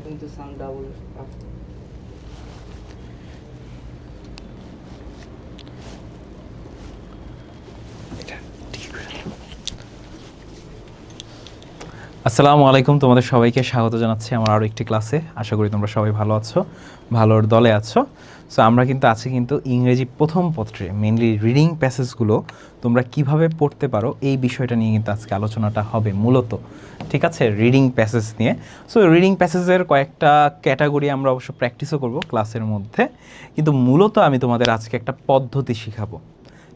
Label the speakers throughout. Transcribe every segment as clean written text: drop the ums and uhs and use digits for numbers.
Speaker 1: কিন্তু sound double up.
Speaker 2: আসসালামু আলাইকুম, তোমাদের সবাইকে স্বাগত জানাচ্ছি আমার আরও একটি ক্লাসে। আশা করি তোমরা সবাই ভালো আছো, ভালোর দলে আছো। সো আমরা কিন্তু আছি কিন্তু ইংরেজি প্রথম পত্রে মেনলি রিডিং প্যাসেজগুলো তোমরা কিভাবে পড়তে পারো এই বিষয়টা নিয়ে কিন্তু আজকে আলোচনাটা হবে মূলত, ঠিক আছে, রিডিং প্যাসেজ নিয়ে। সো রিডিং প্যাসেজের কয়েকটা ক্যাটাগরি আমরা অবশ্য প্র্যাকটিসও করব ক্লাসের মধ্যে, কিন্তু মূলত আমি তোমাদের আজকে একটা পদ্ধতি শিখাবো,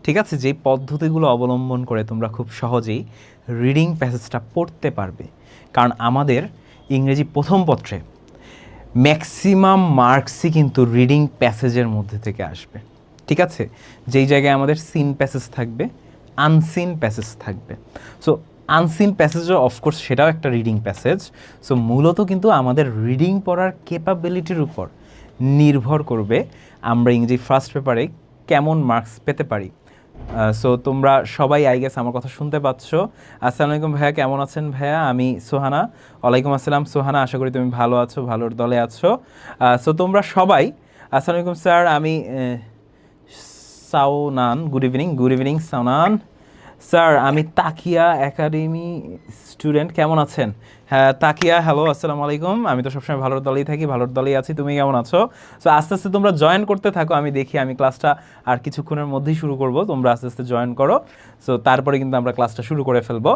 Speaker 2: ঠিক আছে, যেই পদ্ধতিগুলো অবলম্বন করে তোমরা খুব সহজেই রিডিং প্যাসেজটা পড়তে পারবে। কারণ আমাদের ইংরেজি প্রথম পত্রে ম্যাক্সিমাম মার্কসই কিন্তু রিডিং প্যাসেজের মধ্যে থেকে আসবে, ঠিক আছে। যেই জায়গায় আমাদের সিন প্যাসেজ থাকবে, আনসিন প্যাসেজ থাকবে। সো আনসিন প্যাসেজও অফকোর্স সেটাও একটা রিডিং প্যাসেজ। সো মূলত কিন্তু আমাদের রিডিং পড়ার ক্যাপাবিলিটির উপর নির্ভর করবে আমরা ইংরেজি ফার্স্ট পেপারে কেমন মার্কস পেতে পারি। সো তোমরা সবাই আই গেস আমার কথা শুনতে পাচ্ছ। আসসালামু আলাইকুম ভাইয়া, কেমন আছেন ভাইয়া? আমি সোহানা। ওয়ালাইকুম আসসালাম সোহানা, আশা করি তুমি ভালো আছো, ভালোর দলে আছো। সো তোমরা সবাই, আসসালামু আলাইকুম স্যার, আমি সাউনান, গুড ইভিনিং সাউনান স্যার, আমি তাকিয়া একাডেমি স্টুডেন্ট, কেমন আছেন? হ্যাঁ তাকিয়া, হ্যালো, আসসালামু আলাইকুম। আমি তো সবসময় ভালোর দলেই থাকি, ভালোর দলেই আছি, তুমি কেমন আছো? সো আস্তে আস্তে তোমরা জয়েন করতে থাকো, আমি দেখি আমি ক্লাসটা আর কিছুক্ষণের মধ্যেই শুরু করব, তোমরা আস্তে আস্তে জয়েন করো। সো তারপরে কিন্তু আমরা ক্লাসটা শুরু করে ফেলবো।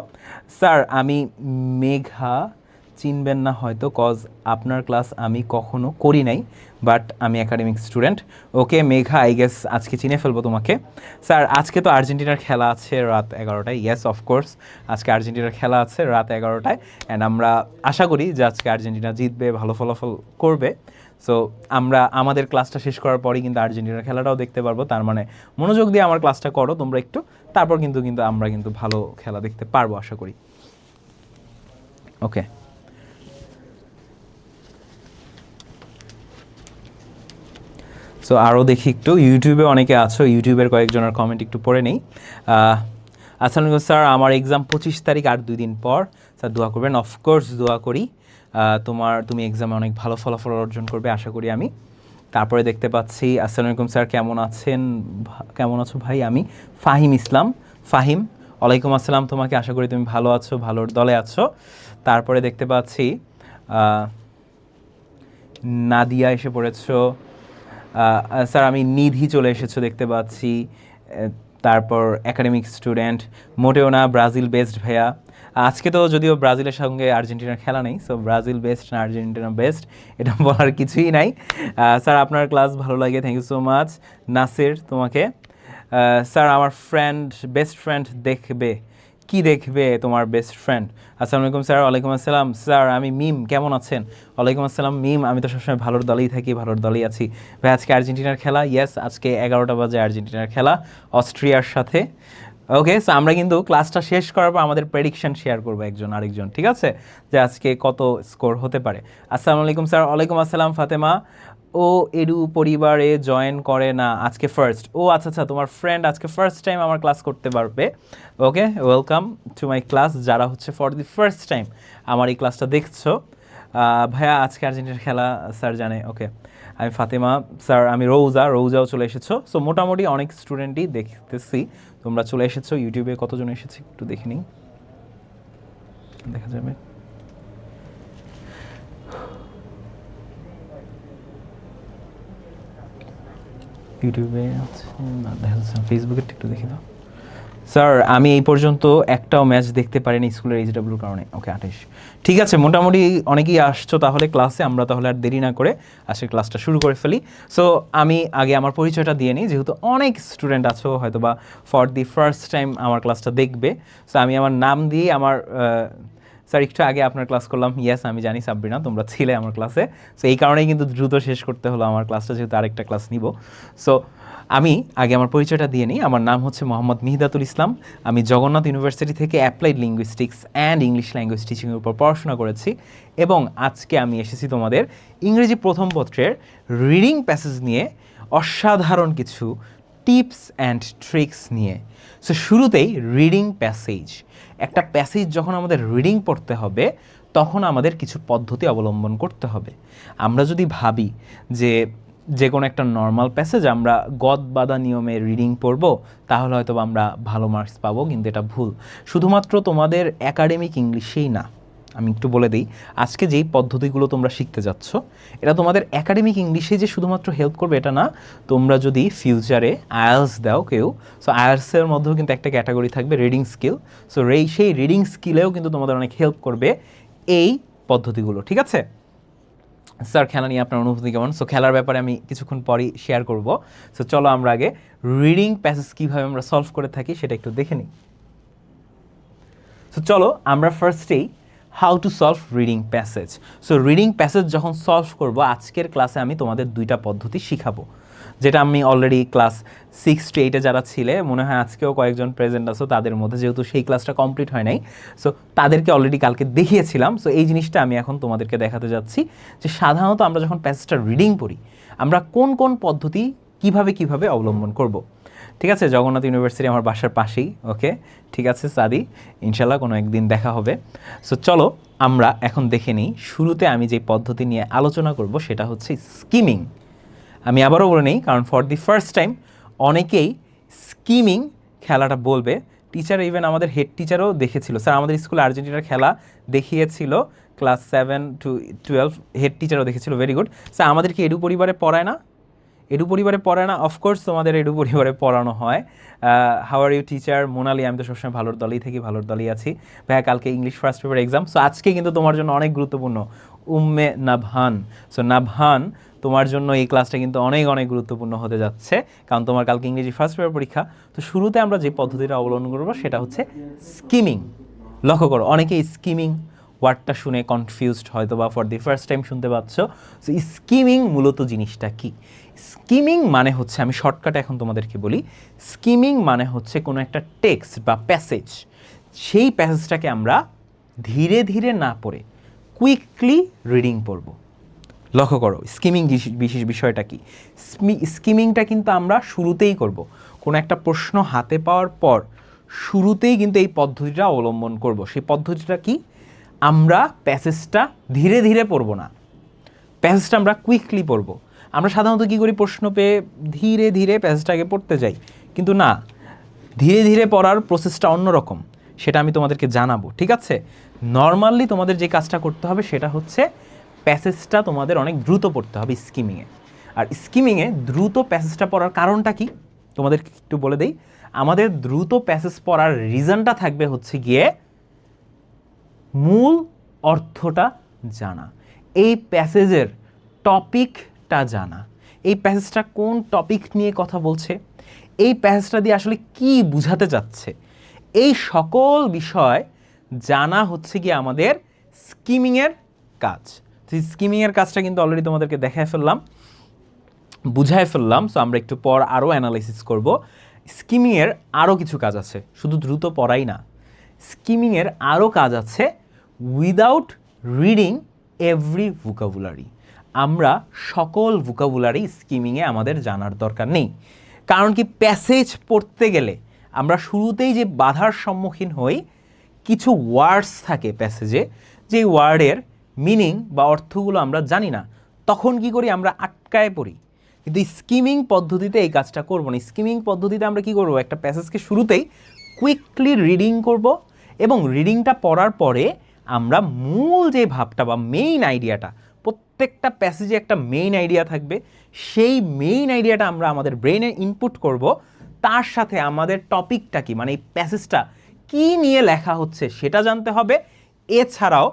Speaker 2: স্যার আমি মেঘা, চিনবেন না হয়তো, কজ আপনার ক্লাস আমি কখনো করি নাই, বাট আমি academic student. Okay Megha, I guess আজকে চিনে ফেলবো তোমাকে। স্যার আজকে তো আর্জেন্টিনার খেলা আছে রাত 11টায়, ইয়েস অফকোর্স আজকে আর্জেন্টিনার খেলা আছে রাত 11টায়, অ্যান্ড আমরা আশা করি যে আজকে আর্জেন্টিনা জিতবে, ভালো ফলাফল করবে। সো আমরা আমাদের ক্লাসটা শেষ করার পরেই কিন্তু আর্জেন্টিনার খেলাটাও দেখতে পারবো। তার মানে মনোযোগ দিয়ে আমার ক্লাসটা করো তোমরা একটু, তারপর কিন্তু আমরা কিন্তু ভালো খেলা দেখতে পারবো আশা করি। ওকে, সো আরও দেখি একটু, ইউটিউবে অনেকে আছো, ইউটিউবের কয়েকজনের কমেন্ট একটু পড়ে নেই। আসসালামু আলাইকুম স্যার, আমার এক্সাম 25 তারিখ, আর 2 দিন পর। স্যার দোয়া করবেন, অফকোর্স দোয়া করি। তুমি এক্সামে অনেক ভালো ফলাফল অর্জন করবে আশা করি আমি। তারপরে দেখতে পাচ্ছি, আসসালামু আলাইকুম স্যার, কেমন আছেন? কেমন আছো ভাই? আমি ফাহিম ইসলাম। ফাহিম, ওয়ালাইকুম আসসালাম তোমাকে, আশা করি তুমি ভালো আছো, ভালোর দলে আছো। তারপরে দেখতে পাচ্ছি নাদিয়া এসে পড়েছো। স্যার আমি নিধি চলে এসেছো দেখতে পাচ্ছি। তারপর একাডেমিক স্টুডেন্ট, মোটেও না, ব্রাজিল বেস্ট ভাইয়া। আজকে তো যদিও ব্রাজিলের সঙ্গে আর্জেন্টিনার খেলা নেই, সো ব্রাজিল বেস্ট না আর্জেন্টিনা বেস্ট এটা বলার কিছুই নাই। স্যার আপনার ক্লাস ভালো লাগে, thank you so much. Nasir তোমাকে। স্যার আমার বেস্ট ফ্রেন্ড দেখবে, কি দেখবে তোমার বেস্ট ফ্রেন্ড? আসসালামু আলাইকুম স্যার। ওয়ালাইকুম আসসালাম স্যার, আমি মিম, কেমন আছেন? ওয়ালাইকুম আসসালাম মিম, আমি তো সবসময় ভালোর দলেই থাকি, ভালোর দলেই আছি। ভাই আজকে আর্জেন্টিনার খেলা, ইয়েস আজকে 11টা বাজে আর্জেন্টিনার খেলা অস্ট্রিয়ার সাথে। ওকে, সো আমরা কিন্তু ক্লাসটা শেষ করার পর আমাদের প্রেডিকশন শেয়ার করবো একজন আরেকজন, ঠিক আছে, যে আজকে কত স্কোর হতে পারে। আসসালামু আলাইকুম স্যার। ওয়ালাইকুম আসসালাম ফাতেমা, ও এডু পরিবারে জয়েন করে না, আজকে ফার্স্ট। ও আচ্ছা আচ্ছা, তোমার ফ্রেন্ড আজকে ফার্স্ট টাইম আমার ক্লাস করতে পারবে। ওকে, ওয়েলকাম টু মাই ক্লাস, যারা হচ্ছে ফর দি ফার্স্ট টাইম আমার এই ক্লাসটা দেখছো। ভাইয়া আজকে আর্জেন্টিনার খেলা স্যার জানে। ওকে, আমি ফাতেমা। স্যার আমি রৌজাও চলে এসেছো। সো মোটামুটি অনেক স্টুডেন্টই দেখতেছি তোমরা চলে এসেছো। ইউটিউবে কতজন এসেছে একটু দেখে নিই, দেখা যাবে। ইউটিউবে আছে না, দেখা যাচ্ছে ফেসবুকে একটু দেখে দাও। স্যার আমি এই পর্যন্ত একটাও ম্যাচ দেখতে পারিনি স্কুলের এইচডাব্লিউর কারণে। ওকে 28, ঠিক আছে, মোটামুটি অনেকেই আসছো তাহলে ক্লাসে, আমরা তাহলে আর দেরি না করে আজকে ক্লাসটা শুরু করে ফেলি। সো আমি আগে আমার পরিচয়টা দিয়ে নিই, যেহেতু অনেক স্টুডেন্ট আছো হয়তো বা ফর দি ফার্স্ট টাইম আমার ক্লাসটা দেখবে। সো আমি আমার নাম দিয়ে স্যার একটু আগে আপনার ক্লাস করলাম, ইয়েস আমি জানি সাবরিনা তোমরা ছিলে আমার ক্লাসে। সো এই কারণেই কিন্তু দ্রুত শেষ করতে হলো আমার ক্লাসটা, যেহেতু আরেকটা ক্লাস নিব। সো আমি আগে আমার পরিচয়টা দিয়ে নিই। আমার নাম হচ্ছে মোহাম্মদ মিহিদাতুল ইসলাম। আমি জগন্নাথ ইউনিভার্সিটি থেকে applied linguistics and English language টিচিংয়ের উপর পড়াশোনা করেছি, এবং আজকে আমি এসেছি তোমাদের ইংরেজি প্রথম পত্রের রিডিং প্যাসেজ নিয়ে অসাধারণ কিছু টিপস অ্যান্ড ট্রিক্স নিয়ে। সো শুরুতেই রিডিং প্যাসেজ, একটা প্যাসেজ যখন আমাদের রিডিং পড়তে হবে তখন আমাদের কিছু পদ্ধতি অবলম্বন করতে হবে। আমরা যদি ভাবি যে যে কোনো একটা নর্মাল প্যাসেজ আমরা গদ বাঁধা নিয়মে রিডিং পড়বো, তাহলে হয়তো আমরা ভালো মার্কস পাবো, কিন্তু এটা ভুল। শুধুমাত্র তোমাদের একাডেমিক ইংলিশেই না, আমি একটু বলে দিই, আজকে যেই পদ্ধতিগুলো তোমরা শিখতে যাচ্ছ এটা তোমাদের একাডেমিক ইংলিশে যে শুধুমাত্র হেল্প করবে এটা না, তোমরা যদি ফিউচারে আইএলস দাও কেউ, সো আইএলসের মধ্যেও কিন্তু একটা ক্যাটাগরি থাকবে রিডিং স্কিল, সো সেই রিডিং স্কিলেও কিন্তু তোমাদের অনেক হেল্প করবে এই পদ্ধতিগুলো, ঠিক আছে? স্যার খেলা নিয়ে আপনার অনুভূতি কেমন? সো খেলার ব্যাপারে আমি কিছুক্ষণ পরই শেয়ার করব। সো চলো আমরা আগে রিডিং প্যাসেজ কীভাবে আমরা সলভ করে থাকি সেটা একটু দেখে নিই। সো চলো আমরা ফার্স্টেই how to solve reading passage. So reading passage যখন সলভ করব, আজকের ক্লাসে আমি তোমাদের দুইটা পদ্ধতি শিখাবো, যেটা আমি অলরেডি ক্লাস 6 to 8 যারা ছিলে, মনে হয় আজকেও কয়েকজন প্রেজেন্ট আছো তাদের মধ্যে, যেহেতু সেই ক্লাসটা কমপ্লিট হয় নাই, সো তাদেরকে অলরেডি কালকে দেখিয়েছিলাম। সো এই জিনিসটা আমি এখন তোমাদেরকে দেখাতে যাচ্ছি যে সাধারণত আমরা যখন প্যাসেজটা রিডিং পড়ি আমরা কোন কোন পদ্ধতি কিভাবে অবলম্বন করব। ঠিক আছে, জগন্নাথ ইউনিভার্সিটি আমার বাসার পাশেই, ওকে ঠিক আছে সাদি, ইনশাল্লাহ কোনো একদিন দেখা হবে। সো চলো আমরা এখন দেখে নিই। শুরুতে আমি যে পদ্ধতি নিয়ে আলোচনা করব সেটা হচ্ছে স্কিমিং। আমি আবারও বলে নিই, কারণ ফর দি ফার্স্ট টাইম অনেকেই স্কিমিং খেলাটা বলবে। টিচার, ইভেন আমাদের হেড টিচারও দেখেছিল, স্যার আমাদের স্কুলে আর্জেন্টিনার খেলা দেখিয়েছিল ক্লাস 7 to 12, হেড টিচারও দেখেছিল, ভেরি গুড। স্যার আমাদেরকে এডু পরিবারে পড়ায় না? এডু পরিবারে পড়ায় না? অফকোর্স তোমাদের এডু পরিবারে পড়ানো হয়। How are you teacher? Monali, আমি তো সবসময় ভালোর দলেই থাকি, ভালোর দলেই আছি। ভাইয়া কালকে English first paper exam, so আজকে কিন্তু তোমার জন্য অনেক গুরুত্বপূর্ণ। উম্মে নাবহান, সো নাবহান তোমার জন্য এই ক্লাসটা কিন্তু অনেক অনেক গুরুত্বপূর্ণ হতে যাচ্ছে, কারণ তোমার কালকে ইংরেজি ফার্স্ট পেপার পরীক্ষা। তো শুরুতে আমরা যে পদ্ধতিটা অবলম্বন করবো সেটা হচ্ছে স্কিমিং। লক্ষ্য করো, অনেকেই স্কিমিং ওয়ার্ডটা শুনে কনফিউজড, হয়তো বা ফর দি ফার্স্ট টাইম শুনতে পাচ্ছ। সো স্কিমিং মূলত জিনিসটা কি? স্কিমিং মানে হচ্ছে, আমি শর্টকাটে এখন তোমাদেরকে বলি, স্কিমিং মানে হচ্ছে কোনো একটা টেক্সট বা প্যাসেজ, সেই প্যাসেজটাকে আমরা ধীরে ধীরে না পড়ে কুইকলি রিডিং পড়ব। লক্ষ্য করো, স্কিমিং বিশেষ বিষয়টা কি? স্কিমিংটা কিন্তু আমরা শুরুতেই করব, কোনো একটা প্রশ্ন হাতে পাওয়ার পর শুরুতেই কিন্তু এই পদ্ধতিটা অবলম্বন করব। সেই পদ্ধতিটা কি? আমরা প্যাসেজটা ধীরে ধীরে পড়ব না, প্যাসেজটা আমরা কুইকলি পড়ব। আমরা সাধারণত কী করি, প্রশ্ন পেয়ে ধীরে ধীরে প্যাসেজটাকে পড়তে যাই, কিন্তু না, ধীরে ধীরে পড়ার প্রসেসটা অন্যরকম, সেটা আমি তোমাদেরকে জানাবো, ঠিক আছে? নর্মালি তোমাদের যে কাজটা করতে হবে সেটা হচ্ছে প্যাসেজটা তোমাদের অনেক দ্রুত পড়তে হবে স্কিমিংয়ে। আর স্কিমিংয়ে দ্রুত প্যাসেজটা পড়ার কারণটা কি তোমাদের একটু বলে দেই। আমাদের দ্রুত প্যাসেজ পড়ার রিজনটা থাকবে হচ্ছে গিয়ে মূল অর্থটা জানা, এই প্যাসেজের টপিকটা জানা, এই প্যাসেজটা কোন টপিক নিয়ে কথা বলছে, এই প্যাসেজটা দিয়ে আসলে কি বোঝাতে চাচ্ছে, এই সকল বিষয় জানা হচ্ছে কি আমাদের স্কিমিংয়ের কাজ। স্কিমিংয়ের কাজটা কিন্তু অলরেডি তোমাদেরকে দেখায় ফেললাম, বুঝায় ফেললাম। সো আমরা একটু পর আরও অ্যানালাইসিস করব। স্কিমিংয়ের আরও কিছু কাজ আছে, শুধু দ্রুত পড়াই না, স্কিমিংয়ের আরও কাজ আছে উইদাউট রিডিং এভরি ভোকাবুলারি। আমরা সকল ভোকাবুলারি স্কিমিংয়ে আমাদের জানার দরকার নেই, কারণ কি প্যাসেজ পড়তে গেলে আমরা শুরুতেই যে বাধার সম্মুখীন হই, কিছু ওয়ার্ডস থাকে প্যাসেজে, যে ওয়ার্ডের মিনিং বা অর্থগুলো আমরা জানি না, তখন কি করি, আমরা আটকায় পড়ি। কিন্তু স্কিমিং পদ্ধতিতে এই কাজটা করব না। স্কিমিং পদ্ধতিতে আমরা কি করব, একটা প্যাসেজকে শুরুতেই কুইকলি রিডিং করব, এবং রিডিংটা পড়ার পরে আমরা মূল যে ভাবটা বা মেইন আইডিয়াটা, প্রত্যেকটা প্যাসেজে একটা মেইন আইডিয়া থাকবে, সেই মেইন আইডিয়াটা আমরা আমাদের ব্রেনে ইনপুট করব, তার সাথে আমাদের টপিকটা কি, মানে এই প্যাসেজটা কি নিয়ে লেখা হচ্ছে সেটা জানতে হবে। এছাড়াও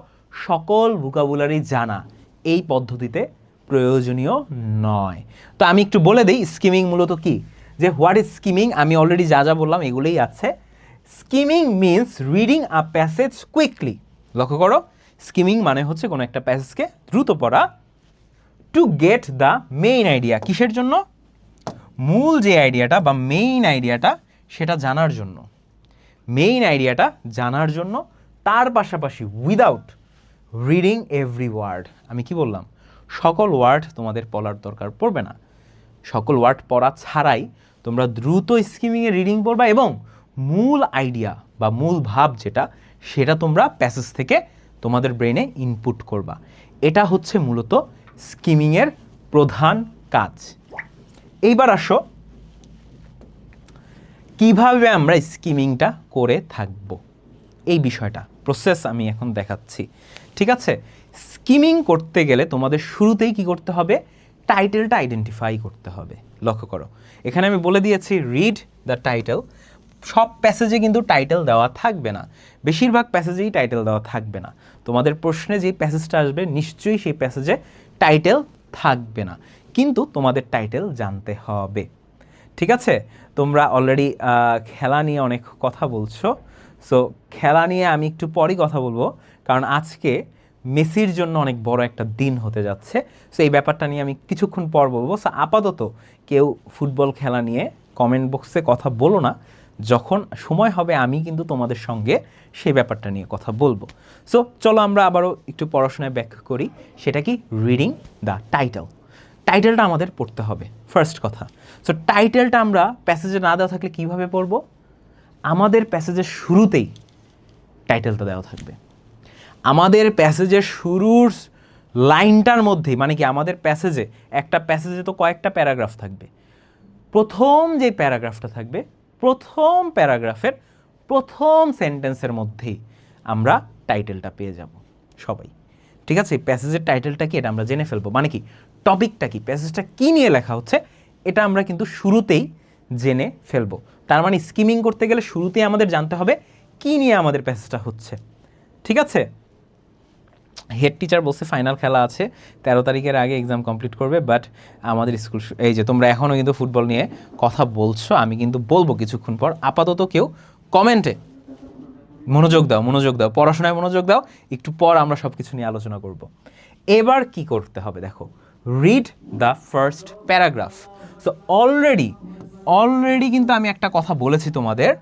Speaker 2: সকল ভোকাবুলারি জানা এই পদ্ধতিতে প্রয়োজনীয় নয়। তো আমি একটু বলে দিই স্কিমিং মূলত কি, যে হোয়াট ইজ স্কিমিং। আমি অলরেডি যা যা বললাম এগুলোই আছে। Skimming means reading a passage quickly. লক্ষ্য করো, স্কিমিং মানে হচ্ছে কোনো একটা প্যাসেজকে দ্রুত পড়া, to get the main idea. কিসের জন্য? মূল যে আইডিয়াটা বা মেইন আইডিয়াটা সেটা জানার জন্য, মেইন আইডিয়াটা জানার জন্য। তার পাশাপাশি উইদাউট রিডিং এভরি ওয়ার্ড। আমি কি বললাম, সকল ওয়ার্ড তোমাদের পড়ার দরকার পড়বে না, সকল ওয়ার্ড পড়া ছাড়াই তোমরা দ্রুত স্কিমিংয়ে রিডিং পড়বা, এবং মূল আইডিয়া বা মূল ভাব যেটা, সেটা তোমরা প্যাসেজ থেকে তোমাদের ব্রেনে ইনপুট করবা। এটা হচ্ছে মূলত স্কিমিংয়ের প্রধান কাজ। এইবার আসো কিভাবে আমরা স্কিমিংটা করে থাকব, এই বিষয়টা প্রসেস আমি এখন দেখাচ্ছি। ঠিক আছে, স্কিমিং করতে গেলে তোমাদের শুরুতেই কি করতে হবে, টাইটেলটা আইডেন্টিফাই করতে হবে। লক্ষ্য করো, এখানে আমি বলে দিয়েছি রিড দ্য টাইটেল। সব প্যাসেজে কিন্তু টাইটেল দেওয়া থাকবে না, বেশিরভাগ প্যাসেজেই টাইটেল দেওয়া থাকবে না। তোমাদের প্রশ্নে যেই প্যাসেজটা আসবে নিশ্চয়ই সেই প্যাসেজে টাইটেল থাকবে না, কিন্তু তোমাদের টাইটেল জানতে হবে। ঠিক আছে, তোমরা অলরেডি খেলা নিয়ে অনেক কথা বলছো, সো খেলা নিয়ে আমি একটু পরই কথা বলবো, কারণ আজকে মেসির জন্য অনেক বড় একটা দিন হতে যাচ্ছে। সো এই ব্যাপারটা নিয়ে আমি কিছুক্ষণ পর বলবো। সো আপাতত কেউ ফুটবল খেলা নিয়ে কমেন্ট বক্সে কথা বলো না, যখন সময় হবে আমি কিন্তু তোমাদের সঙ্গে সেই ব্যাপারটা নিয়ে কথা বলবো। সো চলো আমরা আবারও একটু পড়াশোনায় ব্যাখ্যা করি, সেটা কি রিডিং দ্য টাইটেল। টাইটেলটা আমাদের পড়তে হবে ফার্স্ট কথা। সো টাইটেলটা আমরা প্যাসেজে না দেওয়া থাকলে কীভাবে পড়বো, আমাদের প্যাসেজের শুরুতেই টাইটেলটা দেওয়া থাকবে। আমাদের প্যাসেজের শুরুর লাইনটার মধ্যেই, মানে কি আমাদের প্যাসেজে, একটা প্যাসেজে তো কয়েকটা প্যারাগ্রাফ থাকবে, প্রথম যে প্যারাগ্রাফটা থাকবে প্রথম প্যারাগ্রাফের প্রথম সেন্টেন্সের মধ্যেই আমরা টাইটেলটা পেয়ে যাব সবাই। ঠিক আছে, প্যাসেজের টাইটেলটা কি এটা আমরা জেনে ফেলবো, মানে কি টপিকটা কি, প্যাসেজটা কি নিয়ে লেখা হচ্ছে এটা আমরা কিন্তু শুরুতেই জেনে ফেলবো। তার মানে স্কিমিং করতে গেলে শুরুতেই আমাদের জানতে হবে কি নিয়ে আমাদের প্যাসেজটা হচ্ছে। ঠিক আছে, হেড টিচার বলছে ফাইনাল খেলা আছে, 13 তারিখের আগে এক্সাম কমপ্লিট করবে, বাট আমাদের স্কুল, এই যে তোমরা এখনও কিন্তু ফুটবল নিয়ে কথা বলছো, আমি কিন্তু বলবো কিছুক্ষণ পর। আপাতত কেউ কমেন্টে মনোযোগ দাও, পড়াশোনায় মনোযোগ দাও, একটু পর আমরা সব কিছু নিয়ে আলোচনা করব। এবার কি করতে হবে দেখো, read the first paragraph. So already কিন্তু আমি একটা কথা বলেছি তোমাদের,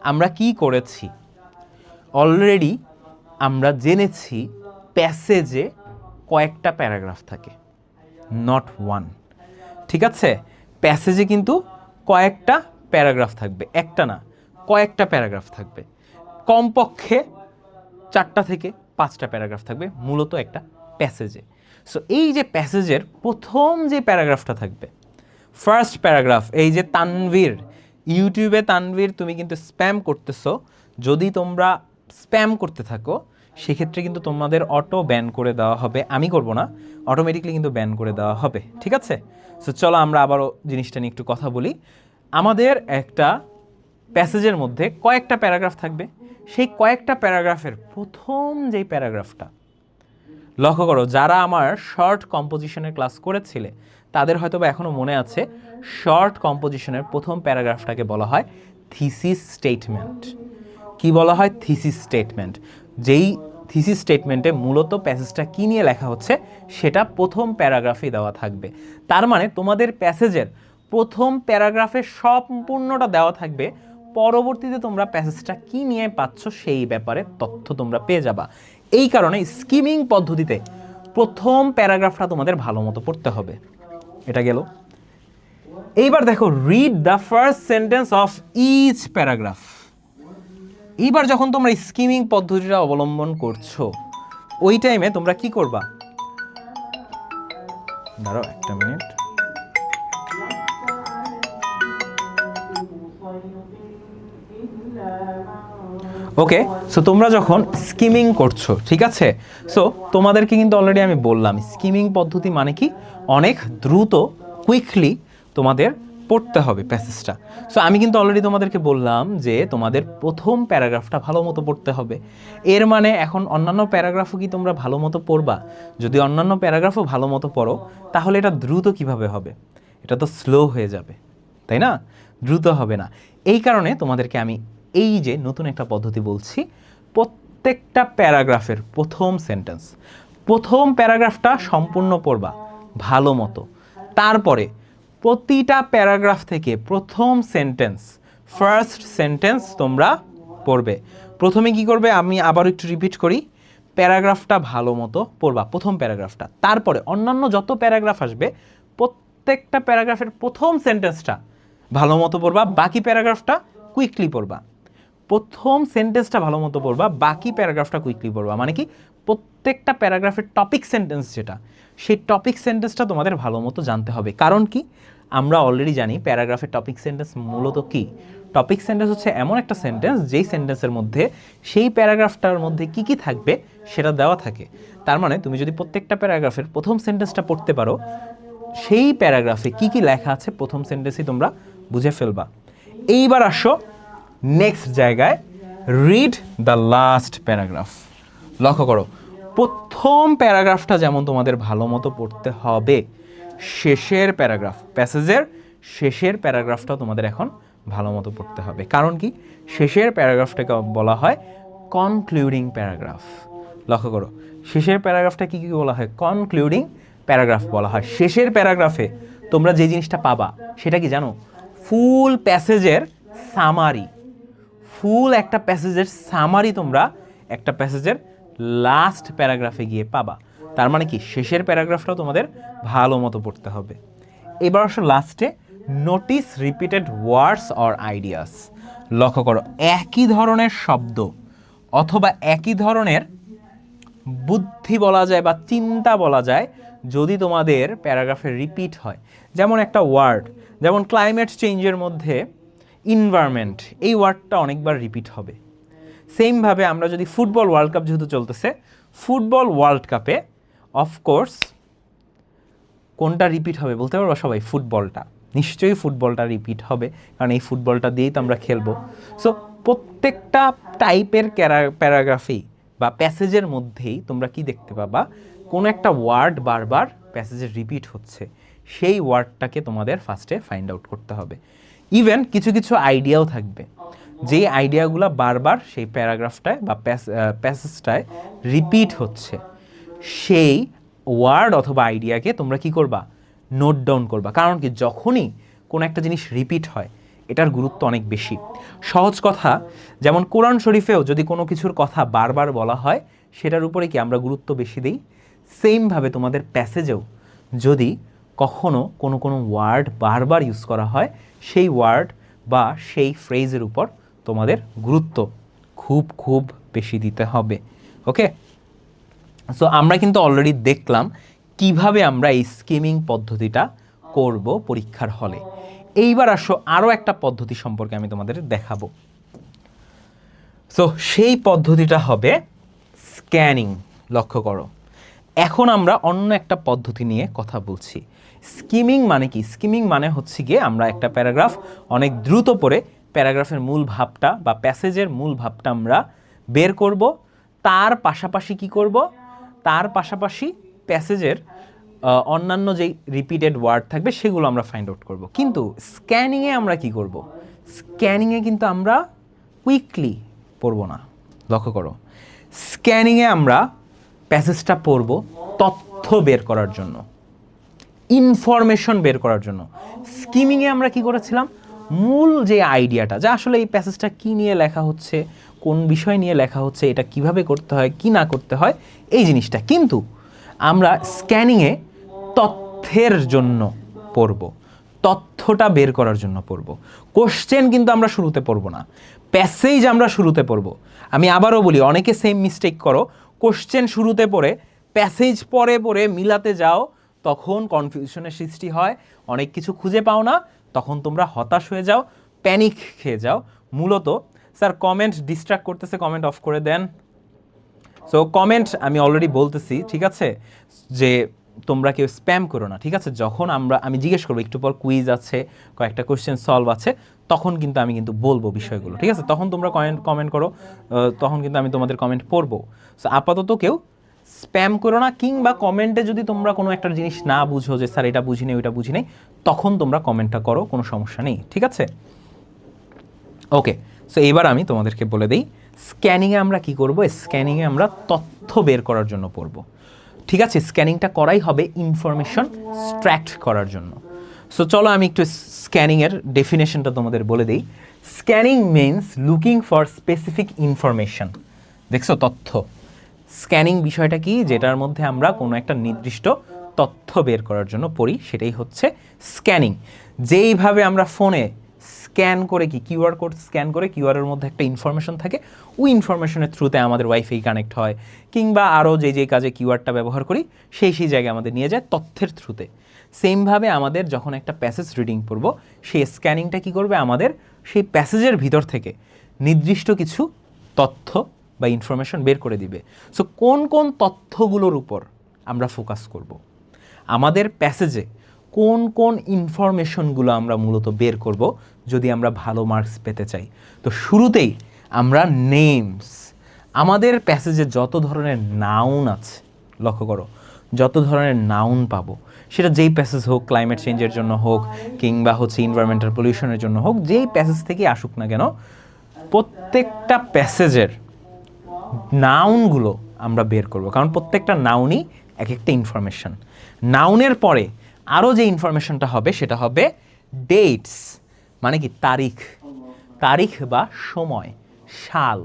Speaker 2: আমরা কি করেছি অলরেডি আমরা জেনেছি প্যাসেজে কয়েকটা প্যারাগ্রাফ থাকে, নট ওয়ান। ঠিক আছে, প্যাসেজে কিন্তু কয়েকটা প্যারাগ্রাফ থাকবে, একটা না কয়েকটা প্যারাগ্রাফ থাকবে, কমপক্ষে 4টা থেকে 5টা প্যারাগ্রাফ থাকবে মূলত একটা প্যাসেজে। সো এই যে প্যাসেজের প্রথম যে প্যারাগ্রাফটা থাকবে, ফার্স্ট প্যারাগ্রাফ, এই যে তানভীর, ইউটিউবে তানভীর তুমি কিন্তু স্প্যাম করতেছো, যদি তোমরা স্প্যাম করতে থাকো সেক্ষেত্রে কিন্তু তোমাদের অটো ব্যান করে দেওয়া হবে, আমি করব না, অটোমেটিকলি কিন্তু ব্যান করে দেওয়া হবে। ঠিক আছে, সো চলো আমরা আবারও জিনিসটা নিয়ে একটু কথা বলি। আমাদের একটা প্যাসেজের মধ্যে কয়েকটা প্যারাগ্রাফ থাকবে, সেই কয়েকটা প্যারাগ্রাফের প্রথম যেই প্যারাগ্রাফটা, লক্ষ্য করো যারা আমার শর্ট কম্পোজিশনের ক্লাস করেছিলে তাদের হয়তো বা এখনও মনে আছে, শর্ট কম্পোজিশনের প্রথম প্যারাগ্রাফটাকে বলা হয় থিসিস স্টেটমেন্ট। কি বলা হয়? Thesis statement. যেই থিসিস স্টেটমেন্টে মূলত প্যাসেজটা কী নিয়ে লেখা হচ্ছে সেটা প্রথম প্যারাগ্রাফে দেওয়া থাকবে। তার মানে তোমাদের প্যাসেজের প্রথম প্যারাগ্রাফে সম্পূর্ণটা দেওয়া থাকবে, পরবর্তীতে তোমরা প্যাসেজটা কী নিয়ে পাচ্ছ সেই ব্যাপারে তথ্য তোমরা পেয়ে যাবা। এই কারণে স্কিমিং পদ্ধতিতে প্রথম প্যারাগ্রাফটা তোমাদের ভালো মতো পড়তে হবে। এটা গেল। এইবার দেখো, read the first sentence of each paragraph. এইবার যখন তোমরা স্কিমিং পদ্ধতিটা অবলম্বন করছো ওই টাইমে তোমরা কি করবা, দাঁড়াও একটা মিনিট। ওকে, সো তোমরা যখন স্কিমিং করছো, ঠিক আছে, সো তোমাদেরকে কিন্তু অলরেডি আমি বললাম স্কিমিং পদ্ধতি মানে কি, অনেক দ্রুত কুইকলি তোমাদের পড়তে হবে প্যাসেজটা। সো আমি কিন্তু অলরেডি তোমাদেরকে বললাম যে তোমাদের প্রথম প্যারাগ্রাফটা ভালো মতো পড়তে হবে। এর মানে এখন অন্যান্য প্যারাগ্রাফও কি তোমরা ভালো মতো পড়বা? যদি অন্যান্য প্যারাগ্রাফও ভালো মতো পড়ো তাহলে এটা দ্রুত কিভাবে হবে? এটা তো স্লো হয়ে যাবে, তাই না? দ্রুত হবে না। এই কারণে তোমাদেরকে আমি এই যে নতুন একটা পদ্ধতি বলছি, প্রত্যেকটা প্যারাগ্রাফের প্রথম সেন্টেন্স, প্রথম প্যারাগ্রাফটা সম্পূর্ণ পড়বা ভালো মতো, তারপরে প্রতিটা প্যারাগ্রাফ থেকে প্রথম সেন্টেন্স, ফার্স্ট সেন্টেন্স তোমরা পড়বে। প্রথমে কি করবে, আমি আবার একটু রিপিট করি, প্যারাগ্রাফটা ভালো মতো পড়বা, প্রথম প্যারাগ্রাফটা, তারপরে অন্যান্য যত প্যারাগ্রাফ আসবে প্রত্যেকটা প্যারাগ্রাফের প্রথম সেন্টেন্সটা ভালো মতো পড়বা, বাকি প্যারাগ্রাফটা কুইকলি পড়বা। প্রথম সেন্টেন্সটা ভালো মতো পড়বা, বাকি প্যারাগ্রাফটা কুইকলি পড়বা। মানে কি, প্রত্যেকটা প্যারাগ্রাফের টপিক সেন্টেন্স যেটা, সেই টপিক সেন্টেন্সটা তোমাদের ভালো মতো জানতে হবে। কারণ কি, আমরা অলরেডি জানি প্যারাগ্রাফের টপিক সেন্টেন্স মূলত কি। টপিক সেন্টেন্স হচ্ছে এমন একটা সেন্টেন্স যেই সেন্টেন্সের মধ্যে সেই প্যারাগ্রাফটার মধ্যে কি কি থাকবে সেটা দেওয়া থাকে। তার মানে তুমি যদি প্রত্যেকটা প্যারাগ্রাফের প্রথম সেন্টেন্সটা পড়তে পারো, সেই প্যারাগ্রাফে কি কি লেখা আছে প্রথম সেন্টেন্সই তোমরা বুঝে ফেলবা। এইবার আসো নেক্সট জায়গায়, রিড দ্য লাস্ট প্যারাগ্রাফ। লক্ষ্য করো, প্রথম প্যারাগ্রাফটা যেমন তোমাদের ভালো মতো পড়তে হবে, শেষের প্যারাগ্রাফ, প্যাসেজের শেষের প্যারাগ্রাফটা তোমাদের এখন ভালো মতো পড়তে হবে। কারণ কি, শেষের প্যারাগ্রাফটাকে বলা হয় কনক্লুডিং প্যারাগ্রাফ। লক্ষ্য করো, শেষের প্যারাগ্রাফটা কি কি বলা হয়? কনক্লুডিং প্যারাগ্রাফ বলা হয়। শেষের প্যারাগ্রাফে তোমরা যে জিনিসটা পাবা সেটা কি জানো? ফুল প্যাসেজের সামারি। ফুল একটা প্যাসেজের সামারি তোমরা একটা প্যাসেজের লাস্ট প্যারাগ্রাফে গিয়ে পাবা। তার মানে কি, শেষের প্যারাগ্রাফটাও তোমাদের ভালো মতো পড়তে হবে। এবার আসো লাস্টে, notice repeated words or ideas. লক্ষ্য করো, একই ধরনের শব্দ অথবা একই ধরনের বুদ্ধি বলা যায় বা চিন্তা বলা যায় যদি তোমাদের প্যারাগ্রাফে রিপিট হয়। যেমন একটা ওয়ার্ড, যেমন ক্লাইমেট চেঞ্জের মধ্যে ইনভায়রনমেন্ট, এই ওয়ার্ডটা অনেকবার রিপিট হবে। সেমভাবে আমরা যদি ফুটবল ওয়ার্ল্ড কাপ যেহেতু চলতেছে, ফুটবল ওয়ার্ল্ড কাপে অফকোর্স কোনটা রিপিট হবে বলতে পারবো সবাই? ফুটবলটা। নিশ্চয়ই ফুটবলটা রিপিট হবে, কারণ এই ফুটবলটা দিয়েই তো আমরা খেলবো। সো প্রত্যেকটা টাইপের প্যারাগ্রাফেই বা প্যাসেজের মধ্যেই তোমরা কি দেখতে পাবা? কোনো একটা ওয়ার্ড বারবার প্যাসেজে রিপিট হচ্ছে, সেই ওয়ার্ডটাকে তোমাদের ফার্স্টে ফাইন্ড আউট করতে হবে। ইভেন কিছু কিছু আইডিয়াও থাকবে, যে আইডিয়াগুলো বারবার সেই প্যারাগ্রাফটায় বা প্যাসেজটায় রিপিট হচ্ছে, সেই ওয়ার্ড অথবা আইডিয়াকে তোমরা কি করবা? নোট ডাউন করবা। কারণ কি, যখনই কোনো একটা জিনিস রিপিট হয় এটার গুরুত্ব অনেক বেশি। সহজ কথা, যেমন কোরআন শরীফেও যদি কোনো কিছুর কথা বারবার বলা হয় সেটার উপরে কি আমরা গুরুত্ব বেশি দিই, সেমভাবে তোমাদের প্যাসেজেও যদি কখনো কোনো কোনো ওয়ার্ড বারবার ইউজ করা হয়, সেই ওয়ার্ড বা সেই ফ্রেজের উপর তোমাদের গুরুত্ব খুব খুব বেশি দিতে হবে। ওকে, সো আমরা কিন্তু অলরেডি দেখলাম কিভাবে আমরা এই স্কিমিং পদ্ধতিটা করব পরীক্ষার হলে। এইবার আসো আরও একটা পদ্ধতি সম্পর্কে আমি তোমাদের দেখাবো। সো সেই পদ্ধতিটা হবে স্ক্যানিং। লক্ষ্য করো, এখন আমরা অন্য একটা পদ্ধতি নিয়ে কথা বলছি। স্কিমিং মানে কি? স্কিমিং মানে হচ্ছে গিয়ে আমরা একটা প্যারাগ্রাফ অনেক দ্রুত পড়ে প্যারাগ্রাফের মূল ভাবটা বা প্যাসেজের মূল ভাবটা আমরা বের করব। তার পাশাপাশি কি করব? তার পাশাপাশি প্যাসেজের অন্যান্য যেই রিপিটেড ওয়ার্ড থাকবে সেগুলো আমরা ফাইন্ড আউট করব। কিন্তু স্ক্যানিংয়ে আমরা কি করব? স্ক্যানিংয়ে কিন্তু আমরা কুইকলি পড়ব না। লক্ষ্য করো, স্ক্যানিংয়ে আমরা প্যাসেজটা পড়ব তথ্য বের করার জন্য, ইনফরমেশন বের করার জন্য। স্কিমিংয়ে আমরা কি করেছিলাম? মূল যে আইডিয়াটা, যা আসলে এই প্যাসেজটা কী নিয়ে লেখা হচ্ছে, কোন বিষয় নিয়ে লেখা হচ্ছে, এটা কিভাবে করতে হয়, কি না করতে হয়, এই জিনিসটা। কিন্তু আমরা স্ক্যানিংয়ে তথ্যের জন্য পড়ব, তথ্যটা বের করার জন্য পড়ব। কোশ্চেন কিন্তু আমরা শুরুতে পড়ব না, প্যাসেজ আমরা শুরুতে পড়ব। আমি আবারও বলি, অনেকে সেম মিস্টেক করো, কোশ্চেন শুরুতে পড়ে প্যাসেজ পরে পড়ে মিলাতে যাও, তখন কনফিউশনের সৃষ্টি হয়, অনেক কিছু খুঁজে পাও না, তখন তোমরা হতাশ হয়ে যাও, প্যানিক খেয়ে যাও। মূলত স্যার কমেন্ট ডিস্ট্রাক্ট করতেছে, কমেন্ট অফ করে দেন। সো কমেন্ট আমি অলরেডি বলতেছি, ঠিক আছে, যে তোমরা কেউ স্প্যাম করো না, ঠিক আছে। যখন আমি জিজ্ঞেস করবো একটু পর কুইজ আছে, কয়েকটা কোয়েশ্চেন সলভ আছে, তখন কিন্তু আমি কিন্তু বলবো বিষয়গুলো, ঠিক আছে। তখন তোমরা কমেন্ট করো, তখন কিন্তু আমি তোমাদের কমেন্ট পড়বো। সো আপাতত কেউ স্প্যাম করো না, কিংবা কমেন্টে যদি তোমরা কোনো একটা জিনিস না বুঝো যে স্যার এটা বুঝি নেই ওইটা বুঝি নেই, তখন তোমরা কমেন্টটা করো, কোনো সমস্যা নেই, ঠিক আছে। ওকে, সো এবার আমি তোমাদেরকে বলে দিই স্ক্যানিংয়ে আমরা কি করব। স্ক্যানিংয়ে আমরা তথ্য বের করার জন্য পড়ব, ঠিক আছে। স্ক্যানিংটা করাই হবে ইনফরমেশন এক্সট্র্যাক্ট করার জন্য। সো চলো আমি একটু স্ক্যানিংয়ের ডেফিনেশনটা তোমাদের বলে দিই। Scanning means looking for specific information. দেখছো, তথ্য। স্ক্যানিং বিষয়টা কি? যেটার মধ্যে আমরা কোনো একটা নির্দিষ্ট তথ্য বের করার জন্য পড়ি, সেটাই হচ্ছে স্ক্যানিং। যেইভাবে আমরা ফোনে স্ক্যান করে কি কিউআর কোড স্ক্যান করে কিউআরের মধ্যে একটা ইনফরমেশন থাকে, ওই ইনফরমেশনের থ্রুতে আমাদের ওয়াইফাই কানেক্ট হয়, কিংবা আরও যে কাজে কিউআরটা ব্যবহার করি সেই জায়গায় আমাদের নিয়ে যায় তথ্যের থ্রুতে। সেমভাবে আমাদের যখন একটা প্যাসেজ রিডিং পড়ব, সেই স্ক্যানিংটা কি করবে, আমাদের সেই প্যাসেজের ভিতর থেকে নির্দিষ্ট কিছু তথ্য বা ইনফরমেশন বের করে দিবে। সো কোন কোন তথ্যগুলোর উপর আমরা ফোকাস করব, আমাদের প্যাসেজে কোন কোন ইনফরমেশনগুলো আমরা মূলত বের করব যদি আমরা ভালো মার্কস পেতে চাই। তো শুরুতেই আমরা নেমস, আমাদের প্যাসেজে যত ধরনের নাউন আছে, লক্ষ্য করো, যত ধরনের নাউন পাবো, সেটা যেই প্যাসেজ হোক, ক্লাইমেট চেঞ্জের জন্য হোক, কিংবা হচ্ছে এনভায়রনমেন্টাল পলিউশনের জন্য হোক, যেই প্যাসেজ থেকে আসুক না কেন, প্রত্যেকটা প্যাসেজের নাউনগুলো আমরা বের করব, কারণ প্রত্যেকটা নাউনই এক একটা ইনফরমেশন। নাউনের পরে আরও যে ইনফরমেশনটা হবে সেটা হবে ডেটস, মানে কি তারিখ, তারিখ বা সময়, সাল,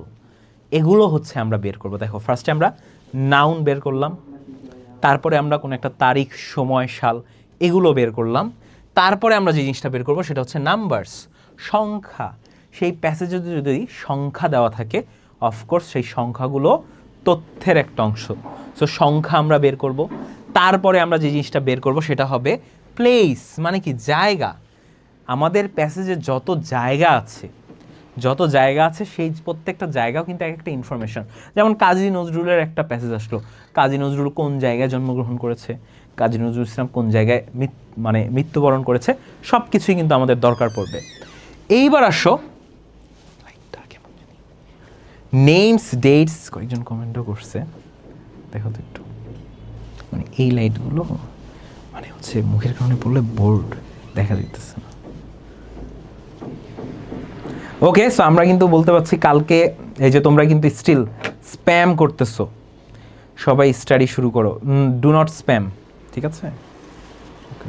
Speaker 2: এগুলো হচ্ছে আমরা বের করব। দেখো ফার্স্টে আমরা নাউন বের করলাম, তারপরে আমরা কোনো একটা তারিখ, সময়, সাল এগুলো বের করলাম, তারপরে আমরা যে জিনিসটা বের করব সেটা হচ্ছে নাম্বারস, সংখ্যা। সেই প্যাসেজে যদি সংখ্যা দেওয়া থাকে, অফকোর্স সেই সংখ্যাগুলো তথ্যের একটা অংশ, সো সংখ্যা আমরা বের করব। তারপরে আমরা যে জিনিসটা বের করব সেটা হবে প্লেস, মানে কি জায়গা। আমাদের প্যাসেজে যত জায়গা আছে, যত জায়গা আছে সেই প্রত্যেকটা জায়গাও কিন্তু এক একটা ইনফরমেশন। যেমন কাজী নজরুলের একটা প্যাসেজ আসলো, কাজী নজরুল কোন জায়গায় জন্মগ্রহণ করেছে, কাজী নজরুল ইসলাম কোন জায়গায় মৃত্যুবরণ করেছে, সব কিছুই কিন্তু আমাদের দরকার পড়বে। এইবার আসো নেমস, ডেটস, কয়েকজন কমেন্টও করছে, দেখো তো একটু, মানে এই লাইটগুলো মানে হচ্ছে মুখের কারণে পড়লে বোর্ড দেখা যেতেছে না। ওকে, সো আমরা কিন্তু বলতে পারছি কালকে, এই যে তোমরা কিন্তু স্টিল স্প্যাম করতেছো, সবাই স্টাডি শুরু করো, ডু নট স্প্যাম, ঠিক আছে? ওকে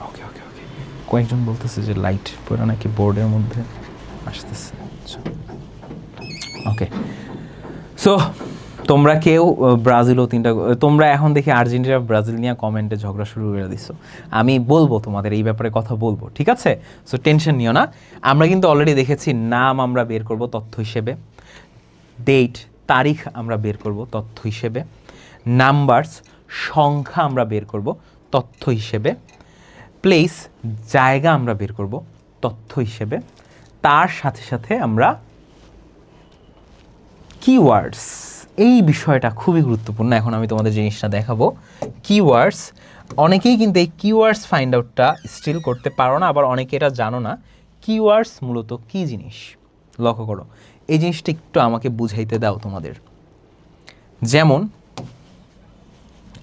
Speaker 2: ওকে ওকে ওকে কয়েকজন বলতেছে যে লাইট পড়ে নাকি বোর্ডের মধ্যে আসতেছে। ওকে, সো তোমরা কেউ ব্রাজিলও 3টা, তোমরা এখন দেখি আর্জেন্টিনা ব্রাজিল নিয়ে কমেন্টে ঝগড়া শুরু করে দিছো। আমি বলবো তোমাদের এই ব্যাপারে কথা বলবো, ঠিক আছে? সো টেনশন নিও না। আমরা কিন্তু অলরেডি দেখেছি নাম আমরা বের করব তথ্য হিসেবে, ডেট তারিখ আমরা বের করব তথ্য হিসেবে, নাম্বারস সংখ্যা আমরা বের করব তথ্য হিসেবে, প্লেস জায়গা আমরা বের করব তথ্য হিসেবে, তার সাথে সাথে আমরা কিওয়ার্ডস, এই বিষয়টা খুবই গুরুত্বপূর্ণ। এখন আমি তোমাদের জিনিসটা দেখাবো, কিওয়ার্ডস। অনেকেই কিন্তু এই কিওয়ার্ডস ফাইন্ড আউটটা স্টিল করতে পারো না, আবার অনেকে এটা জানো না কিওয়ার্ডস মূলত কী জিনিস। লক্ষ্য করো, এই জিনিসটা একটু আমাকে বুঝাইতে দাও তোমাদের। যেমন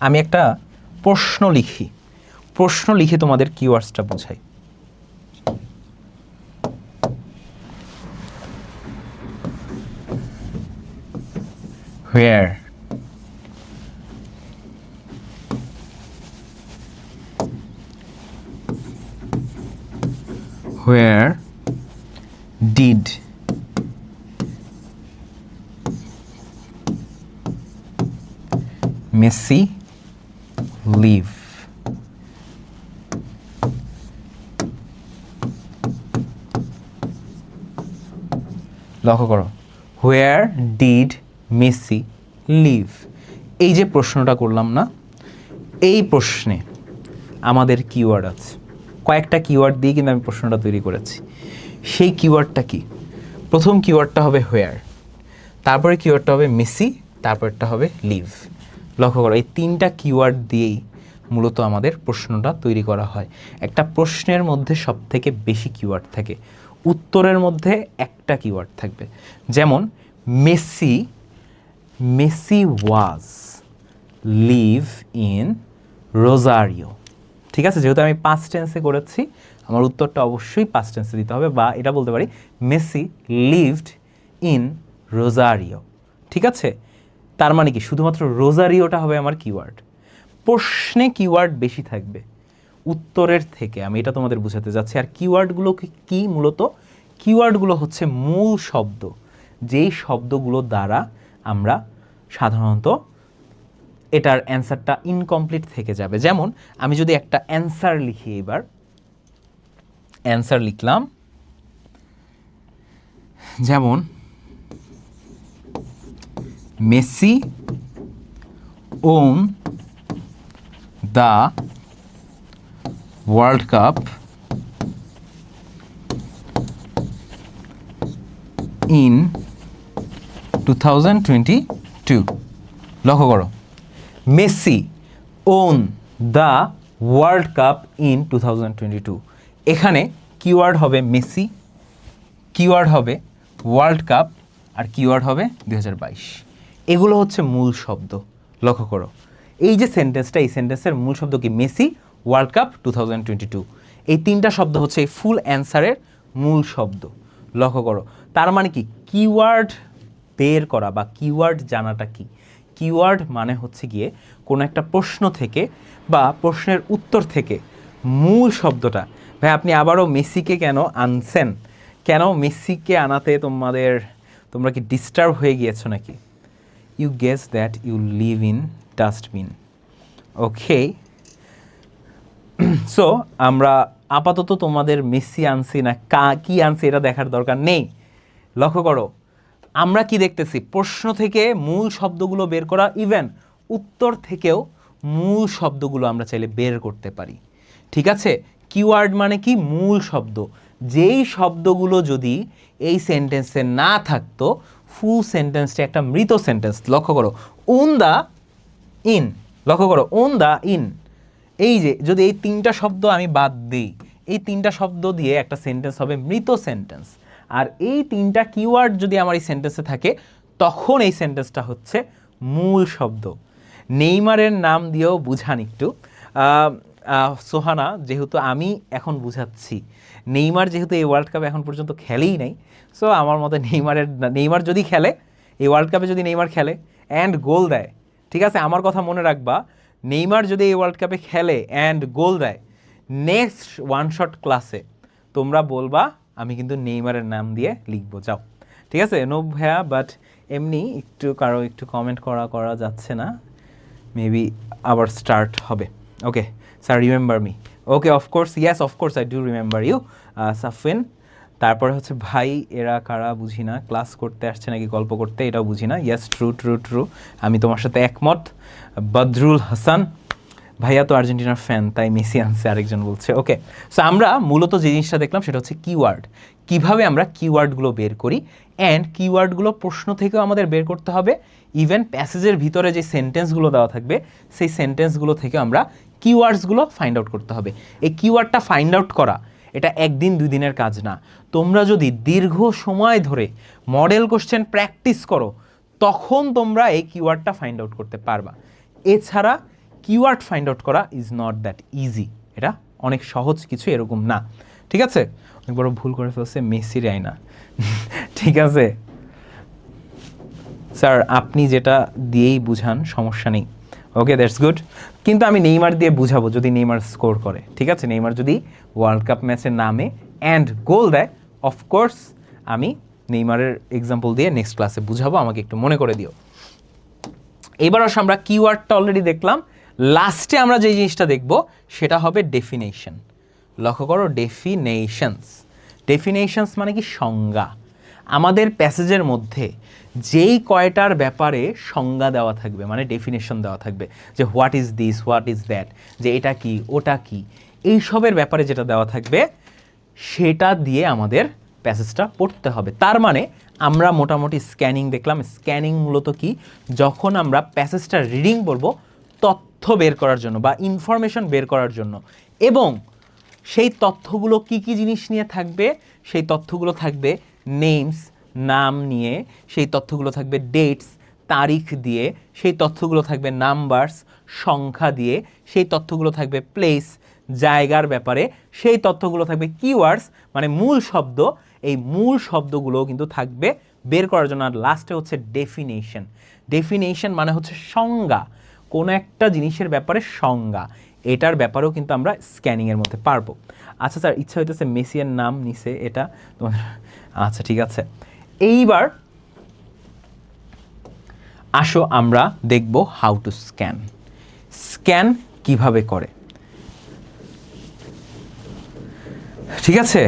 Speaker 2: আমি একটা প্রশ্ন লিখি, প্রশ্ন লিখে তোমাদের কিওয়ার্ডসটা বোঝাই। Where, where did Messi live? লক্ষ্য করো, where did মেসি লিভ, এই যে প্রশ্নটা করলাম না, এই প্রশ্নে আমাদের কিওয়ার্ড আছে, কয়েকটা কিওয়ার্ড দিয়ে কিন্তু আমি প্রশ্নটা তৈরি করেছি। সেই কিওয়ার্ডটা কি? প্রথম কিওয়ার্ডটা হবে হোয়ার, তারপরে কিওয়ার্ডটা হবে মেসি, তারপরটা হবে লিভ। লক্ষ্য করো, এই 3টা কিওয়ার্ড দিয়েই মূলত আমাদের প্রশ্নটা তৈরি করা হয়। একটা প্রশ্নের মধ্যে সবথেকে বেশি কিওয়ার্ড থাকে, উত্তরের মধ্যে একটা কিওয়ার্ড থাকবে। যেমন Messi was live in Rosario, ঠিক আছে? যেহেতু আমি পাস্ট টেন্সে করেছি, আমার উত্তরটা অবশ্যই পাস্ট টেন্সে দিতে হবে, বা এটা বলতে পারি মেসি লিভড ইন রোজারিও, ঠিক আছে? তার মানে কি শুধুমাত্র রোজারিওটা হবে আমার কিওয়ার্ড। প্রশ্নে কিওয়ার্ড বেশি থাকবে উত্তরের থেকে, আমি এটা তোমাদের বোঝাতে যাচ্ছি। আর কিওয়ার্ডগুলো কি? মূলত কিওয়ার্ডগুলো হচ্ছে মূল শব্দ, যেই শব্দগুলো দ্বারা আমরা সাধারণত এটার অ্যান্সারটা ইনকমপ্লিট থেকে যাবে। যেমন আমি যদি একটা অ্যান্সার লিখি, এবার অ্যান্সার লিখলাম, যেমন Messi won the world cup in 2022। লক্ষ্য করো, Messi won the world cup in 2022। এখানে কিওয়ার্ড হবে মেসি, কিওয়ার্ড হবে ওয়ার্ল্ড কাপ, আর কিওয়ার্ড হবে 2022। এগুলো হচ্ছে মূল শব্দ। লক্ষ্য করো, এই যে সেন্টেন্সটা, এই সেন্টেন্সের মূল শব্দ কি? Messi, world cup, 2022। এই তিনটা শব্দ হচ্ছে এই ফুল অ্যান্সারের মূল শব্দ। লক্ষ্য করো, তার মানে কি? কিওয়ার্ড বের করা বা কিওয়ার্ড জানাটা কি? কিওয়ার্ড মানে হচ্ছে গিয়ে কোনো একটা প্রশ্ন থেকে বা প্রশ্নের উত্তর থেকে মূল শব্দটা। ভাই আপনি আবারও মেসিকে কেন আনছেন? কেন মেসিকে আনাতে তোমরা কি ডিস্টার্ব হয়ে গিয়েছো নাকি? You guess that you live in dustbin. Okay, so আমরা আপাতত তোমাদের মেসি আনছি না কি আনছি এটা দেখার দরকার নেই। লক্ষ্য করো, আমরা কি দেখতেছি? প্রশ্ন থেকে মূল শব্দগুলো বের করা, ইভেন উত্তর থেকেও মূল শব্দগুলো আমরা চাইলে বের করতে পারি। ঠিক আছে, কিওয়ার্ড মানে কি? মূল শব্দ। যেই শব্দগুলো যদি এই সেন্টেন্সে না থাকতো, ফুল সেন্টেন্সটা একটা মৃত সেন্টেন্স। লক্ষ্য করো, ওন দ্য ইন, লক্ষ্য করো, ওন দ্য ইন, এই যে যদি এই তিনটা শব্দ আমি বাদ দিই, এই তিনটা শব্দ দিয়ে একটা সেন্টেন্স হবে মৃত সেন্টেন্স। আর এই তিনটা কিওয়ার্ড যদি আমার এই সেন্টেন্সে থাকে, তখন এই সেন্টেন্সটা হচ্ছে মূল শব্দ। নেইমারের নাম দিয়েও বুঝান একটু সোহানা, যেহেতু আমি এখন বুঝাচ্ছি। নেইমার যেহেতু এই ওয়ার্ল্ড কাপে এখন পর্যন্ত খেলেই নাই, সো আমার মতে নেইমার যদি খেলে, এই ওয়ার্ল্ড কাপে যদি নেইমার খেলে অ্যান্ড গোল দেয়, ঠিক আছে, আমার কথা মনে রাখবা, নেইমার যদি এই ওয়ার্ল্ড কাপে খেলে অ্যান্ড গোল দেয়, নেক্সট ওয়ান শট ক্লাসে তোমরা বলবা আমি কিন্তু নেইমারের নাম দিয়ে লিখবো। যাও, ঠিক আছে? নো ভাইয়া, বাট এমনি কারো একটু কমেন্ট করা যাচ্ছে না, মেবি আবার স্টার্ট হবে। Okay sir, remember me. Okay, of course, yes of course I do remember you Safin. তারপরে হচ্ছে ভাই এরা কারা বুঝি না, ক্লাস করতে আসছে নাকি গল্প করতে, এটাও বুঝি না। ইয়েস, ট্রু, আমি তোমার সাথে একমত। বদরুল হাসান, ভাইয়া তো আর্জেন্টিনার ফ্যান তাই মেসি আনছে, আরেকজন বলছে। ওকে, সো আমরা মূলত যে জিনিসটা দেখলাম সেটা হচ্ছে কিওয়ার্ড। কিভাবে আমরা কিওয়ার্ডগুলো বের করি, অ্যান্ড কিওয়ার্ডগুলো প্রশ্ন থেকেও আমাদের বের করতে হবে, ইভেন প্যাসেজের ভিতরে যে সেন্টেন্সগুলো দেওয়া থাকবে সেই সেন্টেন্সগুলো থেকে আমরা কিওয়ার্ডসগুলো ফাইন্ড আউট করতে হবে। এই কিওয়ার্ডটা ফাইন্ড আউট করা এটা একদিন দুই দিনের কাজ না। তোমরা যদি দীর্ঘ সময় ধরে মডেল কোশ্চেন প্র্যাকটিস করো, তখন তোমরা এই কিওয়ার্ডটা ফাইন্ড আউট করতে পারবা। এছাড়া কিওয়ার্ড ফাইন্ড আউট করা ইজ নট দ্যাট ইজি, এটা অনেক সহজ কিছু এরকম না। ঠিক আছে, অনেক বড় ভুল করে ফেলছে, মেসির আয়না। ঠিক আছে স্যার, আপনি যেটা দিয়েই বুঝান সমস্যা নেই। ওকে, দ্যাটস গুড। কিন্তু আমি নেইমার দিয়ে বুঝাবো যদি নেইমার স্কোর করে। ঠিক আছে, নেইমার যদি ওয়ার্ল্ড কাপ ম্যাচের নামে অ্যান্ড গোল দেয়, অফকোর্স আমি নেইমারের এক্সাম্পল দিয়ে নেক্সট ক্লাসে বুঝাবো, আমাকে একটু মনে করে দিও। এবার আসলে আমরা কিওয়ার্ডটা অলরেডি দেখলাম, লাস্টে আমরা যে জিনিসটা দেখব সেটা হবে ডেফিনেশন। লক্ষ্য করো, ডেফিনেশনস মানে কি? সংজ্ঞা। আমাদের প্যাসেজের মধ্যে যেই কয়টার ব্যাপারে সংজ্ঞা দেওয়া থাকবে, মানে ডেফিনেশন দেওয়া থাকবে, যে what is this, what is that, যে এটা কি ওটা কি, এইসবের ব্যাপারে যেটা দেওয়া থাকবে সেটা দিয়ে আমাদের প্যাসেজটা পড়তে হবে। তার মানে আমরা মোটামুটি স্ক্যানিং দেখলাম। স্ক্যানিং মূলত কি? যখন আমরা প্যাসেজটা রিডিং করবো তথ্য বের করার জন্য বা ইনফরমেশন বের করার জন্য, এবং সেই তথ্যগুলো কি কি জিনিস নিয়ে থাকবে? সেই তথ্যগুলো থাকবে নেমস, নাম নিয়ে, সেই তথ্যগুলো থাকবে ডেটস, তারিখ দিয়ে, সেই তথ্যগুলো থাকবে নাম্বারস, সংখ্যা দিয়ে, সেই তথ্যগুলো থাকবে প্লেস, জায়গার ব্যাপারে, সেই তথ্যগুলো থাকবে কিওয়ার্ডস মানে মূল শব্দ, এই মূল শব্দগুলো কিন্তু থাকবে বের করার জন্য। আর লাস্টে হচ্ছে ডেফিনেশন মানে হচ্ছে সংজ্ঞা, কোনো একটা জিনিসের ব্যাপারে সংজ্ঞা, এটার ব্যাপারেও কিন্তু আমরা স্ক্যানিংয়ের মধ্যে পারবো। আচ্ছা স্যার, ইচ্ছা হইতেছে মেসির নাম নিছে এটা তোমাদের, আচ্ছা ঠিক আছে। এইবার আসো আমরা দেখব হাউ টু স্ক্যান কিভাবে করে। ঠিক আছে,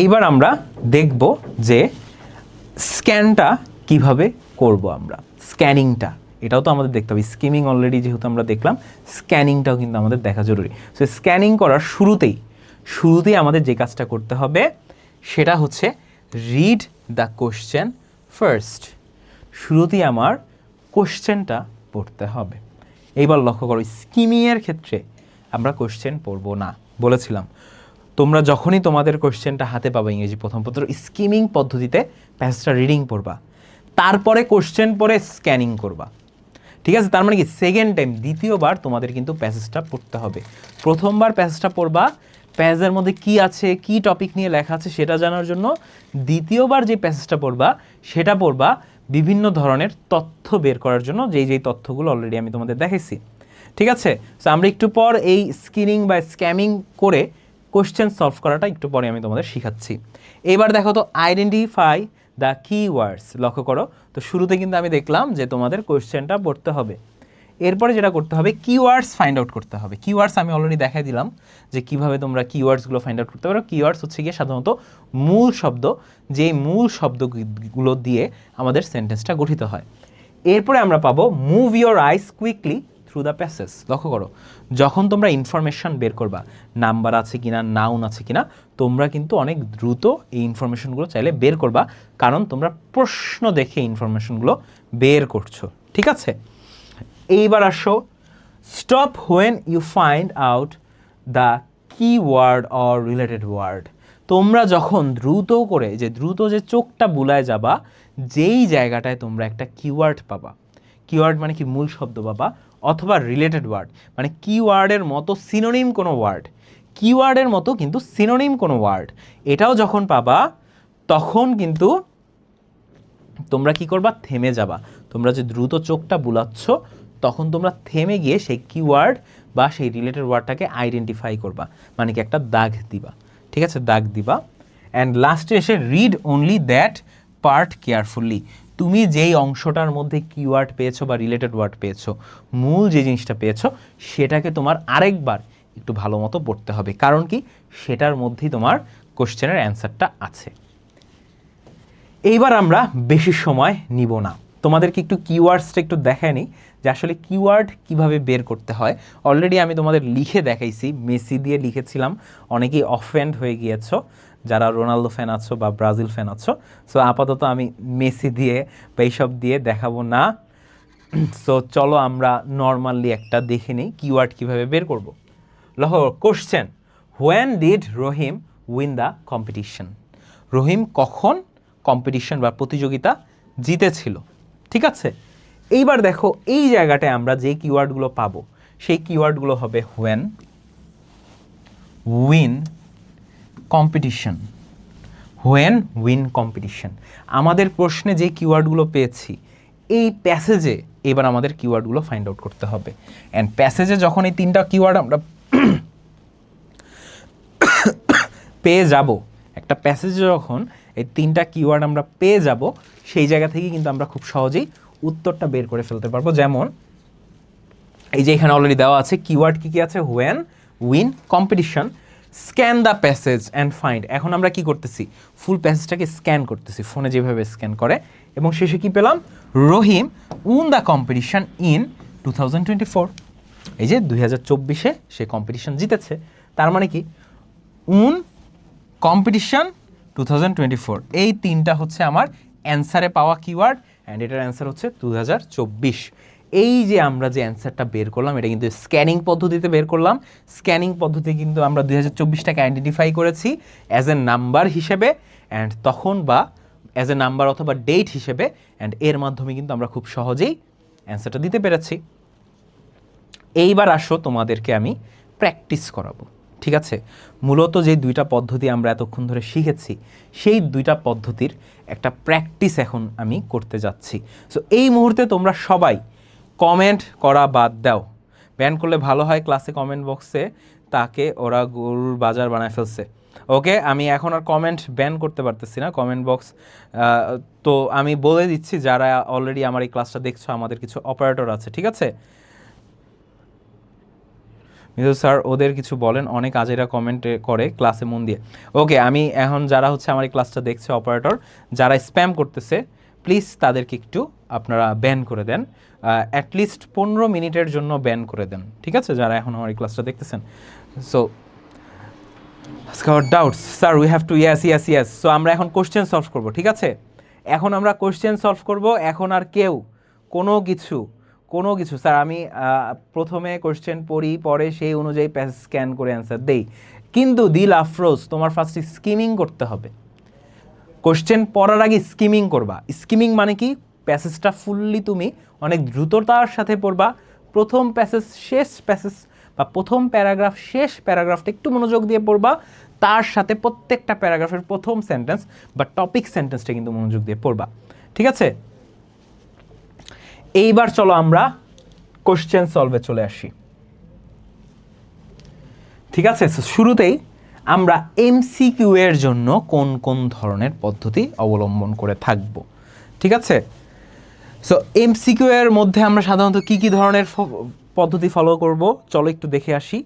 Speaker 2: এইবার আমরা দেখব যে স্ক্যানটা কিভাবে করব আমরা, স্ক্যানিংটা এটাও তো আমাদের দেখতে হবে। স্কিমিং অলরেডি যেহেতু আমরা দেখলাম, স্ক্যানিংটাও কিন্তু আমাদের দেখা জরুরি। সো স্ক্যানিং করার শুরুতেই আমাদের যে কাজটা করতে হবে সেটা হচ্ছে রিড দ্য কোশ্চেন ফার্স্ট। শুরুতেই আমার কোশ্চেনটা পড়তে হবে। এইবার লক্ষ্য করো, স্কিমিংয়ের ক্ষেত্রে আমরা কোশ্চেন পড়ব না, বলেছিলাম তোমরা যখনই তোমাদের কোশ্চেনটা হাতে পাবে ইংরেজি প্রথম পত্র, স্কিমিং পদ্ধতিতে প্যাসেজটা রিডিং পড়বা, তারপরে কোশ্চেন পড়ে স্ক্যানিং করবা। ঠিক আছে, তার মানে কি সেকেন্ড টাইম, দ্বিতীয়বার তোমাদের কিন্তু প্যাসেজটা পড়তে হবে। প্রথমবার প্যাসেজটা পড়বা প্যাসেজের মধ্যে কি আছে, কি টপিক নিয়ে লেখা আছে সেটা জানার জন্য। দ্বিতীয়বার যে প্যাসেজটা পড়বা সেটা পড়বা বিভিন্ন ধরনের তথ্য বের করার জন্য, যেই তথ্যগুলো অলরেডি আমি তোমাদের দেখাইছি। ঠিক আছে, সো আমরা একটু পর এই স্ক্রিনিং বা স্ক্যামিং করে কোশ্চেন সলভ করাটা একটু পরে আমি তোমাদের শিখাচ্ছি। এবার দেখো তো, আইডেন্টিফাই দ্য কিওয়ার্ডস। লক্ষ্য করো, তো শুরুতে কিন্তু আমি দেখলাম যে তোমাদের কোশ্চেনটা পড়তে হবে। এরপরে যেটা করতে হবে, কিওয়ার্ডস ফাইন্ড আউট করতে হবে। কিওয়ার্ডস আমি অলরেডি দেখাই দিলাম যে কিভাবে তোমরা কিওয়ার্ডসগুলো ফাইন্ড আউট করতে পারো। কিওয়ার্ডস হচ্ছে গিয়ে সাধারণত মূল শব্দ, যেই মূল শব্দগুলো দিয়ে আমাদের সেন্টেন্সটা গঠিত হয়। এরপরে আমরা পাবো move your eyes quickly through the passage. লক্ষ্য করো, যখন তোমরা ইনফরমেশন বের করবা, নাম্বার আছে কিনা, নাউন আছে কিনা, তোমরা কিন্তু অনেক দ্রুত এই ইনফরমেশনগুলো চাইলে বের করবা, কারণ তোমরা প্রশ্ন দেখে ইনফরমেশনগুলো বের করছো। ঠিক আছে, এইবার আসো, stop when you find out the keyword or related word. তোমরা যখন দ্রুত যে চোখটা বুলায় যাবা, যেই জায়গাটায় তোমরা একটা কিওয়ার্ড পাবা, কিওয়ার্ড মানে কি মূল শব্দ পাবা, অথবা রিলেটেড ওয়ার্ড মানে কিওয়ার্ডের মতো সিনোনিম কোনো ওয়ার্ড, কিওয়ার্ডের মতো কিন্তু সিনোনিম কোনো ওয়ার্ড, এটাও যখন পাবা তখন কিন্তু তোমরা কি করবা, থেমে যাবা। তোমরা যে দ্রুত চোখটা বুলাচ্ছ তখন তোমরা থেমে গিয়ে সেই কিওয়ার্ড বা সেই রিলেটেড ওয়ার্ডটাকে আইডেন্টিফাই করবা, মানে কি একটা দাগ দিবা। ঠিক আছে, দাগ দিবা। অ্যান্ড লাস্টে এসে read only that part carefully. তুমি যেই অংশটার মধ্যে কিওয়ার্ড পেয়েছো বা রিলেটেড ওয়ার্ড পেয়েছো, মূল যে জিনিসটা পেয়েছো, সেটাকে তোমার আরেকবার একটু ভালো মতো পড়তে হবে, কারণ কি সেটার মধ্যেই তোমার কোশ্চেনের অ্যান্সারটা আছে। এইবার আমরা বেশি সময় নিব না, তোমাদেরকে একটু কিওয়ার্ডসটা একটু দেখায় নিই যে আসলে কিওয়ার্ড কিভাবে বের করতে হয়। অলরেডি আমি তোমাদের লিখে দেখাইছি, মেসি দিয়ে লিখেছিলাম, অনেকেই অফেন্ড হয়ে গিয়েছো যারা রোনালদো ফ্যান আছো বা ব্রাজিল ফ্যান আছো। সো আপাতত আমি মেসি দিয়ে বা এইসব দিয়ে দেখাবো না। সো চলো আমরা নর্মালি একটা দেখে নিই কিওয়ার্ড কিভাবে বের করব। Question, when did Rahim win the competition? Rahim কখন কম্পিটিশন বা প্রতিযোগিতা জিতেছিল? ঠিক আছে, এইবার দেখো এই জায়গাটায় আমরা যে কিওয়ার্ডগুলো পাবো সেই কিওয়ার্ডগুলো হবে when, win, competition. When, win, competition. আমাদের প্রশ্নে যে কিওয়ার্ডগুলো পেয়েছি এই প্যাসেজে এবার আমাদের কিওয়ার্ডগুলো ফাইন্ড আউট করতে হবে। অ্যান্ড প্যাসেজে যখন এই তিনটা কিওয়ার্ড আমরা পেয়ে যাব, একটা প্যাসেজে যখন এই তিনটা কিওয়ার্ড আমরা পেয়ে যাব, সেই জায়গা থেকে কিন্তু আমরা খুব সহজেই উত্তরটা বের করে ফেলতে পারবো। যেমন এই যে এখানে অলরেডি দেওয়া আছে কিওয়ার্ড কী কী আছে, when, win, competition. Scan the passage and find. এখন আমরা কি করতেছি, ফুল প্যাসেজটাকে স্ক্যান করতেছি, ফোনে যেভাবে স্ক্যান করে, এবং শেষে কি পেলাম, রহিম উইন দ্য কম্পিটিশন ইন 2024। এই যে 2024-এ সে কম্পিটিশন জিতেছে, তার মানে কি উন, কম্পিটিশন, 2024, এই তিনটা হচ্ছে আমার অ্যান্সারে পাওয়া কিওয়ার্ড। অ্যান্ড এটার অ্যান্সার হচ্ছে 2024। এই যে আমরা যে অ্যান্সারটা বের করলাম এটা কিন্তু স্ক্যানিং পদ্ধতিতে বের করলাম। স্ক্যানিং পদ্ধতি কিন্তু আমরা 2024টাকে আইডেন্টিফাই করেছি অ্যাজ এ নাম্বার হিসেবে, অ্যান্ড তখন বা অ্যাজ এ নাম্বার অথবা ডেট হিসেবে, অ্যান্ড এর মাধ্যমে কিন্তু আমরা খুব সহজেই অ্যান্সারটা দিতে পেরেছি। এইবার আসো তোমাদেরকে আমি প্র্যাকটিস করাবো। ঠিক আছে, মূলত যে দুইটা পদ্ধতি আমরা এতক্ষণ ধরে শিখেছি সেই দুইটা পদ্ধতির একটা প্র্যাকটিস এখন আমি করতে যাচ্ছি। সো এই মুহূর্তে তোমরা সবাই কমেন্ট করা বাদ দাও, ব্যান করলে ভালো হয় ক্লাসে কমেন্ট বক্সে, তাকে ওরা গরুর বাজার বানায় ফেলছে। ওকে, আমি এখন আর কমেন্ট ব্যান করতে পারতেছি না কমেন্ট বক্স। তো আমি বলে দিচ্ছি যারা অলরেডি আমার এই ক্লাসটা দেখছো, আমাদের কিছু অপারেটর আছে, ঠিক আছে? মিথু স্যার ওদের কিছু বলেন, অনেক আজেরা কমেন্টে করে ক্লাসে মন দিয়ে। ওকে, আমি এখন যারা হচ্ছে আমার এই ক্লাসটা দেখছে অপারেটর, যারা স্প্যাম করতেছে প্লিজ তাদেরকে একটু আপনারা ব্যান করে দেন, অ্যাটলিস্ট 15 মিনিটের জন্য ব্যান করে দেন, ঠিক আছে, যারা এখন আমার এই ক্লাসটা দেখতেছেন। So doubts sir we have to, yes. So আমরা এখন কোশ্চেন সলভ করব, ঠিক আছে, এখন আমরা কোশ্চেন সলভ করব। এখন আর কেউ কোনো কিছু স্যার আমি প্রথমে কোশ্চেন পড়ি, পরে সেই অনুযায়ী প্যাসেজ স্ক্যান করে অ্যান্সার দেই, কিন্তু দিল আফরোজ তোমার ফার্স্টে স্কিমিং করতে হবে। কোশ্চেন পড়ার আগে স্কিমিং করবা। স্কিমিং মানে কি, প্যাসেজটা ফুললি তুমি অনেক দ্রুততার সাথে পড়বা, প্রথম প্যাসেজ শেষ প্যাসেজ বা প্রথম প্যারাগ্রাফ শেষ প্যারাগ্রাফটা একটু মনোযোগ দিয়ে পড়বা, তার সাথে প্রত্যেকটা প্যারাগ্রাফের প্রথম সেন্টেন্স বা টপিক সেন্টেন্সটা কিন্তু মনোযোগ দিয়ে পড়বা, ঠিক আছে। এইবার চলো আমরা কোশ্চেন সলভে চলে আসি, ঠিক আছে। শুরুতেই আমরা এমসিকিউ এর জন্য কোন কোন ধরনের পদ্ধতি অবলম্বন করে থাকব, ঠিক আছে। সো এমসিকিউ এর মধ্যে আমরা সাধারণত কি কি ধরনের পদ্ধতি ফলো করব, চলো একটু দেখে আসি।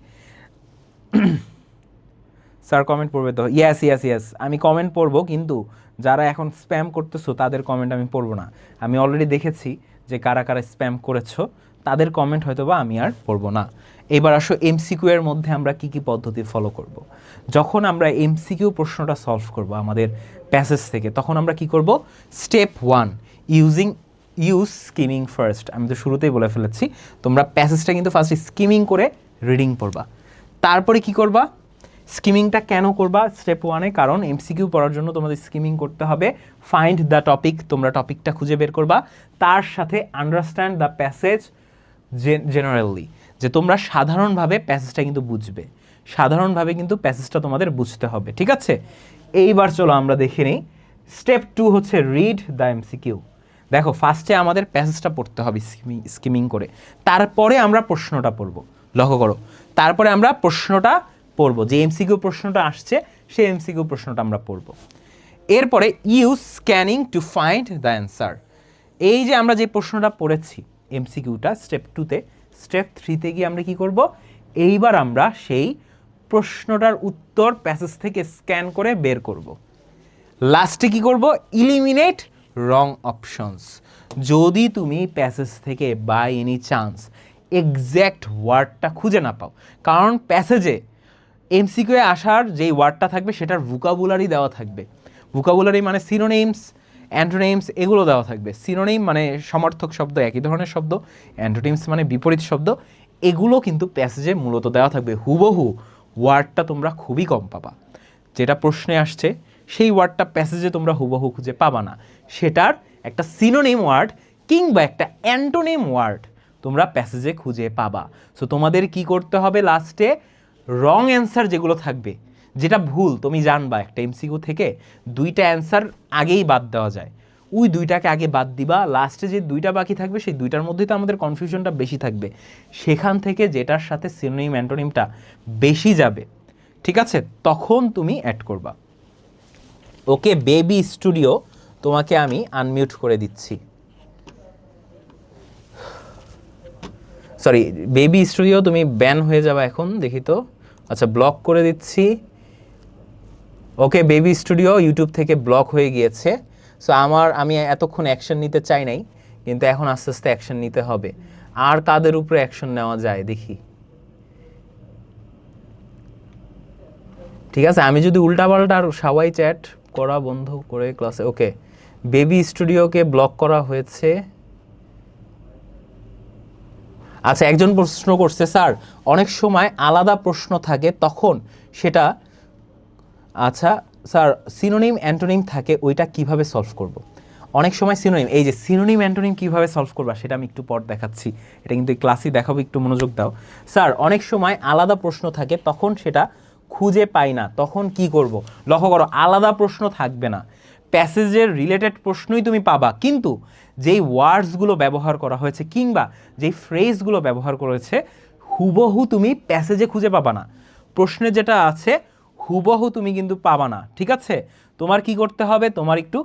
Speaker 2: স্যার কমেন্ট পড়বে তো? ইয়েস, আমি কমেন্ট পড়বো, কিন্তু যারা এখন স্প্যাম করতেছো তাদের কমেন্ট আমি পড়বো না। আমি অলরেডি দেখেছি যে কারা কারা স্প্যাম করেছো, তাদের কমেন্ট হয়তো বা আমি আর পড়বো না। এবার আসো এমসিকিউ এর মধ্যে আমরা কি কি পদ্ধতি ফলো করব। যখন আমরা এমসিকিউ প্রশ্নটা সলভ করব আমাদের প্যাসেজ থেকে, তখন আমরা কি করব, স্টেপ 1 ইউজ স্কিমিং ফার্স্ট। আমি তো শুরুতেই বলে ফেলেছি, তোমরা প্যাসেজটা কিন্তু ফার্স্ট স্কিমিং করে রিডিং পড়বা, তারপরে কি করবা, স্কিমিংটা কেন করবা স্টেপ 1-এ, কারণ এমসিকিউ পড়ার জন্য তোমাদের স্কিমিং করতে হবে। ফাইন্ড দ্য টপিক, তোমরা টপিকটা খুঁজে বের করবা, তার সাথে আন্ডারস্ট্যান্ড দ্য প্যাসেজ জেনারেলি, যে তোমরা সাধারণভাবে প্যাসেজটা কিন্তু বুঝবে, সাধারণভাবে কিন্তু প্যাসেজটা তোমাদের বুঝতে হবে, ঠিক আছে। এইবার চলো আমরা দেখে নিই স্টেপ 2 হচ্ছে রিড দ্য এমসিকিউ। দেখো ফার্স্টে আমাদের প্যাসেজটা পড়তে হবে স্কিমিং করে, তারপরে আমরা প্রশ্নটা পড়ব, লক্ষ্য করো, তারপরে আমরা প্রশ্নটা পড়ব, যে এমসিকিউ প্রশ্নটা আসছে সেই এমসিকিউ প্রশ্নটা আমরা পড়ব। এরপরে use scanning to find the answer. এই যে আমরা যে প্রশ্নটা পড়েছি এমসিকিউটা স্টেপ 2-তে, স্টেপ 3-তে গিয়ে আমরা কি করব, এইবার আমরা সেই প্রশ্নটার উত্তর প্যাসেজ থেকে স্ক্যান করে বের করব। লাস্টে কি করব, ইলিমিনেট রং অপশনস। যদি তুমি প্যাসেজ থেকে বাই এনি চান্স এক্স্যাক্ট ওয়ার্ডটা খুঁজে না পাও, কারণ প্যাসেজে এমসিকিউ এ আসার যেই ওয়ার্ডটা থাকবে সেটার ভোকাবুলারি দেওয়া থাকবে। ভোকাবুলারি মানে সিনোনিমস, অ্যান্টোনিমস এগুলো দেওয়া থাকবে। সিনোনিম মানে সমার্থক শব্দ, একই ধরনের শব্দ, অ্যান্টোনিমস মানে বিপরীত শব্দ, এগুলো কিন্তু প্যাসেজে মূলত দেওয়া থাকবে। হুবহু ওয়ার্ডটা তোমরা খুবই কম পাবা, যেটা প্রশ্নে আসছে সেই ওয়ার্ডটা প্যাসেজে তোমরা হুবহু খুঁজে পাবা না, সেটার একটা সিনোনিম ওয়ার্ড কিংবা একটা অ্যান্টোনিম ওয়ার্ড তোমরা প্যাসেজে খুঁজে পাবা। সো তোমাদের কি করতে হবে, লাস্টে রং অ্যান্সার যেগুলো থাকবে, যেটা ভুল তুমি জানবা একটা এমসিকিউ থেকে 2টা অ্যান্সার আগেই বাদ দেওয়া যায়, ওই 2টাকে আগে বাদ দিবা, লাস্টে যে 2টা বাকি থাকবে সেই 2টার মধ্যেই তো আমাদের কনফিউশনটা বেশি থাকবে, সেখান থেকে যেটার সাথে সিনোনিম অ্যান্টোনিমটা বেশি যাবে, ঠিক আছে, তখন তুমি অ্যাড করবা। ওকে বেবি স্টুডিও, তোমাকে আমি আনমিউট করে দিচ্ছি, সরি বেবি স্টুডিও তুমি ব্যান হয়ে যাবে এখন, দেখি তো, আচ্ছা ব্লক করে দিচ্ছি। ওকে বেবি স্টুডিও ইউটিউব থেকে ব্লক হয়ে গিয়েছে। সো আমি এতক্ষণ অ্যাকশন নিতে চাই নাই, কিন্তু এখন আস্তে আস্তে অ্যাকশন নিতে হবে। আর কাদের উপরে অ্যাকশন নেওয়া যায় দেখি, ঠিক আছে, আমি যদি উল্টাপাল্টা আর সবাই চ্যাট করা বন্ধ করে ক্লাসে, ওকে বেবি স্টুডিওকে ব্লক করা হয়েছে। আচ্ছা একজন প্রশ্ন করছে স্যার অনেক সময় আলাদা প্রশ্ন থাকে তখন সেটা, আচ্ছা স্যার সিনোনিম অ্যান্টোনিম থাকে ওইটা কিভাবে সলভ করব। অনেক সময় সিনোনিম, এই যে সিনোনিম অ্যান্টোনিম কিভাবে সলভ করবা সেটা আমি একটু পর দেখাচ্ছি, এটা কিন্তু এই ক্লাসই দেখাবো, একটু মনোযোগ দাও। স্যার অনেক সময় আলাদা প্রশ্ন থাকে তখন সেটা খুঁজে পাই না, তখন কি করব। লক্ষ্য করো আলাদা প্রশ্ন থাকবে না, প্যাসেজের রিলেটেড প্রশ্নই তুমি পাবা, কিন্তু যেই ওয়ার্ডসগুলো ব্যবহার করা হয়েছে কিংবা যেই ফ্রেজগুলো ব্যবহার করেছে হুবহু তুমি প্যাসেজে খুঁজে পাবা না, প্রশ্নে যেটা আছে হুবহু তুমি কিন্তু পাবা না, ঠিক আছে। তোমার কি করতে হবে, তোমার একটু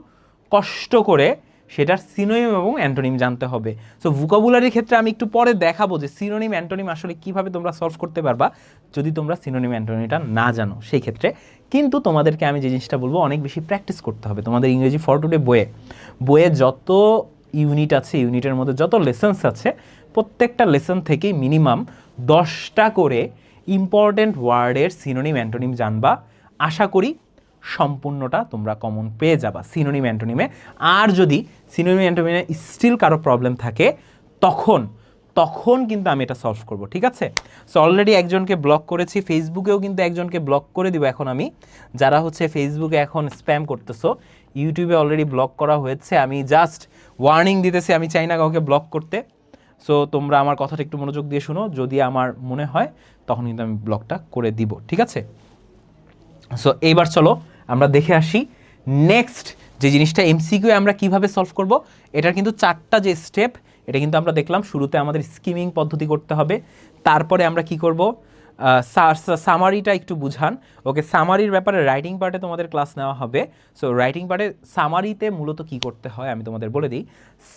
Speaker 2: কষ্ট করে সেটার সিনোনিম এবং অ্যান্টোনিম জানতে হবে। সো ভোকাবুলারির ক্ষেত্রে আমি একটু পরে দেখাবো যে সিনোনিম অ্যান্টোনিম আসলে কিভাবে তোমরা সলভ করতে পারবা যদি তোমরা সিনোনিম অ্যান্টোনিমটা না জানো সেই ক্ষেত্রে। কিন্তু তোমাদেরকে আমি যে জিনিসটা বলবো, অনেক বেশি প্র্যাকটিস করতে হবে তোমাদের ইংরেজি ফর টুডে বইয়ে যত ইউনিট আছে, ইউনিটের মধ্যে যত লেসন্স আছে, প্রত্যেকটা লেসন থেকেই মিনিমাম 10টা করে ইম্পর্টেন্ট ওয়ার্ডের সিনোনিম অ্যান্টোনিম জানবা। আশা করি সম্পূর্ণটা তোমরা কমন পেয়ে যাবা সিনোনিম অ্যান্টোনিমে। আর যদি সিনোনিম অ্যান্টোনিমে স্টিল কারো প্রবলেম থাকে তখন কিন্তু আমি এটা সলভ করব, ঠিক আছে? সো অলরেডি একজনকে ব্লক করেছি, ফেসবুকেও কিন্তু একজনকে ব্লক করে দিব এখন আমি। যারা হচ্ছে ফেসবুকে এখন স্প্যাম করতেছো, ইউটিউবে অলরেডি ব্লক করা হয়েছে। আমি জাস্ট ওয়ার্নিং দিতেছি, আমি চাই না কাউকে ব্লক করতে। সো তোমরা আমার কথাটা একটু মনোযোগ দিয়ে শুনো, যদি আমার মনে হয় তখন কিন্তু আমি ব্লকটা করে দিব, ঠিক আছে? সো এইবার চলো আমরা দেখে আসি নেক্সট যে জিনিসটা এমসিকিউ আমরা কিভাবে সলভ করব। এটার কিন্তু 4টা যে স্টেপ, এটা কিন্তু আমরা দেখলাম। শুরুতে আমাদের স্কিমিং পদ্ধতি করতে হবে, তারপরে আমরা কি করব, সামারিটা একটু বুঝান। ওকে, সামারির ব্যাপারে রাইটিং পার্টে তোমাদের ক্লাস নেওয়া হবে। সো রাইটিং পার্টে সামারিতে মূলত কি করতে হয় আমি তোমাদের বলে দিই।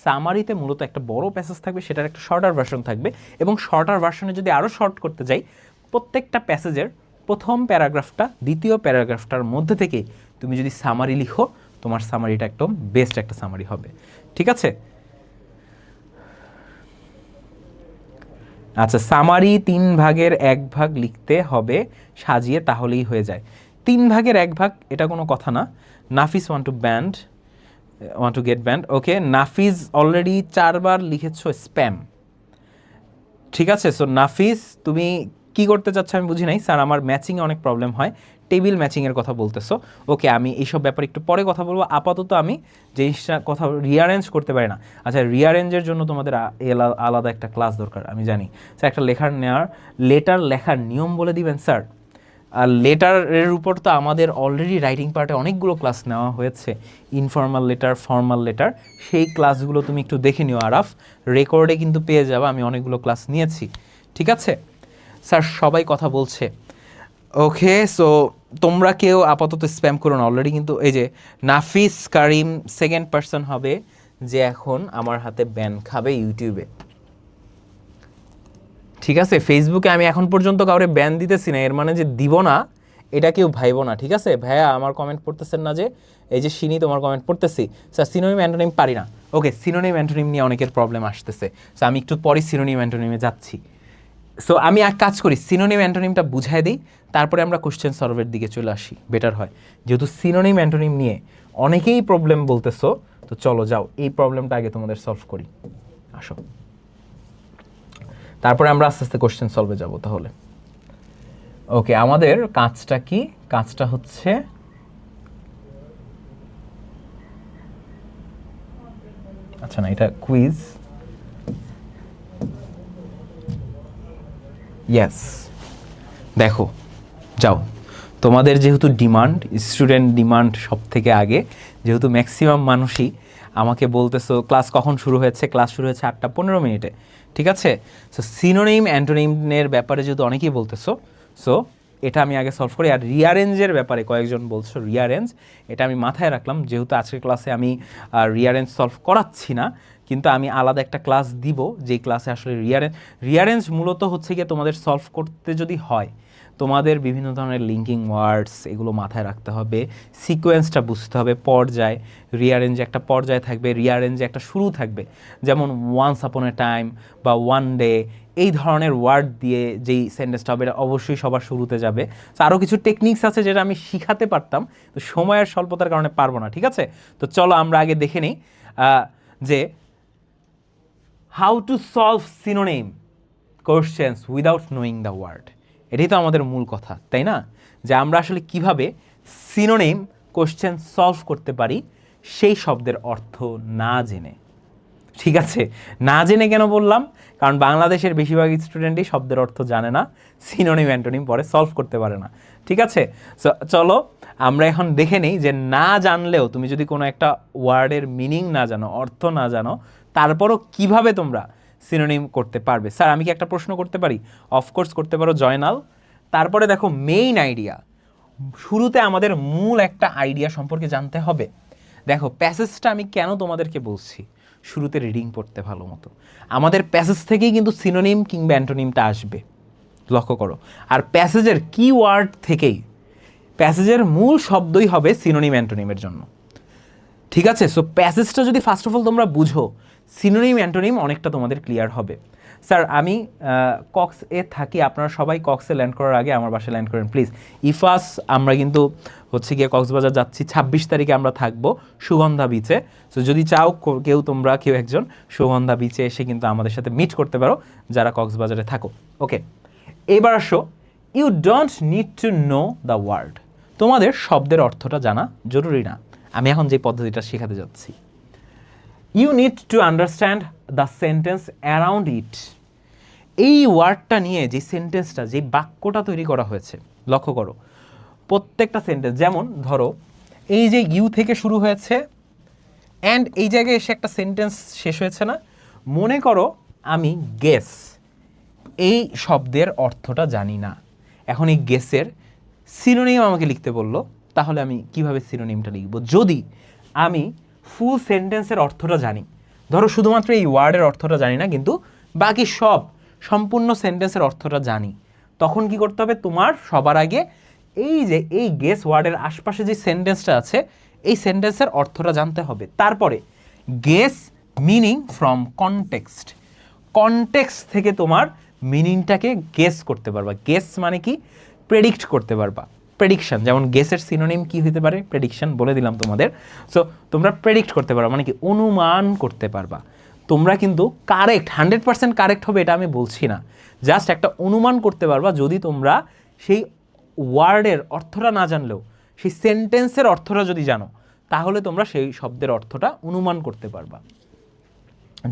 Speaker 2: সামারিতে মূলত একটা বড় প্যাসেজ থাকবে, সেটার একটা শর্টার ভার্সন থাকবে, এবং শর্টার ভার্সনে যদি আরও শর্ট করতে যাই, প্রত্যেকটা প্যাসেজের প্রথম প্যারাগ্রাফটা দ্বিতীয় প্যারাগ্রাফটার মধ্যে থেকে তুমি যদি সামারি লিখো, তোমার সামারিটা একদম বেস্ট একটা সামারি হবে, ঠিক আছে? আচ্ছা, সামারি 3 ভাগের 1 ভাগ লিখতে হবে সাজিয়ে, তাহলেই হয়ে যায়। 3 ভাগের 1 ভাগ এটা কোনো কথা না। Nafis want to get band. Okay, Nafis already 4বার লিখেছো স্প্যাম, ঠিক আছে? সো নাফিস, তুমি কি করতে চাচ্ছ আমি বুঝি নাই। স্যার আমার ম্যাচিংয়ে অনেক প্রবলেম হয়, টেবিল ম্যাচিংয়ের কথা বলতেছো। ওকে, আমি এইসব ব্যাপারে একটু পরে কথা বলবো। আপাতত আমি জিনিসটা কথা রিয়ারেঞ্জ করতে পারি না। আচ্ছা, রিয়ারেঞ্জের জন্য তোমাদের আলাদা একটা ক্লাস দরকার, আমি জানি। স্যার একটা লেটার লেখার নিয়ম বলে দিবেন স্যার? আর লেটারের উপর তো আমাদের অলরেডি রাইটিং পার্টে অনেকগুলো ক্লাস নেওয়া হয়েছে, ইনফর্মাল লেটার, ফর্মাল লেটার। সেই ক্লাসগুলো তুমি একটু দেখে নিও আরাফ, রেকর্ডে কিন্তু পেয়ে যাবে, আমি অনেকগুলো ক্লাস নিয়েছি, ঠিক আছে? স্যার সবাই কথা বলছে। ওকে, সো তোমরা কেউ আপাতত স্প্যাম করো না। অলরেডি কিন্তু এই যে নাফিস কারিম সেকেন্ড পার্সন হবে যে এখন আমার হাতে ব্যান খাবে ইউটিউবে, ঠিক আছে? ফেসবুকে আমি এখন পর্যন্ত কাউরে ব্যান দিতেছি না, এর মানে যে দিব না এটা কেউ ভাইবো না, ঠিক আছে? ভাইয়া আমার কমেন্ট পড়তেছেন না যে, এই যে শিনি তোমার কমেন্ট পড়তেছি। স্যার সিনোনিম অ্যান্টোনিম পারি না। ওকে, সিনোনিম অ্যান্টোনিম নিয়ে অনেকের প্রবলেম আসতেছে। সো আমি একটু পরে সিনোনিম অ্যান্টোনিমে যাচ্ছি। সো আমি এক কাজ করি, সিনোনিম অ্যান্টোনিমটা বুঝাই দিই, তারপরে আমরা কোশ্চেন সলভের দিকে চলে আসি, বেটার হয়। যেহেতু সিনোনিম অ্যান্টোনিম নিয়ে অনেকেই প্রবলেম বলতেছো, তো চলো যাও এই প্রবলেমটা আগে তোমাদের সলভ করি, আসো। তারপরে আমরা আস্তে আস্তে কোশ্চেন সলভে যাব তাহলে। ওকে, আমাদের কাজটা কি? কাজটা হচ্ছে আচ্ছা না, এটা কুইজ। ইয়েস, দেখো যাও, তোমাদের যেহেতু ডিমান্ড, স্টুডেন্ট ডিমান্ড সব থেকে আগে, যেহেতু ম্যাক্সিমাম মানুষই আমাকে বলতেছো ক্লাস কখন শুরু হয়েছে, ক্লাস শুরু হয়েছে 8:15, ঠিক আছে? সো সিনোনিম অ্যান্টোনিমের ব্যাপারে যেহেতু অনেকেই বলতেছো, সো এটা আমি আগে সলভ করি। আর রিয়ারেঞ্জের ব্যাপারে কয়েকজন বলছো রিয়ারেঞ্জ, এটা আমি মাথায় রাখলাম, যেহেতু আজকের ক্লাসে আমি রিয়ারেঞ্জ সলভ করাচ্ছি না, কিন্তু আমি আলাদা একটা ক্লাস দিব, যেই ক্লাসে আসলে রিয়ারেঞ্জ মূলত হচ্ছে গিয়ে তোমাদের সলভ করতে যদি হয়, তোমাদের বিভিন্ন ধরনের লিঙ্কিং ওয়ার্ডস এগুলো মাথায় রাখতে হবে, সিকোয়েন্সটা বুঝতে হবে, পর্যায়, রিয়ারেঞ্জে একটা পর্যায় থাকবে, রিয়ারেঞ্জে একটা শুরু থাকবে, যেমন ওয়ান্স আপন এ টাইম বা ওয়ান ডে, এই ধরনের ওয়ার্ড দিয়ে যেই সেন্টেন্সটা হবে এটা অবশ্যই সবার শুরুতে যাবে। তো আরও কিছু টেকনিক্স আছে যেটা আমি শিখাতে পারতাম, তো সময়ের স্বল্পতার কারণে পারবো না, ঠিক আছে? তো চলো আমরা আগে দেখে নিই যে how to solve synonym questions without knowing the word. এটাই তো আমাদের মূল কথা, তাই না? যে আমরা আসলে কিভাবে সিনোনিম কোশ্চেন সলভ করতে পারি সেই শব্দের অর্থ না জেনে, ঠিক আছে? না জেনে কেন বললাম? কারণ বাংলাদেশের বেশিরভাগ স্টুডেন্টই শব্দের অর্থ জানে না, সিনোনিম অ্যান্টোনিম পরে সলভ করতে পারে না, ঠিক আছে? চলো আমরা এখন দেখে নিই যে না জানলেও তুমি যদি কোনো একটা ওয়ার্ডের মিনিং না জানো, অর্থ না জানো, তারপরও কিভাবে তোমরা সিনোনিম করতে পারবে। স্যার আমি কি একটা প্রশ্ন করতে পারি? অফকোর্স করতে পারো জয়নাল। তারপরে দেখো মেইন আইডিয়া, শুরুতে আমাদের মূল একটা আইডিয়া সম্পর্কে জানতে হবে, দেখো প্যাসেজটা আমি কেন তোমাদেরকে বলছি শুরুতে রিডিং পড়তে ভালো মতো, আমাদের প্যাসেজ থেকেই কিন্তু সিনোনিম কিংবা অ্যান্টোনিমটা আসবে, লক্ষ্য করো। আর প্যাসেজের কিওয়ার্ড থেকেই প্যাসেজের মূল শব্দই হবে সিনোনিম অ্যান্টোনিমের জন্য, ঠিক আছে? সো প্যাসেজটা যদি ফার্স্ট অফ অল তোমরা বুঝো, সিনোনিম অ্যান্টোনিম অনেকটা তোমাদের ক্লিয়ার হবে। স্যার আমি কক্স এ থাকি, আপনারা সবাই কক্সে ল্যান্ড করার আগে আমার বাসায় ল্যান্ড করেন প্লিজ। ইফাস আমরা কিন্তু হচ্ছে গিয়ে কক্সবাজার যাচ্ছি, 26 তারিখে আমরা থাকবো সুগন্ধা বিচে। সো যদি চাও কেউ একজন সুগন্ধা বিচে এসে কিন্তু আমাদের সাথে মিট করতে পারো যারা কক্সবাজারে থাকো। ওকে, এবার আসো, you don't need to know the word. তোমাদের শব্দের অর্থটা জানা জরুরি না, আমি এখন যে পদ্ধতিটা শেখাতে যাচ্ছি। You need to understand the sentence around it. এই ওয়ার্ডটা নিয়ে যে সেন্টেন্সটা, যে বাক্যটা তৈরি করা হয়েছে, লক্ষ্য করো প্রত্যেকটা সেন্টেন্স। যেমন ধরো এই যে ইউ থেকে শুরু হয়েছে অ্যান্ড এই জায়গায় এসে একটা সেন্টেন্স শেষ হয়েছে না, মনে করো আমি গেস, এই শব্দের অর্থটা জানি না, এখন এই গেসের সিনোনিম আমাকে লিখতে বললো, তাহলে আমি কিভাবে সিনোনিমটা লিখব? যদি আমি ফুল সেন্টেন্সের অর্থটা জানি, ধরো শুধুমাত্র এই ওয়ার্ডের অর্থটা জানি না কিন্তু বাকি সম্পূর্ণ সেন্টেন্সের অর্থটা জানি, তখন কি করতে হবে? তোমার সবার আগে এই যে এই গেস ওয়ার্ডের আশপাশে যে সেন্টেন্সটা আছে এই সেন্টেন্সের অর্থটা জানতে হবে। তারপরে guess meaning from context, context থেকে তোমার মিনিংটাকে গেস করতে পারবা। গেস মানে কি? প্রেডিক্ট করতে পারবা। প্রেডিকশন, যেমন গেসের সিনোনিম কি হতে পারে? প্রেডিকশন, বলে দিলাম তোমাদের। সো তোমরা প্রেডিক্ট করতে পারবা, মানে কি অনুমান করতে পারবা। তোমরা কিন্তু কারেক্ট 100% কারেক্ট হবে এটা আমি বলছি না, জাস্ট একটা অনুমান করতে পারবা। যদি তোমরা সেই ওয়ার্ডের অর্থটা না জানলেও সেই সেন্টেন্সের অর্থটা যদি জানো, তাহলে তোমরা সেই শব্দের অর্থটা অনুমান করতে পারবা।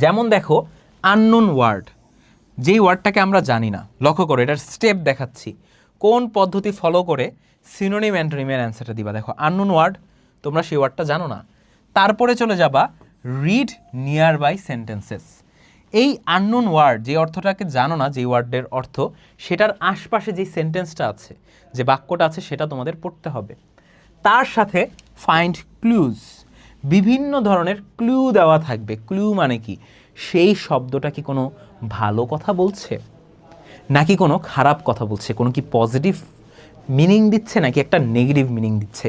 Speaker 2: যেমন দেখো আননোন ওয়ার্ড, যেই ওয়ার্ডটাকে আমরা জানি না, লক্ষ্য করো এটার স্টেপ দেখাচ্ছি, কোন পদ্ধতি ফলো করে সিনোনিম অ্যান্টোনিমের অ্যান্সারটা দিবা। দেখো আননোন ওয়ার্ড, তোমরা সেই ওয়ার্ডটা জানো না, তারপরে চলে যাবা রিড নিয়ার বাই সেন্টেন্সেস। এই আননোন ওয়ার্ড, যে অর্থটাকে জানো না, যে ওয়ার্ডের অর্থ, সেটার আশপাশে যে সেন্টেন্সটা আছে, যে বাক্যটা আছে, সেটা তোমাদের পড়তে হবে। তার সাথে ফাইন্ড ক্লুজ, বিভিন্ন ধরনের ক্লু দেওয়া থাকবে। ক্লু মানে কি? সেই শব্দটা কি কোনো ভালো কথা বলছে নাকি কোনো খারাপ কথা বলছে, কোনো কি পজিটিভ মিনিং দিচ্ছে নাকি একটা নেগেটিভ মিনিং দিচ্ছে,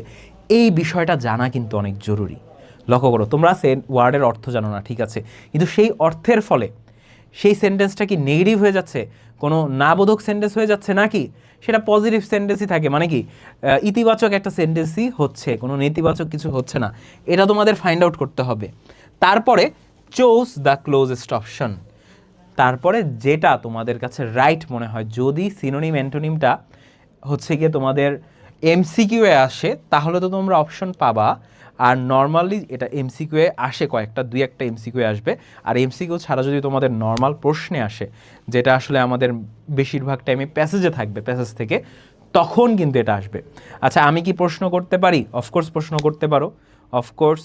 Speaker 2: এই বিষয়টা জানা কিন্তু অনেক জরুরি। লক্ষ্য করো, তোমরা ওয়ার্ডের অর্থ জানো না, ঠিক আছে, কিন্তু সেই অর্থের ফলে সেই সেন্টেন্সটা কি নেগেটিভ হয়ে যাচ্ছে, কোনো নাবোধক সেন্টেন্স হয়ে যাচ্ছে, নাকি সেটা পজিটিভ সেন্টেন্সই থাকে, মানে কি ইতিবাচক একটা সেন্টেন্সই হচ্ছে, কোনো নেতিবাচক কিছু হচ্ছে না, এটা তোমাদের ফাইন্ড আউট করতে হবে। তারপরে চুজ দ্য ক্লোজেস্ট অপশন, তারপরে যেটা তোমাদের কাছে রাইট মনে হয়। যদি সিনোনিম অ্যান্টোনিমটা হচ্ছে গিয়ে তোমাদের এমসিকিউ এ আসে, তাহলে তো তোমরা অপশন পাবা। আর নর্মালি এটা এমসিকিউ এ আসে কয়েকটা, দুই একটা এমসিকিউ আসবে। আর এমসিকিউ ছাড়া যদি তোমাদের নর্মাল প্রশ্নে আসে, যেটা আসলে আমাদের বেশিরভাগ টাইমে প্যাসেজে থাকবে, প্যাসেজ থেকে, তখন কিন্তু এটা আসবে। আচ্ছা, আমি কি প্রশ্ন করতে পারি? অফকোর্স প্রশ্ন করতে পারো, অফকোর্স,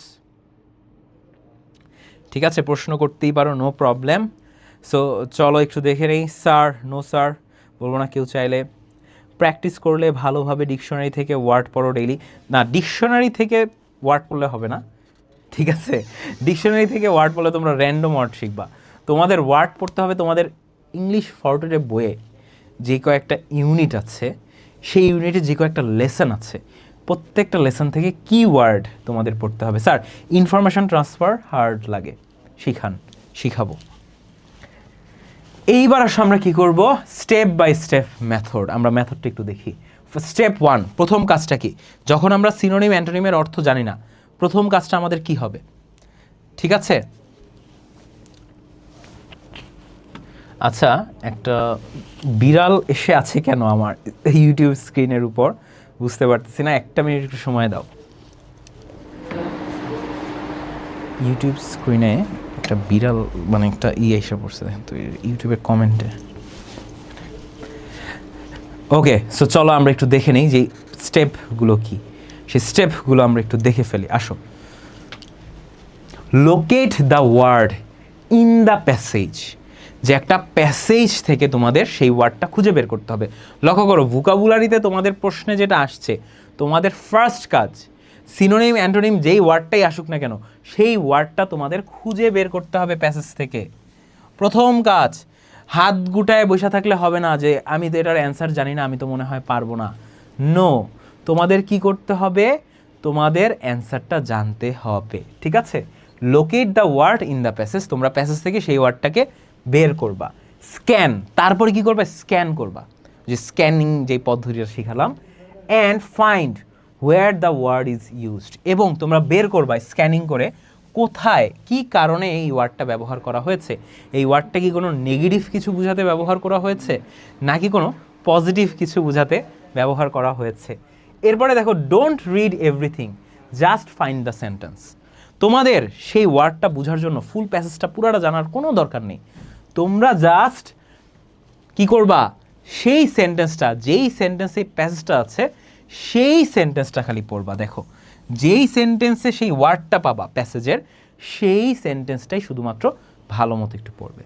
Speaker 2: ঠিক আছে, প্রশ্ন করতেই পারো, নো প্রবলেম। সো চলো একটু দেখে নেই। স্যার, নো স্যার বলবো না কেউ চাইলে। প্র্যাকটিস করলে ভালোভাবে ডিকশনারি থেকে ওয়ার্ড পড়ো ডেইলি। না, ডিকশনারি থেকে ওয়ার্ড পড়লে হবে না, ঠিক আছে? ডিকশনারি থেকে ওয়ার্ড পড়লে তোমরা র্যান্ডম ওয়ার্ড শিখবা। তোমাদের ওয়ার্ড পড়তে হবে তোমাদের ইংলিশ ফরটের বইয়ে যে কয়েকটা ইউনিট আছে, সেই ইউনিটে যে কয়েকটা লেসন আছে, প্রত্যেকটা লেসন থেকে কিওয়ার্ড তোমাদের পড়তে হবে। স্যার ইনফরমেশন ট্রান্সফার হার্ড লাগে, শিখাবো। এইবার আসলে আমরা কি করব? স্টেপ বাই স্টেপ মেথড, আমরা মেথডটা একটু দেখি। স্টেপ 1, প্রথম কাজটা কি? যখন আমরা সিনোনিম অ্যান্টোনিমের অর্থ জানি না, প্রথম কাজটা আমাদের কি হবে? ঠিক আছে, আচ্ছা, একটা বিড়াল এসে আছে কেন আমার ইউটিউব স্ক্রিনের উপর, বুঝতে পারতেছি না, একটা মিনিট একটু সময় দাও। ইউটিউব স্ক্রিনে একটা বিড়াল, মানে একটা এসে পড়ছে, দেখেন তো ইউটিউবের কমেন্টে। ওকে, সো চলো আমরা একটু দেখে নিই যে স্টেপগুলো কি, সেই স্টেপগুলো আমরা একটু দেখে ফেলি। আসো, locate the word in the passage, যে একটা প্যাসেজ থেকে তোমাদের সেই ওয়ার্ডটা খুঁজে বের করতে হবে। লক্ষ্য করো, ভোকাবুলারিতে তোমাদের প্রশ্নে যেটা আসছে, তোমাদের ফার্স্ট কাজ সিনোনিম অ্যান্টোনিম যেই ওয়ার্ডটাই আসুক না কেন সেই ওয়ার্ডটা তোমাদের খুঁজে বের করতে হবে প্যাসেজ থেকে। প্রথম কাজ, হাত গুটায় বসে থাকলে হবে না যে আমি তো এটার অ্যান্সার জানি না, আমি তো মনে হয় পারবো না। নো, তোমাদের কি করতে হবে, তোমাদের অ্যান্সারটা জানতে হবে, ঠিক আছে? Locate the word in the passage, তোমরা প্যাসেজ থেকে সেই ওয়ার্ডটাকে বের করবা। স্ক্যান, তারপরে কি করবা, স্ক্যান করবা, যে স্ক্যানিং যে পদ্ধতিটা শিখালাম। And find where the word is used, এবং তোমরা বের করবা স্ক্যানিং করে কোথায় কি কারণে এই ওয়ার্ডটা ব্যবহার করা হয়েছে। এই ওয়ার্ডটা কি কোনো নেগেটিভ কিছু বোঝাতে ব্যবহার করা হয়েছে নাকি কোনো পজিটিভ কিছু বোঝাতে ব্যবহার করা হয়েছে। এরপরে দেখো, don't read everything, just find the sentence. তোমাদের সেই ওয়ার্ডটা বোঝার জন্য ফুল প্যাসেজটা পুরাটা জানার কোনো দরকার নেই, তোমরা জাস্ট কি করবা, সেই সেন্টেন্সটা, যেই সেন্টেন্সে প্যাসেজটা আছে সেই সেন্টেন্সটা খালি পড়বা। দেখো, যেই সেন্টেন্সে সেই ওয়ার্ডটা পাবা প্যাসেজের, সেই সেন্টেন্সটাই শুধুমাত্র ভালো মতো একটু পড়বে।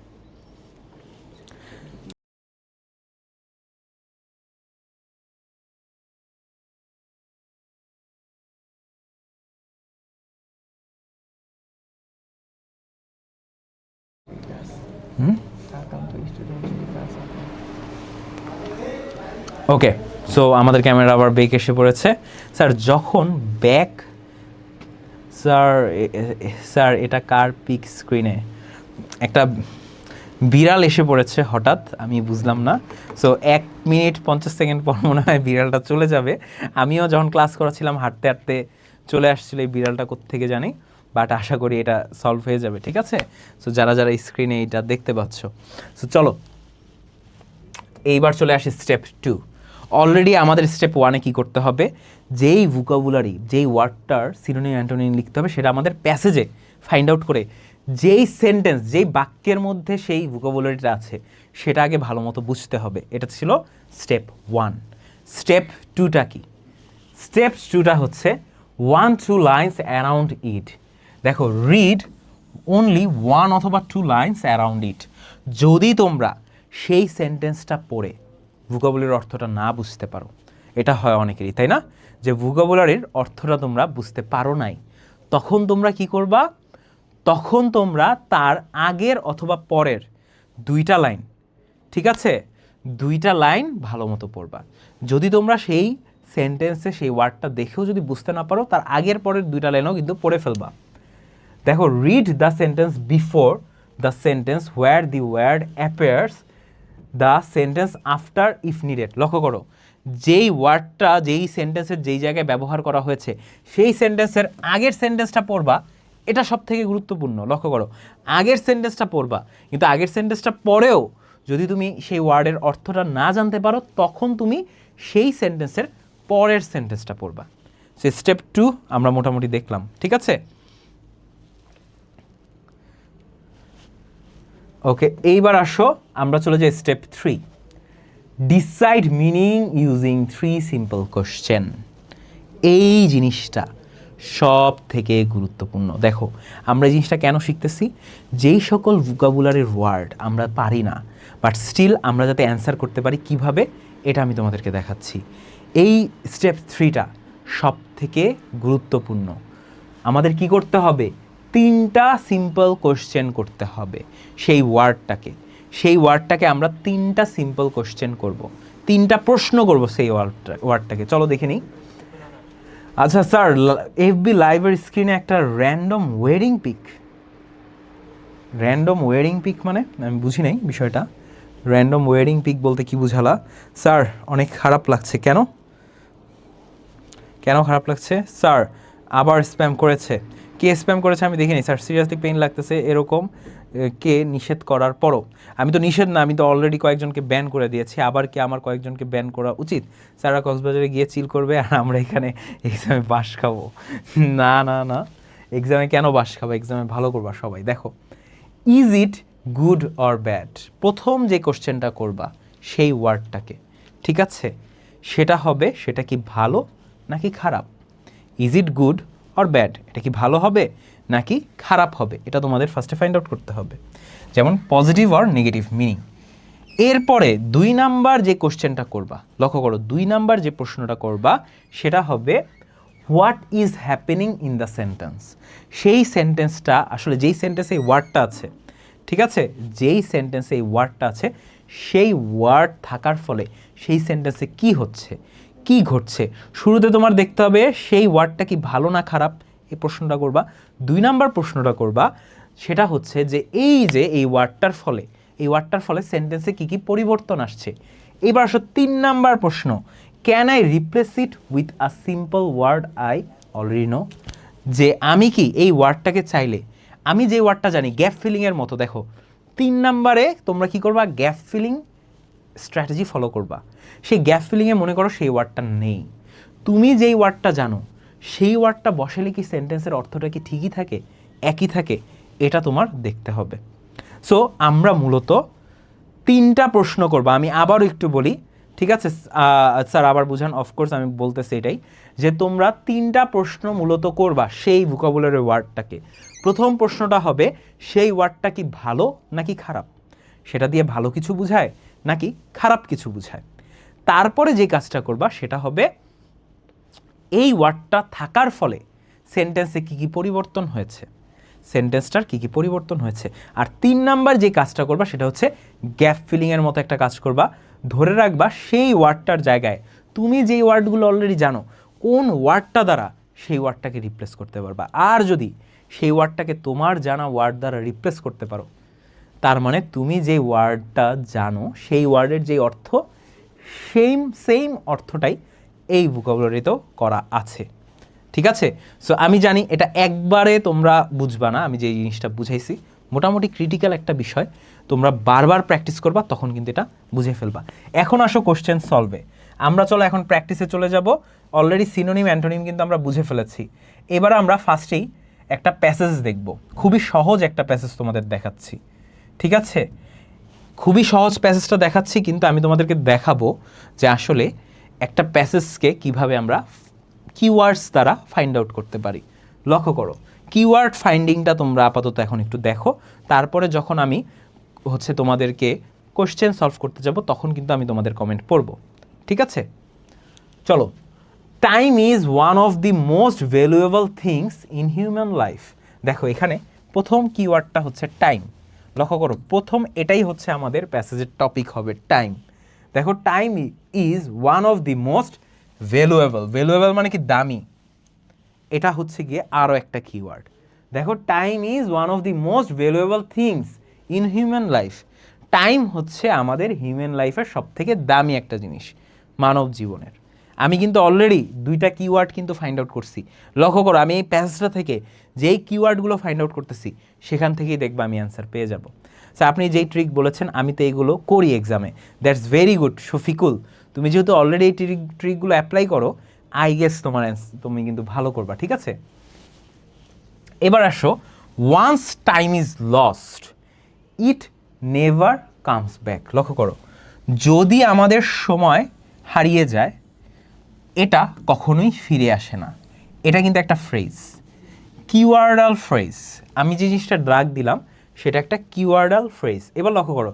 Speaker 2: ওকে, সো আমাদের ক্যামেরা আবার ব্যাক এসে পড়েছে। স্যার যখন ব্যাক, স্যার এটা কার পিক স্ক্রিনে? একটা বিড়াল এসে পড়েছে হঠাৎ, আমি বুঝলাম না। সো 1 মিনিট 50 সেকেন্ড পর মনে হয় বিড়ালটা চলে যাবে। আমিও যখন ক্লাস করাছিলাম হাঁটতে হাঁটতে চলে আসছিল এই বিড়ালটা কোত্থেকে জানি, বাট আশা করি এটা সলভ হয়ে যাবে, ঠিক আছে? সো যারা যারা স্ক্রিনে এইটা দেখতে পাচ্ছ, সো চলো এইবার চলে আসি স্টেপ 2। অলরেডি আমাদের স্টেপ 1-এ কী করতে হবে, যেই ভোকাবুলারি, যেই ওয়ার্ডটার সিনোনিম অ্যান্টোনিম লিখতে হবে সেটা আমাদের প্যাসেজে ফাইন্ড আউট করে যেই সেন্টেন্স, যেই বাক্যের মধ্যে সেই ভোকাবুলারিটা আছে সেটা আগে ভালো মতো বুঝতে হবে। এটা ছিল স্টেপ 1। স্টেপ 2টা কি? স্টেপ 2টা হচ্ছে 1-2 লাইন্স অ্যারাউন্ড ইট। দেখো, রিড অনলি 1 অথবা 2 লাইন্স অ্যারাউন্ড ইট। যদি তোমরা সেই সেন্টেন্সটা পড়ে ভোকাবুলারির অর্থটা না বুঝতে পারো, এটা হয় অনেকেরই, তাই না? যে ভোকাবুলারির অর্থটা তোমরা বুঝতে পারো নাই, তখন তোমরা কি করবা, তখন তোমরা তার আগের অথবা পরের 2টা লাইন, ঠিক আছে, 2টা লাইন ভালো মতো পড়বা। যদি তোমরা সেই সেন্টেন্সে সেই ওয়ার্ডটা দেখেও যদি বুঝতে না পারো, তার আগের পরের 2টা লাইনও কিন্তু পড়ে ফেলবা। দেখো, read the sentence before the sentence where the word appears, the sentence after if needed. লক্ষ্য করো, যেই ওয়ার্ডটা যেই সেন্টেন্সের যেই জায়গায় ব্যবহার করা হয়েছে সেই সেন্টেন্সের আগের সেন্টেন্সটা পড়বা, এটা সব থেকে গুরুত্বপূর্ণ। লক্ষ্য করো, আগের সেন্টেন্সটা পড়বা, কিন্তু আগের সেন্টেন্সটা পড়েও যদি তুমি সেই ওয়ার্ডের অর্থটা না জানতে পারো, তখন তুমি সেই সেন্টেন্সের পরের সেন্টেন্সটা পড়বা। সে স্টেপ 2 আমরা মোটামুটি দেখলাম, ঠিক আছে? ওকে, এইবার আসো আমরা চলে যাই step 3, decide meaning using 3 simple question. এই জিনিসটা সব থেকে গুরুত্বপূর্ণ। দেখো, আমরা এই জিনিসটা কেন শিখতেছি, যেই সকল ভোকাবুলারির ওয়ার্ড আমরা পারি না, বাট স্টিল আমরা যাতে অ্যান্সার করতে পারি কিভাবে, এটা আমি তোমাদেরকে দেখাচ্ছি। এই স্টেপ 3টা সব থেকে গুরুত্বপূর্ণ। আমাদের কি করতে হবে, 3টা সিম্পল কোশ্চেন করতে হবে সেই ওয়ার্ডটাকে আমরা 3টা সিম্পল কোশ্চেন করব, 3টা প্রশ্ন করব সেই ওয়ার্ডটাকে। চলো দেখে নিই। আচ্ছা স্যার, এফবি লাইভের স্ক্রিনে একটা র্যান্ডম ওয়েডিং পিক মানে আমি বুঝি নাই বিষয়টা। র্যান্ডম ওয়েডিং পিক বলতে কি বুঝালা? স্যার অনেক খারাপ লাগছে। কেন খারাপ লাগছে স্যার? আবার স্প্যাম করেছে। কে স্প্যাম করেছে আমি দেখিনি স্যার, সিরিয়াসলি পেইন লাগতেছে। এরকম কে নিষেধ করার পরও? আমি তো নিষেধ না, আমি তো অলরেডি কয়েকজনকে ব্যান করে দিয়েছি, আবার কি আমার কয়েকজনকে ব্যান করা উচিত? স্যাররা কক্সবাজারে গিয়ে চিল করবে আর আমরা এখানে এক্সামে বাস খাবো? না না না, এক্সামে কেন বাস খাবো, এক্সামে ভালো করবা সবাই। দেখো, is it good or bad, প্রথম যে কোশ্চেনটা করবা সেই ওয়ার্ডটাকে, ঠিক আছে, সেটা হবে সেটা কি ভালো নাকি খারাপ। Is it good or bad, এটা কি ভালো হবে নাকি খারাপ হবে, এটা তোমাদের ফার্স্টে ফাইন্ড আউট করতে হবে। যেমন পজিটিভ অর নেগেটিভ মিনিং। এরপরে 2 নাম্বার যে কোশ্চেনটা করবা, লক্ষ্য করো 2 নাম্বার যে প্রশ্নটা করবা সেটা হবে what is happening in the sentence, সেই সেন্টেন্সটা আসলে যেই সেন্টেন্সে এই ওয়ার্ডটা আছে, ঠিক আছে, যেই সেন্টেন্সে এই ওয়ার্ডটা আছে সেই ওয়ার্ড থাকার ফলে সেই সেন্টেন্সে কি হচ্ছে, কি ঘটছে। শুরুতে তোমার দেখতে হবে সেই ওয়ার্ডটা কি ভালো না খারাপ, এই প্রশ্নটা করবা। 2 নাম্বার প্রশ্নটা করবা সেটা হচ্ছে যে এই ওয়ার্ডটার ফলে, এই ওয়ার্ডটার ফলে সেন্টেন্সে কি কি পরিবর্তন আসছে। এবার আসো 3 নাম্বার প্রশ্ন, can I replace it with a simple word I already know, যে আমি কি এই ওয়ার্ডটাকে চাইলে, আমি যে ওয়ার্ডটা জানি গ্যাপ ফিলিংয়ের মতো, দেখো 3 নাম্বারে তোমরা কি করবা, গ্যাপ ফিলিং স্ট্র্যাটেজি ফলো করবা। সেই গ্যাপ ফিলিংয়ে মনে করো সেই ওয়ার্ডটা নেই, তুমি যেই ওয়ার্ডটা জানো সেই ওয়ার্ডটা বসালে কি সেন্টেন্সের অর্থটা কি ঠিকই থাকে, একই থাকে, এটা তোমার দেখতে হবে। সো আমরা মূলত 3টা প্রশ্ন করবা, আমি আবারও একটু বলি, ঠিক আছে স্যার আবার বুঝান, অফকোর্স আমি বলতেছি এটাই যে তোমরা 3টা প্রশ্ন মূলত করবা সেই ভোকাবুলারি ওয়ার্ডটাকে। প্রথম প্রশ্নটা হবে সেই ওয়ার্ডটা কি ভালো নাকি খারাপ, সেটা দিয়ে ভালো কিছু বুঝায় নাকি খারাপ কিছু বুঝায়। তারপরে যে কাজটা করবা সেটা হবে এই ওয়ার্ডটা থাকার ফলে সেন্টেন্সে কি কি পরিবর্তন হয়েছে, সেন্টেন্সটার কি কি পরিবর্তন হয়েছে। আর 3 নাম্বার যে কাজটা করবা সেটা হচ্ছে গ্যাপ ফিলিংয়ের মতো একটা কাজ করবা, ধরে রাখবা সেই ওয়ার্ডটার জায়গায় তুমি যেই ওয়ার্ডগুলো অলরেডি জানো কোন ওয়ার্ডটা দ্বারা সেই ওয়ার্ডটাকে রিপ্লেস করতে পারবা। আর যদি সেই ওয়ার্ডটাকে তোমার জানা ওয়ার্ড দ্বারা রিপ্লেস করতে পারো, তার মানে তুমি যে ওয়ার্ডটা জানো সেই ওয়ার্ডের যে অর্থ সেম অর্থটাই এই ভোকাবুলারিতেও করা আছে, ঠিক আছে। সো আমি জানি এটা একবারে তোমরা বুঝবা না, আমি যে জিনিসটা বুঝাইছি মোটামুটি ক্রিটিক্যাল একটা বিষয়, তোমরা বারবার প্র্যাকটিস করবা তখন কিন্তু এটা বুঝে ফেলবা। এখন আসো কোশ্চেন সলভে, আমরা চলো এখন প্র্যাকটিসে চলে যাব। অলরেডি সিনোনিম অ্যান্টোনিম কিন্তু আমরা বুঝে ফেলেছি। এবার আমরা ফার্স্টেই একটা প্যাসেজ দেখব, খুবই সহজ একটা প্যাসেজ তোমাদের দেখাচ্ছি, ঠিক আছে। খুবই সহজ প্যাসেজটা দেখাচ্ছি, কিন্তু আমি তোমাদেরকে দেখাবো যে আসলে একটা প্যাসেজকে কিভাবে আমরা কিওয়ার্ডস দ্বারা ফাইন্ড আউট করতে পারি। লক্ষ্য করো, কিওয়ার্ড ফাইন্ডিংটা তোমরা আপাতত এখন একটু দেখো, তারপরে যখন আমি তোমাদেরকে কোশ্চেন সলভ করতে যাব তখন কিন্তু আমি তোমাদের কমেন্ট পড়ব, ঠিক আছে। চলো, time is one of the most valuable things in human life. দেখো এখানে প্রথম কিওয়ার্ডটা হচ্ছে টাইম। লক্ষ্য করো, প্রথম এটাই হচ্ছে আমাদের প্যাসেজের টপিক হবে টাইম। দেখো time is one of the most valuable, valuable মানে কি দামি, এটা হচ্ছে গিয়ে আরও একটা কিওয়ার্ড। দেখো time is one of the most valuable things in human life. Time হচ্ছে আমাদের হিউম্যান লাইফের সব থেকে দামি একটা জিনিস মানব জীবনের। আমি কিন্তু অলরেডি 2টা কিওয়ার্ড কিন্তু ফাইন্ড আউট করছি। লক্ষ্য করো, আমি এই প্যাসেজটা থেকে যেই কিওয়ার্ডগুলো ফাইন্ড আউট করতেছি সেখান থেকেই দেখবা আমি অ্যান্সার পেয়ে যাব। স্যার আপনি যেই ট্রিক বলেছেন আমি তো এইগুলো করি এক্সামে, দ্যাটস ভেরি গুড শফিকুল। তুমি যেহেতু অলরেডি এই ট্রিকগুলো অ্যাপ্লাই করো, আই গেস তুমি কিন্তু ভালো করবা, ঠিক আছে। এবার আসো, once time is lost it never comes back. লক্ষ্য করো, যদি আমাদের সময় হারিয়ে যায় এটা কখনোই ফিরে আসে না। এটা কিন্তু একটা ফ্রেজ, কিওয়ার্ডাল ফ্রেজ। আমি যে জিনিসটা ড্রাগ দিলাম সেটা একটা কিওয়ার্ডাল ফ্রেজ। এবার লক্ষ্য করো,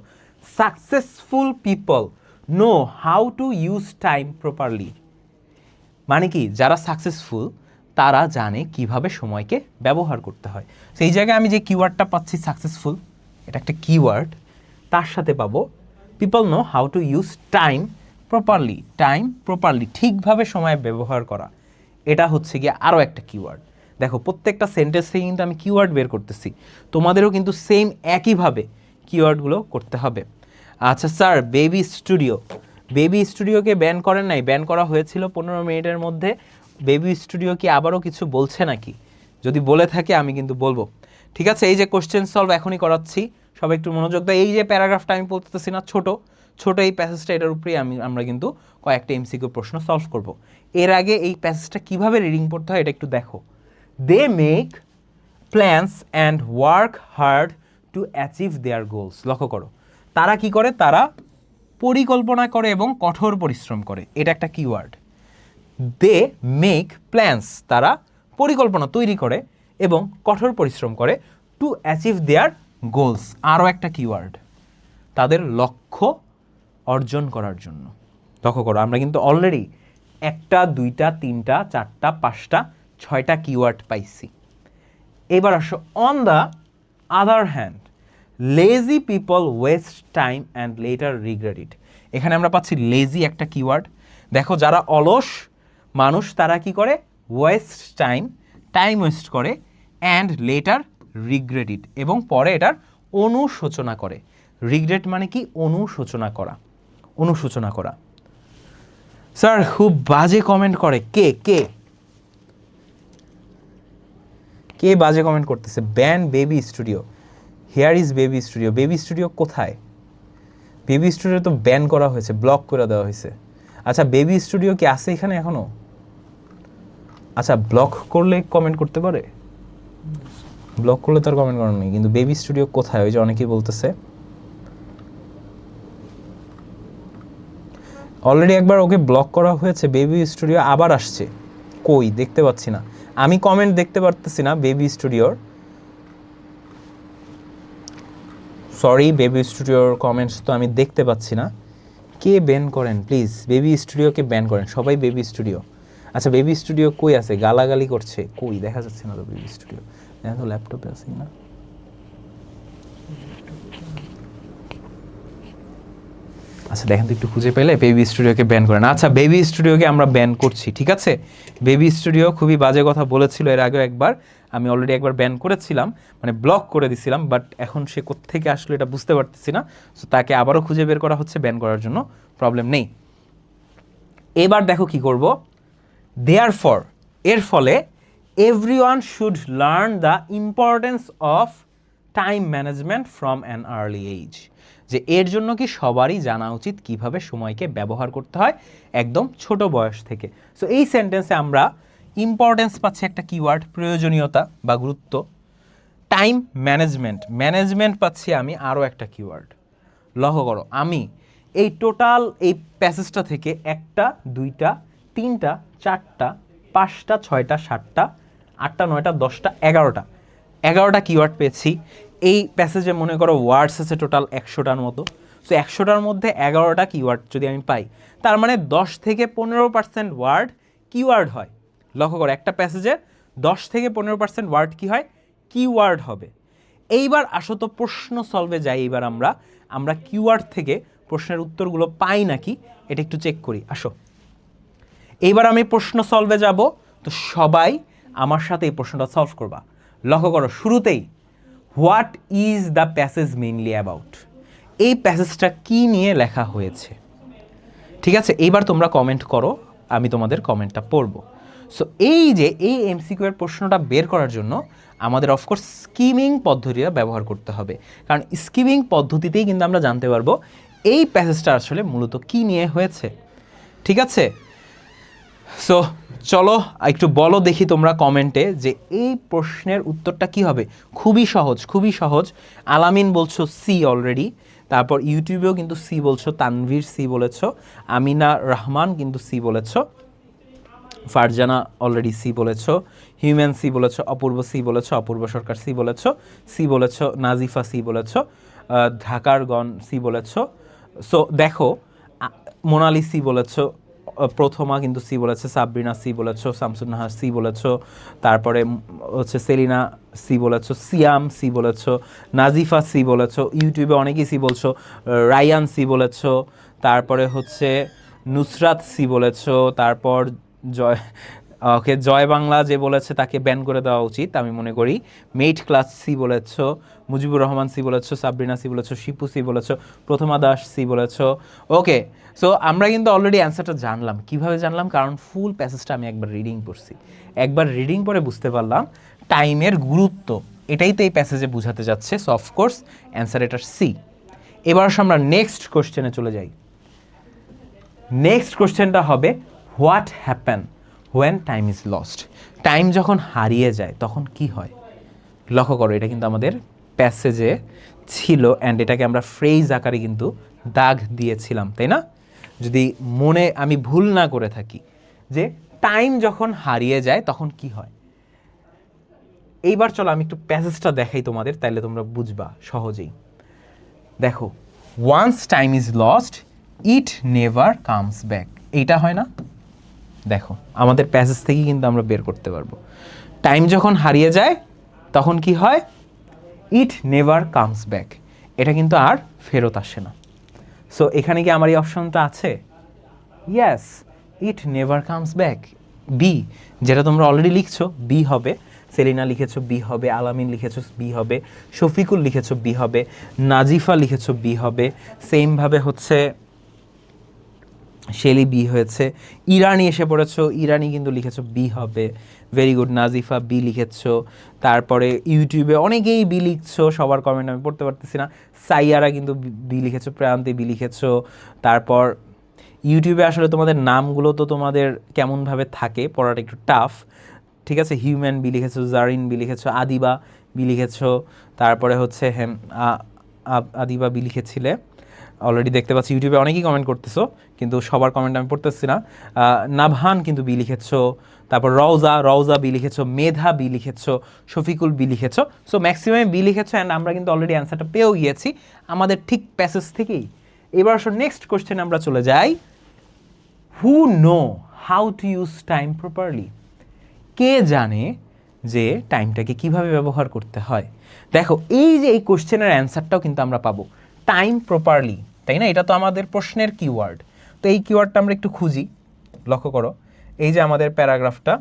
Speaker 2: successful people know how to use time properly. মানে কি, যারা সাকসেসফুল তারা জানে কিভাবে সময়কে ব্যবহার করতে হয়। সেই জায়গায় আমি যে কিওয়ার্ডটা পাচ্ছি সাকসেসফুল, এটা একটা কিওয়ার্ড, তার সাথে পাবো people know how to use time properly. Time properly, ঠিকভাবে সময় ব্যবহার করা, এটা হচ্ছে গিয়ে আরও একটা কিওয়ার্ড। দেখো প্রত্যেকটা সেন্টেন্স থেকে কিন্তু আমি কিওয়ার্ড বের করতেছি, তোমাদেরও কিন্তু সেম একইভাবে কিওয়ার্ডগুলো করতে হবে। আচ্ছা স্যার, বেবি স্টুডিও, বেবি স্টুডিওকে ব্যান করেন নাই? ব্যান করা হয়েছিল 15 মিনিটের মধ্যে। বেবি স্টুডিও কি আবারও কিছু বলছে নাকি? যদি বলে থাকে আমি কিন্তু বলবো, ঠিক আছে। এই যে কোশ্চেন সলভ এখনই করাচ্ছি, সবাই একটু মনোযোগ দাও। এই যে প্যারাগ্রাফটা আমি বলতেছি না, ছোট এই প্যাসেজটা, এটার উপরেই আমরা কিন্তু কয়েকটা এমসিকিউ প্রশ্ন সলভ করব। এর আগে এই প্যাসেজটা কীভাবে রিডিং পড়তে হয় এটা একটু দেখো। They make plans and work hard to achieve their goals. লক্ষ্য করো, তারা কি করে? তারা পরিকল্পনা করে এবং কঠোর পরিশ্রম করে, এটা একটা কিওয়ার্ড। দে মেক প্ল্যানস, তারা পরিকল্পনা তৈরি করে এবং কঠোর পরিশ্রম করে, টু অ্যাচিভ দেয়ার গোলস, আরও একটা কিওয়ার্ড, তাদের লক্ষ্য অর্জন করার জন্য। লক্ষ্য করো, আমরা কিন্তু অলরেডি একটা, দুইটা, তিনটা, চারটা, পাঁচটা, ছয়টা কিওয়ার্ড পাইছি। এবার আসো, on the other hand lazy people waste time and letter regret ইট। এখানে আমরা পাচ্ছি লেজি একটা কিওয়ার্ড। দেখো, যারা অলস মানুষ তারা কি করে? ওয়েস্ট টাইম, টাইম ওয়েস্ট করে, অ্যান্ড লেটার রিগ্রেট ইট, এবং পরে এটার অনুশোচনা করে। রিগ্রেট মানে কি? অনুশোচনা করা, অনুশোচনা করা। স্যার খুব বাজে কমেন্ট করে। কে কে কে বাজে কমেন্ট করতেছে? Ban baby studio, here is baby studio. Baby studio কোথায়? বেবি স্টুডিও তো ব্যান করা হয়েছে, ব্লক করে দেওয়া হয়েছে। আচ্ছা, বেবি স্টুডিও কি আছে এখানে এখনো? আচ্ছা, ব্লক করলে কমেন্ট করতে পারে? ব্লক করলে তার কমেন্ট করার নেই, কিন্তু বেবি স্টুডিও কোথায়? ওই যে অনেকেই বলতেছে। অলরেডি একবার ওকে ব্লক করা হয়েছে, বেবি স্টুডিও আবার আসছে। কই? দেখতে পাচ্ছি না, আমি কমেন্ট দেখতে পারতেছি না বেবি স্টুডিওর। সরি, বেবি স্টুডিওর কমেন্টস তো আমি দেখতে পাচ্ছি না। কে ব্যান করেন প্লিজ? বেবি স্টুডিওকে ব্যান করেন সবাই। বেবি স্টুডিও, আচ্ছা বেবি স্টুডিও কই আছে? গালাগালি করছে, কই? দেখা যাচ্ছে না তো বেবি স্টুডিও। দেখো তো ল্যাপটপে আছে না। আচ্ছা দেখেন তো একটু খুঁজে পেলে বেবি স্টুডিওকে ব্যান করেন। আচ্ছা, বেবি স্টুডিওকে আমরা ব্যান করছি, ঠিক আছে? বেবি স্টুডিও খুবই বাজে কথা বলেছিল এর আগেও একবার, আমি অলরেডি একবার ব্যান করেছিলাম, মানে ব্লক করে দিছিলাম, বাট এখন সে কোত্থেকে আসলো এটা বুঝতে পারতেছি না। সো তাকে আবারও খুঁজে বের করা হচ্ছে, ব্যান করার জন্য, প্রবলেম নেই। এবার দেখো কি করব। দেয়ারফর, এর ফলে, everyone should learn the importance of time management from an early age. যে এর জন্য কি সবারই জানা উচিত কিভাবে সময়কে ব্যবহার করতে হয় একদম ছোট বয়স থেকে। সো এই সেন্টেন্সে আমরা ইম্পর্টেন্স পাচ্ছি একটা কিওয়ার্ড, প্রয়োজনীয়তা বা গুরুত্ব। টাইম ম্যানেজমেন্ট, ম্যানেজমেন্ট পাচ্ছি আমি আরও একটা কিওয়ার্ড। লক্ষ্য করো, আমি এই টোটাল এই প্যাসেজটা থেকে একটা, দুইটা, তিনটা, চারটা, পাঁচটা, ছয়টা, সাতটা, আটটা, নয়টা, 10টা, 11টা কিওয়ার্ড পেয়েছি। এই প্যাসেজে মনে করো ওয়ার্ডস আছে টোটাল 100টার মতো। সো 100টার মধ্যে 11টা কিওয়ার্ড যদি আমি পাই, তার মানে 10 থেকে 15% ওয়ার্ড কিওয়ার্ড হয়। লক্ষ্য করো, একটা প্যাসেজে 10 থেকে 15% ওয়ার্ড কি হয়? কিওয়ার্ড হবে। এইবার আসো তো প্রশ্ন সলভে যাই। এইবার আমরা কিওয়ার্ড থেকে প্রশ্নের উত্তরগুলো পাই নাকি এটা একটু চেক করি। আসো, এইবার আমি প্রশ্ন সলভে যাব, তো সবাই আমার সাথে এই প্রশ্নটা সলভ করবা। লক্ষ্য করো, শুরুতেই what is the passage mainly about? এই প্যাসেজটা কি নিয়ে লেখা হয়েছে? ঠিক আছে, এইবার তোমরা কমেন্ট করো, আমি তোমাদের কমেন্টটা পড়বো। সো এই যে এই এমসিকিউ এর প্রশ্নটা বের করার জন্য আমাদের অফকোর্স স্কিমিং পদ্ধতিটা ব্যবহার করতে হবে, কারণ স্কিমিং পদ্ধতিতেই কিন্তু আমরা জানতে পারবো এই প্যাসেজটা আসলে মূলত কি নিয়ে হয়েছে। ঠিক আছে, সো চলো একটু বলো দেখি তোমরা কমেন্টে যে এই প্রশ্নের উত্তরটা কি হবে। খুবই সহজ, খুবই সহজ। আলামিন বলছো সি অলরেডি, তারপর ইউটিউবেও কিন্তু সি বলছো, তানভীর সি বলেছো, আমিনা রহমান কিন্তু সি বলেছো, ফারজানা অলরেডি সি বলেছো, হিউম্যান সি বলেছো, অপূর্ব সি বলেছো, অপূর্ব সরকার সি বলেছো, সি বলেছো, নাজিফা সি বলেছো, ঢাকার গণ সি বলেছো। সো দেখো, মোনালি সি বলেছো, প্রথমা কিন্তু সি বলেছে, সাবরিনা সি বলেছো, শামসুন নাহার সি বলেছো, তারপরে হচ্ছে সেলিনা সি বলেছো, সিয়াম সি বলেছো, নাজিফা সি বলেছো, ইউটিউবে অনেকেই সি বলছো, রায়ান সি বলেছো, তারপরে হচ্ছে নুসরাত সি বলেছো, তারপর জয় বাংলা যে বলেছে তাকে ব্যান করে দেওয়া উচিত আমি মনে করি। মেইট ক্লাস সি বলেছো, মুজিবুর রহমান সি বলেছো, সাবরিনা সি বলেছো, শিপু সি বলেছো, প্রথমা দাস সি বলেছো। ওকে, সো আমরা কিন্তু অলরেডি অ্যান্সারটা জানলাম। কিভাবে জানলাম? কারণ ফুল প্যাসেজটা আমি একবার রিডিং করছি, একবার রিডিং করে বুঝতে পারলাম টাইমের গুরুত্ব, এটাই তো এই প্যাসেজে বোঝাতে যাচ্ছে। সো অফকোর্স অ্যান্সার এটার সি। এবার আমরা নেক্সট কোশ্চেনে চলে যাই। নেক্সট কোশ্চেনটা হবে what happen when time is lost? Time যখন হারিয়ে যায় তখন কি হয়? লক্ষ্য করো, এটা কিন্তু আমাদের প্যাসেজে ছিল, অ্যান্ড এটাকে আমরা ফ্রেজ আকারে কিন্তু দাগ দিয়েছিলাম, তাই না? যদি মনে আমি ভুল না করে থাকি, যে টাইম যখন হারিয়ে যায় তখন কি হয়। এইবার চলো আমি একটু প্যাসেজটা দেখাই তোমাদের, তাইলে তোমরা বুঝবা সহজেই। দেখো, once time is lost it never comes back, এইটা হয় না? দেখো আমাদের প্যাসেজ থেকেই কিন্তু আমরা বের করতে পারবো। টাইম যখন হারিয়ে যায় তখন কি হয়? ইট নেভার কামস ব্যাক, এটা কিন্তু আর ফেরত আসে না। সো এখানে কি আমার এই অপশনটা আছে? Yes, it never comes back, B, যেটা তোমরা অলরেডি লিখছো বি হবে। সেলিনা লিখেছো বি হবে, আলামিন লিখেছো বি হবে, শফিকুল লিখেছো বি হবে, নাজিফা লিখেছো বি হবে, সেমভাবে হচ্ছে শেলি বি হয়েছে, ইরানি এসে পড়েছো, ইরানি কিন্তু লিখেছো বি হবে, ভেরি গুড। নাজিফা বি লিখেছো, তারপরে ইউটিউবে অনেকেই বি লিখছো, সবার কমেন্ট আমি পড়তে পারতেছি না। সাইয়ারা কিন্তু বি লিখেছো, প্রান্তে বি লিখেছো। তারপর ইউটিউবে আসলে তোমাদের নামগুলো তো তোমাদের কেমনভাবে থাকে, পড়াটা একটু টাফ, ঠিক আছে। হিউম্যান বি লিখেছো, জারিন বি লিখেছো, আদিবা বি লিখেছো, তারপরে হচ্ছে আদিবা বি লিখেছিলে, অলরেডি দেখতে পাচ্ছি ইউটিউবে অনেকেই কমেন্ট করতেছো, কিন্তু সবার কমেন্ট আমি পড়তেছি না। নাভান কিন্তু বি লিখেছো, তারপর রওজা বি লিখেছো, মেধা বি লিখেছো, শফিকুল বি লিখেছো। সো ম্যাক্সিমাম বি লিখেছো, অ্যান্ড আমরা কিন্তু অলরেডি অ্যান্সারটা পেয়েও গিয়েছি আমাদের ঠিক প্যাসেজ থেকেই। এবার আসলে নেক্সট কোশ্চেন আমরা চলে যাই। Who know how to use time properly? কে জানে যে টাইমটাকে কিভাবে ব্যবহার করতে হয়? দেখো এই যে এই কোশ্চেনের অ্যান্সারটাও কিন্তু আমরা পাবো টাইম প্রপারলি, তাই না? এটা তো আমাদের প্রশ্নের কিওয়ার্ড। তো এই কিওয়ার্ডটা আমরা একটু খুঁজি, লক্ষ্য করো। এই যে আমাদের প্যারাগ্রাফটা,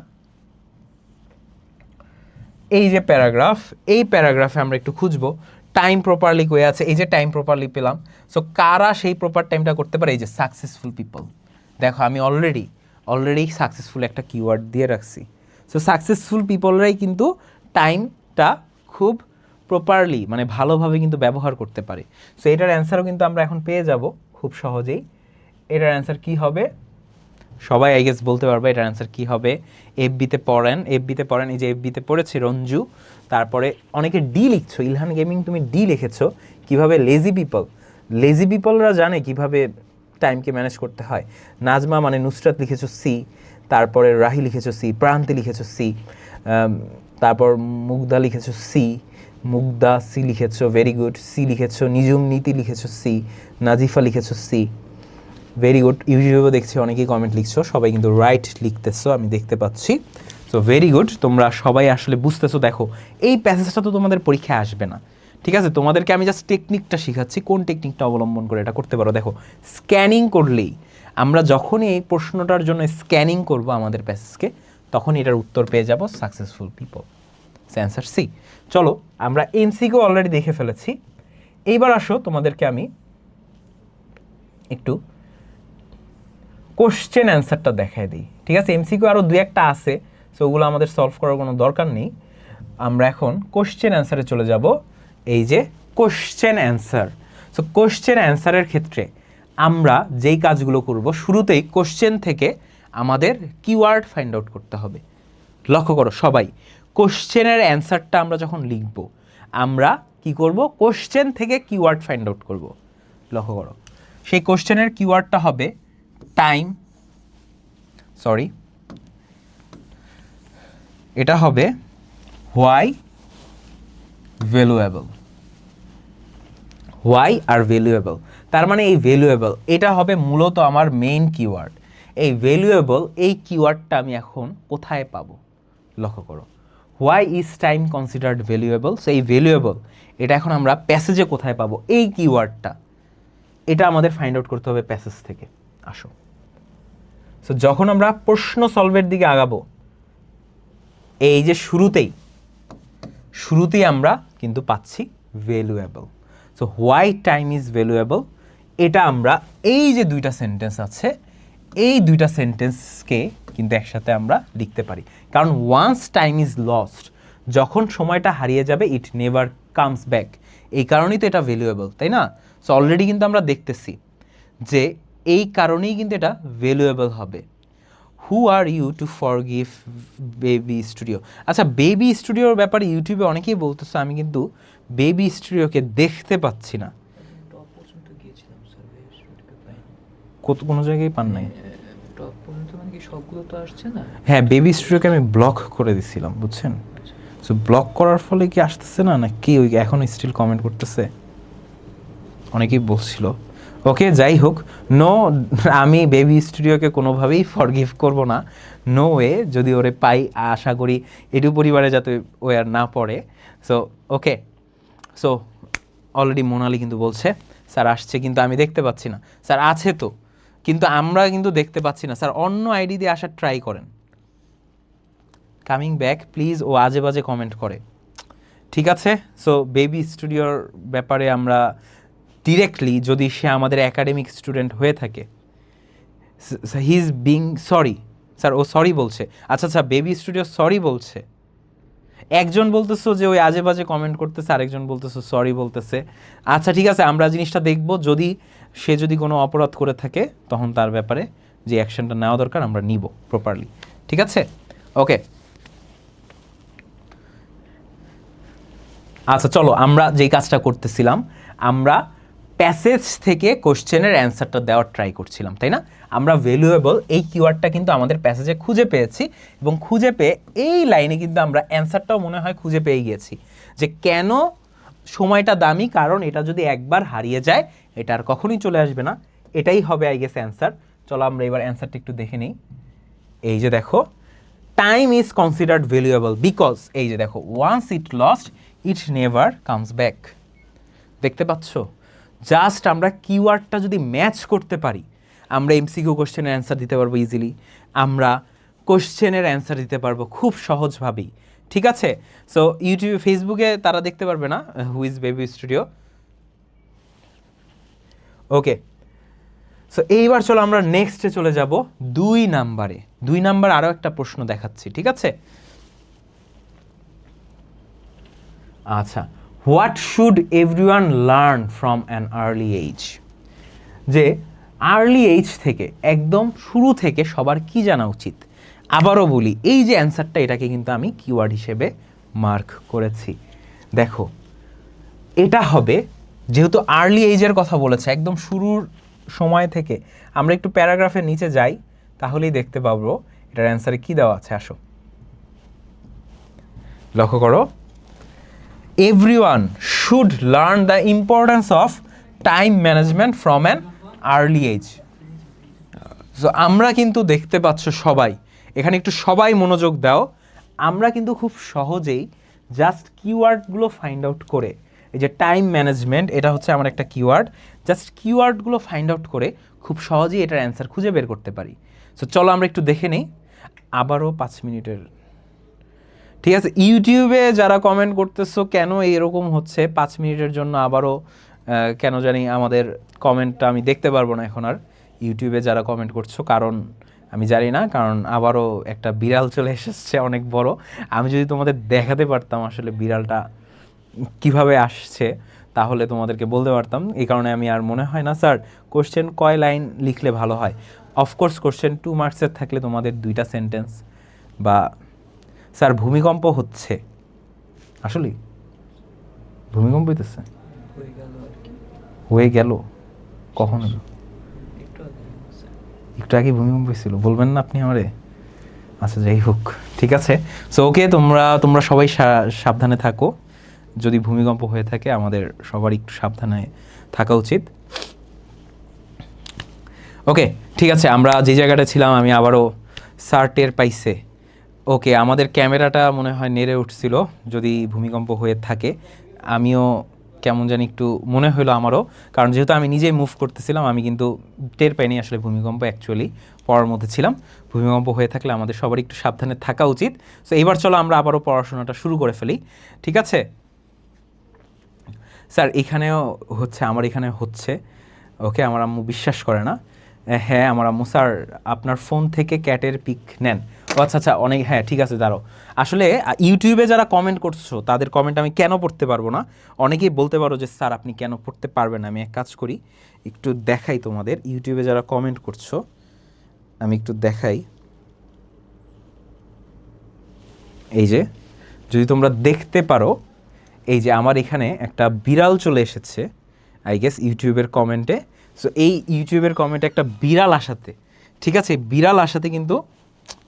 Speaker 2: এই যে প্যারাগ্রাফ, এই প্যারাগ্রাফে আমরা একটু খুঁজবো টাইম প্রপারলি কয়ে আছে। এই যে টাইম প্রপারলি পেলাম। সো কারা সেই প্রপার টাইমটা করতে পারে? এই যে সাকসেসফুল পিপল। দেখো আমি অলরেডি সাকসেসফুল একটা কিওয়ার্ড দিয়ে রাখছি। সো সাকসেসফুল পিপলরাই কিন্তু টাইমটা খুব প্রপারলি, মানে ভালোভাবে কিন্তু ব্যবহার করতে পারে। সো এটার অ্যান্সারও কিন্তু আমরা এখন পেয়ে যাব খুব সহজেই। এটার অ্যান্সার কি হবে? সবাই আই গেস বলতে পারবে এটার অ্যান্সার কি হবে। এফবিতে পড়েন, এই যে এফবিতে পড়েছি রঞ্জু। তারপরে অনেকে ডি লিখছো, ইলহান গেমিং তুমি ডি লিখেছো। কিভাবে? লেজি পিপলরা জানে কিভাবে টাইমকে ম্যানেজ করতে হয়। নাজমা মানে নুসরাত লিখেছো সি, তারপরে রাহি লিখেছো সি, প্রান্তি লিখেছো সি, তারপর মুগ্ধা লিখেছো সি, মুগ্ধা সি লিখেছো, ভেরি গুড। সি লিখেছো, নিজুম নীতি লিখেছো সি, নাজিফা লিখেছো সি, ভেরি গুড। ইউটিউবেও দেখছি অনেকেই কমেন্ট লিখছো, সবাই কিন্তু রাইট লিখতেছো আমি দেখতে পাচ্ছি। সো ভেরি গুড, তোমরা সবাই আসলে বুঝতেছো। দেখো এই প্যাসেজটা তো তোমাদের পরীক্ষায় আসবে না, ঠিক আছে? তোমাদেরকে আমি জাস্ট টেকনিকটা শিখাচ্ছি, কোন টেকনিকটা অবলম্বন করে এটা করতে পারো। দেখো স্ক্যানিং করলেই, আমরা যখনই এই প্রশ্নটার জন্য স্ক্যানিং করব আমাদের প্যাসেজকে, তখনই এটার উত্তর পেয়ে যাব সাকসেসফুল পিপল। Answer C. চলো আমরা এমসিকিউ অলরেডি দেখে ফেলেছি। এইবার আসো তোমাদেরকে আমি একটু কোশ্চেন অ্যান্সারটা দেখাই দিই, ঠিক আছে? এমসিকিউ আরও দু একটা আছে, সো ওগুলো আমাদের সলভ করার কোনো দরকার নেই। আমরা এখন কোশ্চেন অ্যান্সারে চলে যাব। এই যে কোশ্চেন অ্যান্সার। সো কোশ্চেন অ্যান্সারের ক্ষেত্রে আমরা যেই কাজগুলো করব, শুরুতেই কোশ্চেন থেকে আমাদের কিওয়ার্ড ফাইন্ড আউট করতে হবে। লক্ষ্য করো সবাই, কোশ্চেনের অ্যান্সারটা আমরা যখন লিখব, আমরা কি করব? কোশ্চেন থেকে কিওয়ার্ড ফাইন্ড আউট করব। লক্ষ্য করো, সেই কোশ্চেনের কিওয়ার্ডটা হবে টাইম, সরি, এটা হবে why valuable. Why are valuable, তার মানে এই ভ্যালুয়েবল এটা হবে মূলত আমার মেইন কিওয়ার্ড। এই ভ্যালুয়েবল এই কিওয়ার্ডটা আমি এখন কোথায় পাবো? লক্ষ্য করো, why is time considered valuable. So এই ভ্যালুয়েবল এটা এখন আমরা প্যাসেজে কোথায় পাবো? এই কিওয়ার্ডটা, এটা আমাদের ফাইন্ড আউট করতে হবে প্যাসেজ থেকে। আসো, সো যখন আমরা প্রশ্ন সলভের দিকে আগাবো, এই যে শুরুতেই আমরা কিন্তু পাচ্ছি valuable. So why time is valuable, এটা আমরা এই যে দুইটা সেন্টেন্স আছে, এই দুইটা সেন্টেন্সকে কিন্তু একসাথে আমরা লিখতে পারি। কারণ ওয়ান্স টাইম ইজ লস্ট, যখন সময়টা হারিয়ে যাবে, ইট নেভার কামস ব্যাক, এই কারণেই তো এটা ভ্যালুয়েবল, তাই না? সো অলরেডি কিন্তু আমরা দেখতেছি যে এই কারণেই কিন্তু এটা ভ্যালুয়েবল হবে। Who are you to forgive baby studio? আচ্ছা, বেবি স্টুডিওর ব্যাপারে ইউটিউবে অনেকেই বলতেছে, আমি কিন্তু বেবি স্টুডিওকে দেখতে পাচ্ছি না। কোনো জায়গায় পান নাই?
Speaker 1: টপ পর্যন্ত মানে কি সবগুলো তো আসছে না?
Speaker 2: হ্যাঁ, বেবি স্টুডিওকে আমি ব্লক করে দিছিলাম, বুঝছেন? সো ব্লক করার ফলে কি আসতেছে না, না কি ওই এখনো স্টিল কমেন্ট করতেছে? অনেকেই বলছিল। ওকে, যাই হোক, নো, আমি বেবি স্টুডিওকে কোনোভাবেই ফরগিভ করব না, নো ওয়ে। যদি ওরে পাই, আশা করি এটু পরিবারে যাতে ও আর না পড়ে। So okay, so already Monali কিন্তু বলছে স্যার আসছে, কিন্তু আমি দেখতে পাচ্ছি না। স্যার আছে তো, কিন্তু আমরা কিন্তু দেখতে পাচ্ছি না। স্যার অন্য আইডি দিয়ে আসার ট্রাই করেন। Coming back please. ও আজে বাজে কমেন্ট করে। ঠিক আছে, সো বেবি স্টুডিওর ব্যাপারে আমরা ডিরেক্টলি, যদি সে আমাদের একাডেমিক স্টুডেন্ট হয়ে থাকে, he is being sorry. Sir ও সরি বলছে। আচ্ছা আচ্ছা, বেবি স্টুডিও সরি বলছে। একজন বলতেছো যে ওই আজে বাজে কমেন্ট করতেছে, আরেকজন বলতেছো সরি বলতেছে। আচ্ছা ঠিক আছে, আমরা জিনিসটা দেখব। যদি সে যদি কোনো অপরাধ করে থাকে, তখন তার ব্যাপারে যে অ্যাকশনটা নেওয়া দরকার আমরা নিব প্রপারলি। ঠিক আছে, ওকে। আচ্ছা চলো, আমরা যেই কাজটা করতেছিলাম, আমরা প্যাসেজ থেকে কোশ্চেনের অ্যান্সারটা দেওয়ার ট্রাই করছিলাম, তাই না? আমরা ভ্যালুয়েবল এই কিওয়ার্ডটা কিন্তু আমাদের প্যাসেজে খুঁজে পেয়েছি, এবং খুঁজে পেয়ে এই লাইনে কিন্তু আমরা অ্যান্সারটাও মনে হয় খুঁজে পেয়ে গিয়েছি, যে কেন সময়টা দামি, কারণ এটা যদি একবার হারিয়ে যায় এটা আর কখনোই চলে আসবে না। এটাই হবে আই গেস অ্যান্সার। চলো আমরা এবার অ্যান্সারটা একটু দেখে নিই। এই যে দেখো, time is considered valuable because, এই যে দেখো, once it lost it never comes back. দেখতে পাচ্ছ, জাস্ট আমরা কিওয়ার্ডটা যদি ম্যাচ করতে পারি, আমরা এমসিকিউ কোশ্চেনের অ্যান্সার দিতে পারবো ইজিলি, আমরা কোশ্চেনের অ্যান্সার দিতে পারবো খুব সহজভাবেই। ঠিক আছে, সো ইউটিউবে, ফেসবুকে তারা দেখতে পারবে না who is baby studio. Okay, so এইবার চলো আমরা নেক্সটে চলে যাব 2 নাম্বারে। 2 নাম্বার আরও একটা প্রশ্ন দেখাচ্ছি, ঠিক আছে? আচ্ছা, what should everyone learn from an early age? যে আর্লি এজ থেকে, একদম শুরু থেকে সবার কি জানা উচিত? আবারও বলি, এই যে অ্যান্সারটা, এটাকে কিন্তু আমি কিওয়ার্ড হিসেবে মার্ক করেছি। দেখো, এটা হবে, যেহেতু আর্লি এজের কথা বলেছে, একদম শুরুর সময় থেকে, আমরা একটু প্যারাগ্রাফের নিচে যাই, তাহলেই দেখতে পাবো এটার অ্যান্সারে কি দেওয়া আছে। আসো লক্ষ্য করো, everyone should learn the importance of time management from an early age. So আমরা কিন্তু দেখতে পাচ্ছ সবাই, এখানে একটু সবাই মনোযোগ দাও। আমরা কিন্তু খুব সহজেই জাস্ট কিওয়ার্ডগুলো ফাইন্ড আউট করে, এই যে টাইম ম্যানেজমেন্ট, এটা হচ্ছে আমার একটা কিওয়ার্ড, জাস্ট কিওয়ার্ডগুলো ফাইন্ড আউট করে খুব সহজেই এটার অ্যান্সার খুঁজে বের করতে পারি। সো চলো আমরা একটু দেখে নিই। আবারও 5 মিনিটের, ঠিক আছে? ইউটিউবে যারা কমেন্ট করতেছো কেন এরকম হচ্ছে 5 মিনিটের জন্য, আবারও কেন জানি আমাদের কমেন্টটা আমি দেখতে পারবো না এখন আর, ইউটিউবে যারা কমেন্ট করছো, কারণ আমি জানি না, কারণ আবারও একটা বিড়াল চলে এসেছে অনেক বড়। আমি যদি তোমাদের দেখাতে পারতাম আসলে বিড়ালটা কিভাবে আসছে, তাহলে তোমাদেরকে বলতে পারতাম। এই কারণে আমি আর মনে হয় না স্যার কোশ্চেন কয় লাইন লিখলে ভালো হয়। অফকোর্স কোশ্চেন 2 মার্কসের থাকলে তোমাদের 2টা সেন্টেন্স, বা স্যার ভূমিকম্প হচ্ছে, আসলে ভূমিকম্প হইতেছে, হয়ে গেল, কখন হলো? একটু আগে ভূমিকম্প হয়েছিল, বলবেন না আপনি আমারে? আচ্ছা যাই হোক, ঠিক আছে। সো ওকে, তোমরা সবাই সাবধানে থাকো। যদি ভূমিকম্প হয়ে থাকে, আমাদের সবার একটু সাবধানে থাকা উচিত। ওকে, ঠিক আছে, আমরা যে জায়গাটা ছিলাম, আমি আবারও, স্যার টের পাইছে। ওকে, আমাদের ক্যামেরাটা মনে হয় নেড়ে উঠছিল যদি ভূমিকম্প হয়ে থাকে। আমিও কেমন জানি একটু মনে হলো আমারও, কারণ যেহেতু আমি নিজেই মুভ করতেছিলাম, আমি কিন্তু টের পাইনি আসলে ভূমিকম্প, অ্যাকচুয়ালি পড়ার মধ্যে ছিলাম। ভূমিকম্প হয়ে থাকলে আমাদের সবার একটু সাবধানে থাকা উচিত। সো এবার চলো আমরা আবারও পড়াশোনাটা শুরু করে ফেলি, ঠিক আছে? স্যার এখানেও হচ্ছে, আমার এখানে হচ্ছে। ওকে, আমার আম্মু বিশ্বাস করে না। হ্যাঁ আমার আম্মু, স্যার আপনার ফোন থেকে ক্যাটের পিক নেন। ও আচ্ছা আচ্ছা, অনেক, হ্যাঁ ঠিক আছে, দাঁড়াও। আসলে ইউটিউবে যারা কমেন্ট করছো তাদের কমেন্ট আমি কেন পড়তে পারবো না? অনেকেই বলতে পারো যে স্যার আপনি কেন পড়তে পারবেন না। আমি এক কাজ করি, একটু দেখাই তোমাদের। ইউটিউবে যারা কমেন্ট করছো আমি একটু দেখাই। এই যে, যদি তোমরা দেখতে পারো, এই যে আমার এখানে একটা বিড়াল চলে এসেছে আই গেস ইউটিউবের কমেন্টে। সো এই ইউটিউবের কমেন্টে একটা বিড়াল আসাতে, ঠিক আছে, বিড়াল আসাতে কিন্তু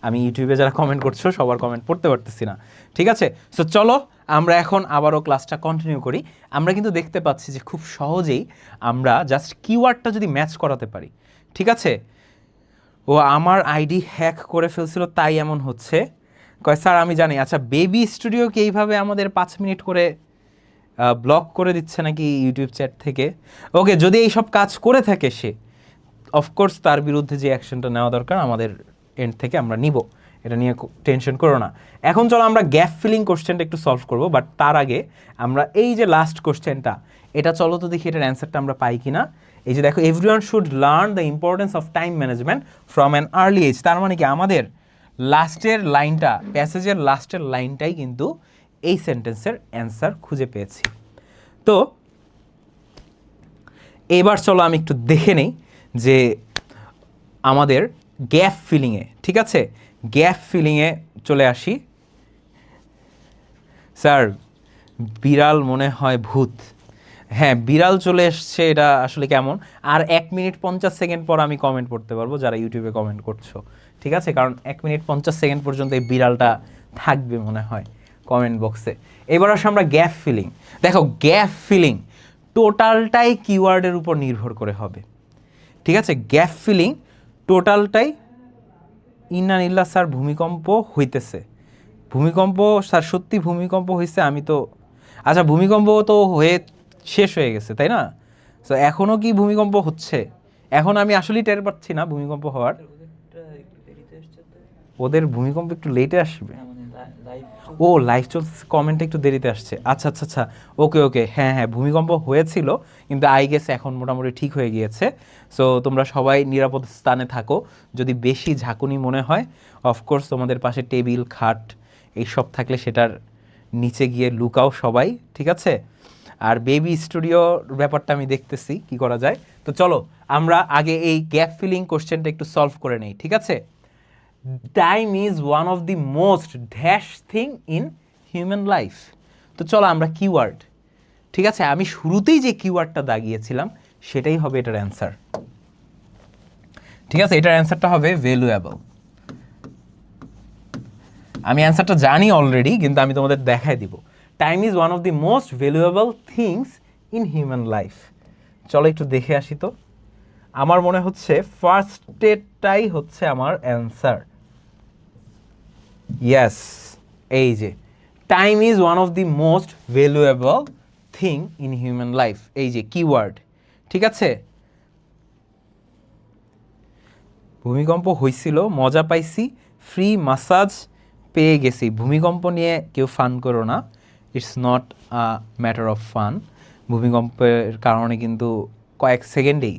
Speaker 2: আমি ইউটিউবে যারা কমেন্ট করছো সবার কমেন্ট পড়তে পারতেছি না, ঠিক আছে? সো চলো আমরা এখন আবারও ক্লাসটা কন্টিনিউ করি। আমরা কিন্তু দেখতে পাচ্ছি যে খুব সহজেই আমরা জাস্ট কিওয়ার্ডটা যদি ম্যাচ করাতে পারি, ঠিক আছে। ও আমার আইডি হ্যাক করে ফেলছিল তাই এমন হচ্ছে, কয় স্যার আমি জানি। আচ্ছা, বেবি স্টুডিওকে এইভাবে আমাদের 5 মিনিট করে ব্লক করে দিচ্ছে নাকি ইউটিউব চ্যাট থেকে। ওকে, যদি এইসব কাজ করে থাকে সে, অফকোর্স তার বিরুদ্ধে যে অ্যাকশনটা নেওয়া দরকার আমাদের এন্ড থেকে আমরা নিব, এটা নিয়ে টেনশন করো না। এখন চলো আমরা গ্যাপ ফিলিং কোশ্চেনটা একটু সলভ করব, বাট তার আগে আমরা এই যে লাস্ট কোশ্চেনটা, এটা চলো তো দেখি এটার অ্যান্সারটা আমরা পাই কিনা। এই যে দেখো, everyone should learn the importance of time management from an early age. তার মানে কি আমাদের লাস্টের লাইনটা, প্যাসেজের লাস্টের লাইনটাই কিন্তু এই সেন্টেন্সের অ্যান্সার খুঁজে পেয়েছি। তো এবার চলো আমি একটু দেখে নেই যে আমাদের গ্যাপ ফিলিংয়ে, ঠিক আছে, গ্যাপ ফিলিংয়ে চলে আসি। স্যার বিড়াল মনে হয় ভূত। হ্যাঁ, বিড়াল চলে এসছে, এটা আসলে কেমন? আর 1 মিনিট 50 সেকেন্ড পর আমি কমেন্ট পড়তে পারবো যারা ইউটিউবে কমেন্ট করছো, ঠিক আছে, কারণ 1 মিনিট 50 সেকেন্ড পর্যন্ত এই বিড়ালটা থাকবে মনে হয় কমেন্ট বক্সে। এবার আসলে আমরা গ্যাপ ফিলিং, দেখো গ্যাপ ফিলিং টোটালটাই কিওয়ার্ডের উপর নির্ভর করে হবে, ঠিক আছে। গ্যাপ ফিলিং টোটালটাই, ইন্নানিল্লাহ স্যার ভূমিকম্প হইতেছে। ভূমিকম্প স্যার, সত্যি ভূমিকম্প হয়েছে? আমি তো, আচ্ছা ভূমিকম্প তো হয়ে শেষ হয়ে গেছে তাই না? তো এখনও কি ভূমিকম্প হচ্ছে? এখন আমি আসলেই টের পাচ্ছি না ভূমিকম্প হওয়ার। ওদের ভূমিকম্প একটু লেটে আসবে। ও লাইভ চলছে, কমেন্টটা একটু দেরিতে আসছে। আচ্ছা আচ্ছা আচ্ছা, ওকে ওকে, হ্যাঁ হ্যাঁ, ভূমিকম্প হয়েছিল কিন্তু আই গেস এখন মোটামুটি ঠিক হয়ে গিয়েছে। সো তোমরা সবাই নিরাপদ স্থানে থাকো। যদি বেশি ঝাঁকুনি মনে হয়, অফকোর্স তোমাদের পাশে টেবিল খাট এইসব থাকলে সেটার নিচে গিয়ে লুকাও সবাই, ঠিক আছে। আর বেবি স্টুডিও ব্যাপারটা আমি দেখতেছি কি করা যায়। তো চলো আমরা আগে এই গ্যাপ ফিলিং কোশ্চেনটা একটু সলভ করে নেই, ঠিক আছে। Time is one of the most dash thing in human life. তো চলো আমরা কিওয়ার্ড, ঠিক আছে, আমি শুরুতেই যে কিওয়ার্ডটা দাগিয়েছিলাম সেটাই হবে এটার অ্যান্সার, ঠিক আছে। এটার অ্যান্সারটা হবে ভ্যালুয়েবল। আমি অ্যান্সারটা জানি অলরেডি, কিন্তু আমি তোমাদের দেখাই দিব। Time is one of the most valuable things in human life. চলো একটু দেখে আসি তো। আমার মনে হচ্ছে ফার্স্ট স্টেটটাই হচ্ছে আমার অ্যান্সার। ইয়েস, এই যে time is one of the most valuable thing in human life, এই যে কিওয়ার্ড, ঠিক আছে। ভূমিকম্প হয়েছিল, মজা পাইছি, ফ্রি মাসাজ পেয়ে গেছি। ভূমিকম্প নিয়ে কেউ ফান করো না, it's not a matter of fun. ভূমিকম্পের কারণে কিন্তু কয়েক সেকেন্ডেই,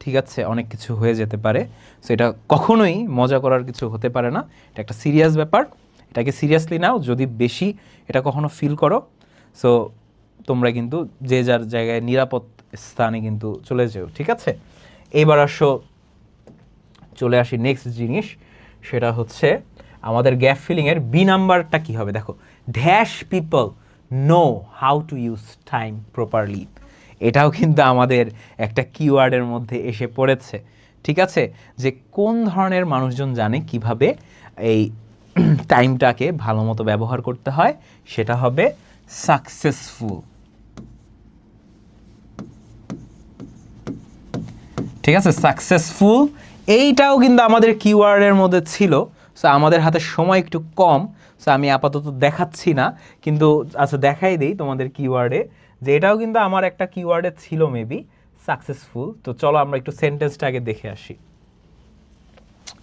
Speaker 2: ঠিক আছে, অনেক কিছু হয়ে যেতে পারে। সো এটা কখনোই মজা করার কিছু হতে পারে না, এটা একটা সিরিয়াস ব্যাপার। এটাকে সিরিয়াসলি নাও, যদি বেশি এটা কখনো ফিল করো, সো তোমরা কিন্তু যে যার জায়গায় নিরাপদ স্থানে কিন্তু চলে যেও, ঠিক আছে। এইবার আসো, চলে আসি নেক্সট জিনিস, সেটা হচ্ছে আমাদের গ্যাপ ফিলিংয়ের বি নাম্বারটা কী হবে। দেখো, dash people know how to use time properly. এটাও কিন্তু আমাদের একটা কিওয়ার্ডের মধ্যে এসে পড়েছে, ঠিক আছে, যে কোন ধরনের মানুষজন জানে কিভাবে এই টাইমটাকে ভালো মতো ব্যবহার করতে হয়, সেটা হবে সাকসেসফুল, ঠিক আছে, সাকসেসফুল। এইটাও কিন্তু আমাদের কিওয়ার্ডের মধ্যে ছিল। সো আমাদের হাতে সময় একটু কম, সো আমি আপাতত দেখাচ্ছি না, কিন্তু আচ্ছা দেখাই দিই তোমাদের কিওয়ার্ডে, যে এটাও কিন্তু আমার একটা কিওয়ার্ডে ছিল মেবি, সাকসেসফুল। তো চলো আমরা একটু সেন্টেন্সটা আগে দেখে আসি।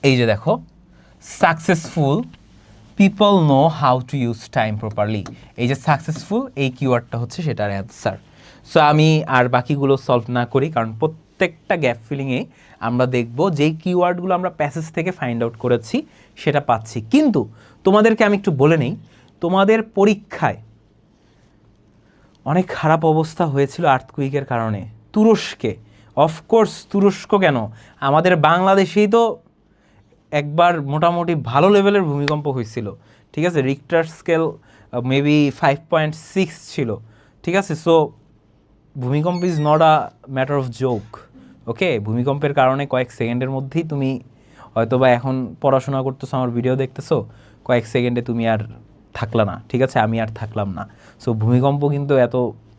Speaker 2: এই যে দেখো, successful people know how to use time properly. এই যে সাকসেসফুল, এই কিওয়ার্ডটা হচ্ছে সেটার অ্যান্সার। সো আমি আর বাকিগুলো সলভ না করি, কারণ প্রত্যেকটা গ্যাপ ফিলিংয়ে আমরা দেখব যেই কিওয়ার্ডগুলো আমরা প্যাসেজ থেকে ফাইন্ড আউট করেছি সেটা পাচ্ছি। কিন্তু তোমাদেরকে আমি একটু বলে নেই, তোমাদের পরীক্ষায় অনেক খারাপ অবস্থা হয়েছিল আর্থকুইকের কারণে তুরস্কে। অফকোর্স তুরস্ক কেন, আমাদের বাংলাদেশেই তো একবার মোটামুটি ভালো লেভেলের ভূমিকম্প হয়েছিল, ঠিক আছে, রিক্টার স্কেল মেবি 5.6 ছিল, ঠিক আছে। সো ভূমিকম্প is not a matter of joke, okay. ভূমিকম্পের কারণে কয়েক সেকেন্ডের মধ্যেই তুমি হয়তো বা এখন পড়াশোনা করতেছো, আমার ভিডিও দেখতেছো, কয়েক সেকেন্ডে তুমি আর থাকলা না, ঠিক আছে, আমি আর থাকলাম না। সো ভূমিকম্প কিন্তু এত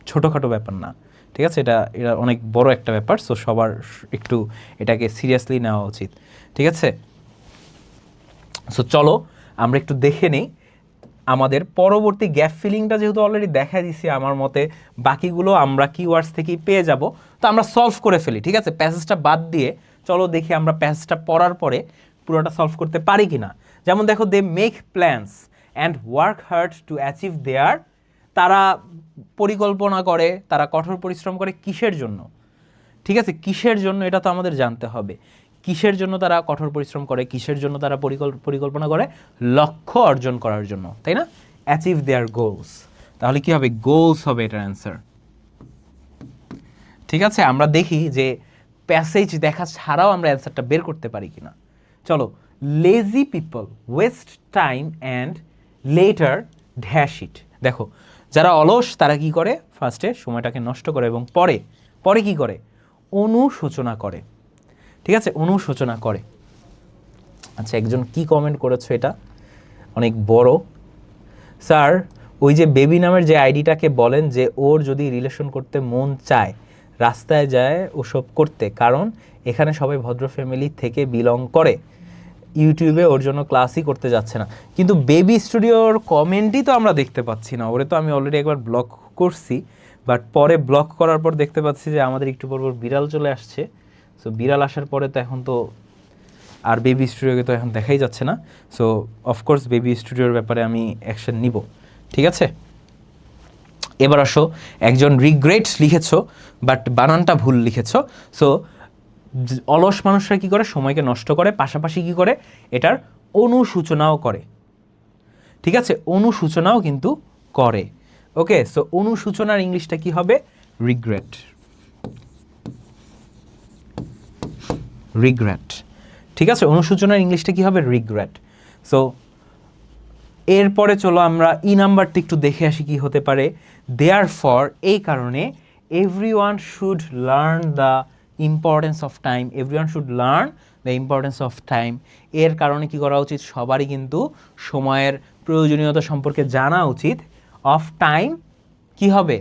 Speaker 2: ছোটোখাটো ব্যাপার না, ঠিক আছে, এটা এটা অনেক বড় একটা ব্যাপার। সো সবার একটু এটাকে সিরিয়াসলি নেওয়া উচিত, ঠিক আছে। সো চলো আমরা একটু দেখে নিই আমাদের পরবর্তী গ্যাপ ফিলিংটা, যেহেতু অলরেডি দেখা দিছি আমার মতে বাকিগুলো আমরা কিওয়ার্ডস থেকেই পেয়ে যাব, তো আমরা সলভ করে ফেলি, ঠিক আছে, প্যাসেজটা বাদ দিয়ে। চলো দেখি আমরা প্যাসেজটা পড়ার পরে পুরোটা সলভ করতে পারি কি না। যেমন দেখো, they make plans and work hard to achieve their, তারা পরিকল্পনা করে, তারা কঠোর পরিশ্রম করে কিসের জন্য, ঠিক আছে, কিসের জন্য এটা তো আমাদের জানতে হবে। কিসের জন্য তারা কঠোর পরিশ্রম করে, কিসের জন্য তারা পরিকল্পনা করে, লক্ষ্য অর্জন করার জন্য, তাই না, অ্যাচিভ দেয়ার গোলস। তাহলে কি হবে, গোলস হবে এটার অ্যান্সার, ঠিক আছে। আমরা দেখি যে প্যাসেজ দেখা ছাড়াও আমরা অ্যান্সারটা বের করতে পারি কিনা। চলো, lazy people waste time and letter dash it. দেখো, যারা অলস তারা কি করে, ফার্স্টে সময়টাকে নষ্ট করে এবং পরে পরে কি করে, অনুশোচনা করে, ঠিক আছে, অনুশোচনা করে। আচ্ছা, একজন কি কমেন্ট করেছো, এটা অনেক বড়। স্যার, ওই যে বেবি নামের যে আইডিটাকে বলেন যে ওর যদি রিলেশন করতে মন চায় রাস্তায় যায় ওসব করতে, কারণ এখানে সবাই ভদ্র ফ্যামিলি থেকে বিলং করে, ইউটিউবে ওর জন্য ক্লাসই করতে যাচ্ছে না। কিন্তু বেবি স্টুডিওর কমেন্টই তো আমরা দেখতে পাচ্ছি না, ওরে তো আমি অলরেডি একবার ব্লক করছি, বাট পরে ব্লক করার পর দেখতে পাচ্ছি যে আমাদের একটু পর বিড়াল চলে আসছে। সো বিড়াল আসার পরে তো এখন তো আর বেবি স্টুডিওকে তো এখন দেখাই যাচ্ছে না। সো অফকোর্স বেবি স্টুডিওর ব্যাপারে আমি অ্যাকশন নিব, ঠিক আছে। এবার আসো, একজন রিগ্রেটস লিখেছো বাট বানানটা ভুল লিখেছো। সো অলস মানুষরা কি করে, সময়কে নষ্ট করে, পাশাপাশি কি করে, এটার অনুসূচনাও করে, ঠিক আছে, অনুসূচনাও কিন্তু করে। ওকে, সো অনুসূচনার ইংলিশটা কি হবে, রিগ্রেট, রিগ্রেট, ঠিক আছে, অনুসূচনার ইংলিশটা কি হবে, রিগ্রেট। সো এরপরে চলো আমরা ই নাম্বারটা একটু দেখে আসি কি হতে পারে। দেয়ার ফর, এই কারণে, everyone should learn the importance of time, everyone should learn the importance of time, এর কারণে কি করা উচিত, সবারই কিন্তু সময়ের প্রয়োজনীয়তা সম্পর্কে জানা উচিত। অফ টাইম কি হবে,